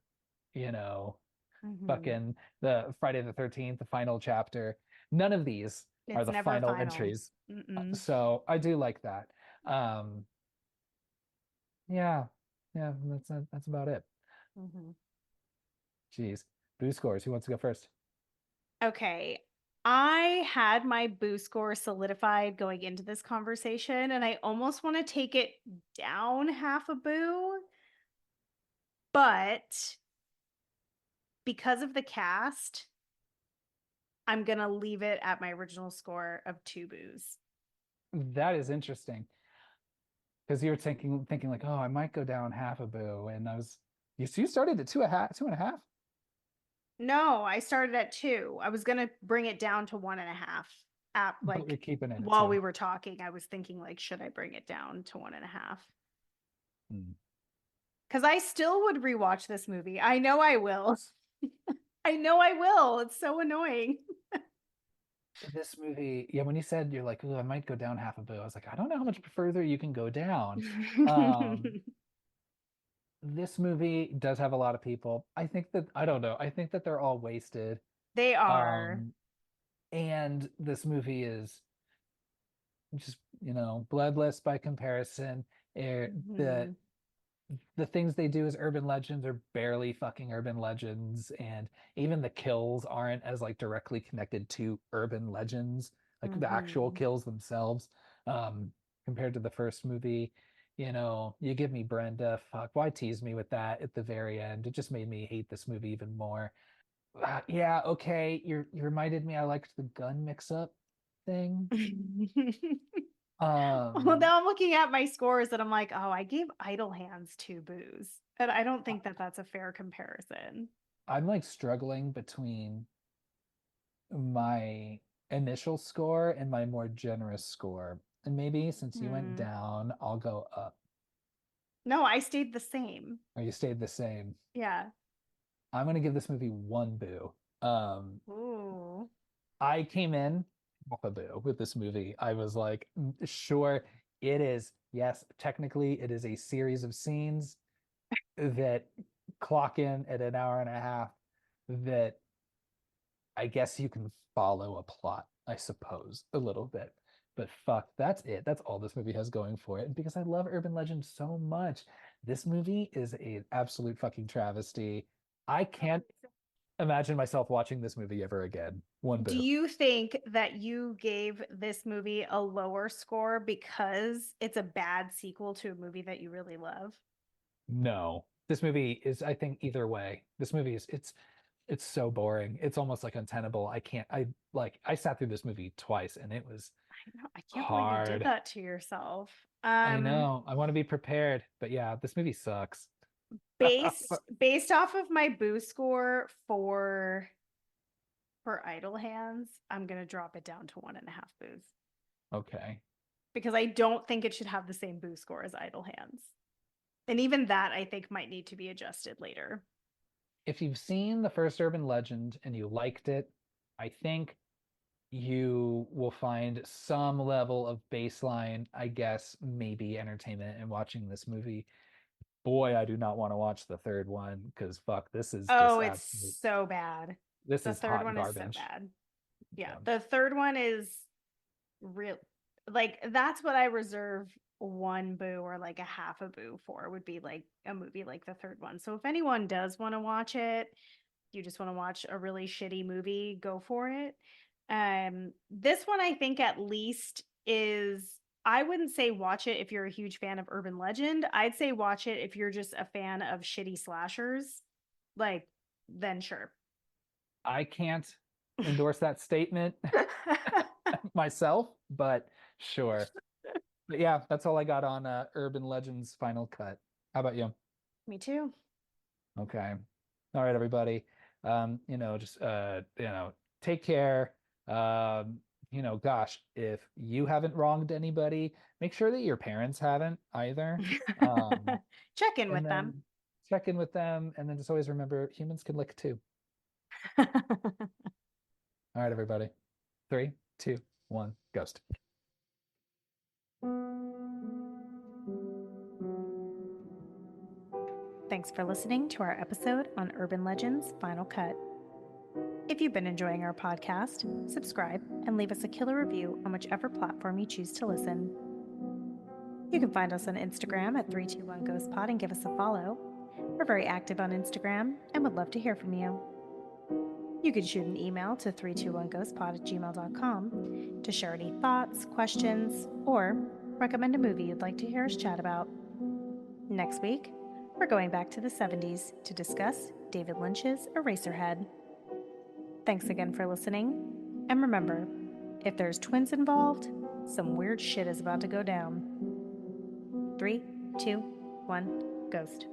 B: you know,
C: Mhm.
B: fucking the Friday the 13th, the final chapter. None of these are
C: It's
B: the
C: never
B: final
C: final.
B: entries.
C: Mm-mm.
B: So I do like that. Um, yeah, yeah, that's about it.
C: Mhm.
B: Jeez. Boo scores. Who wants to go first?
C: Okay. I had my boo score solidified going into this conversation, and I almost want to take it down half a boo, but because of the cast, I'm gonna leave it at my original score of two boos.
B: That is interesting because you were thinking like, oh, I might go down half a boo, and you started at two and a half,
C: No, I started at two. I was gonna bring it down to one and a half at
B: but you're
C: like
B: keeping it at
C: while
B: two.
C: we were talking, I was thinking like, should I bring it down to one and a half?
B: Hmm.
C: Because I still would rewatch this movie. I know I will. I know I will. It's so annoying.
B: This movie, yeah, when you said you're like, oh, I might go down half a boo, I was like, I don't know how much further you can go down. Um, this movie does have a lot of people. I don't know. I think that they're all wasted.
C: They are.
B: Um, and this movie is just, bloodless by comparison. The
C: Mhm.
B: the things they do as urban legends are barely fucking urban legends, and even the kills aren't as like directly connected to urban legends, like the actual
C: Mhm.
B: kills themselves. Um, Compared to the first movie, you give me Brenda, fuck, why tease me with that at the very end? It just made me hate this movie even more. Yeah, okay, you reminded me I liked the gun mix-up thing.
C: Well,
B: Um,
C: now I'm looking at my scores and I'm like, oh, I gave Idle Hands two boos. And I don't think that that's a fair comparison.
B: I'm like struggling between my initial score and my more generous score. And maybe since you went
C: Hmm.
B: down, I'll go up.
C: No, I stayed the same.
B: Or you stayed the same.
C: Yeah.
B: I'm gonna give this movie one boo. Um,
C: Ooh.
B: I came in off a boo with this movie. I was like, sure, it is. Yes, technically, it is a series of scenes that clock in at an hour and a half that I guess you can follow a plot, I suppose, a little bit. But fuck, that's it. That's all this movie has going for it. And because I love urban legend so much, this movie is an absolute fucking travesty. I can't imagine myself watching this movie ever again. One
C: Do
B: boo.
C: you think that you gave this movie a lower score because it's a bad sequel to a movie that you really love?
B: No. This movie is, I think, either way. This movie is it's so boring. It's almost like untenable. I sat through this movie twice and it was
C: I know, I can't believe you did
B: hard.
C: that to yourself.
B: I know. I want to be prepared, but yeah, this movie sucks.
C: Based off of my boo score for Idle Hands, I'm gonna drop it down to one and a half boos
B: Okay.
C: because I don't think it should have the same boo score as Idle Hands. And even that I think might need to be adjusted later.
B: If you've seen the first Urban Legend and you liked it, I think you will find some level of baseline, I guess, maybe entertainment in watching this movie. Boy, I do not want to watch the third one because fuck, this is just
C: Oh, it's
B: absolute.
C: so bad.
B: This
C: The
B: is
C: third
B: hot
C: one is so
B: garbage.
C: bad. Yeah,
B: Yeah.
C: the third one is real like that's what I reserve one boo or like a half a boo for would be like a movie like the third one. So if anyone does want to watch it, you just want to watch a really shitty movie, go for it. This one I think at least is I wouldn't say watch it if you're a huge fan of urban legend. I'd say watch it if you're just a fan of shitty slashers. Like then sure.
B: I can't endorse that statement myself, but sure. But yeah, that's all I got on Urban Legends Final Cut. How about you?
C: Me too.
B: Okay. All right, everybody. Just take care. Gosh, if you haven't wronged anybody, make sure that your parents haven't either. Um,
C: Check in
B: and
C: with them.
B: then check in with them, and then just always remember humans can lick too. All right, everybody. Three, two, one, ghost.
C: Thanks for listening to our episode on Urban Legends Final Cut. If you've been enjoying our podcast, subscribe and leave us a killer review on whichever platform you choose to listen. You can find us on Instagram at 321GhostPod and give us a follow. We're very active on Instagram and would love to hear from you. You can shoot an email to 321ghostpod@gmail.com to share any thoughts, questions, or recommend a movie you'd like to hear us chat about. Next week, we're going back to the 70s to discuss David Lynch's Eraserhead. Thanks again for listening, and remember, if there's twins involved, some weird shit is about to go down. 3, 2, 1, ghost.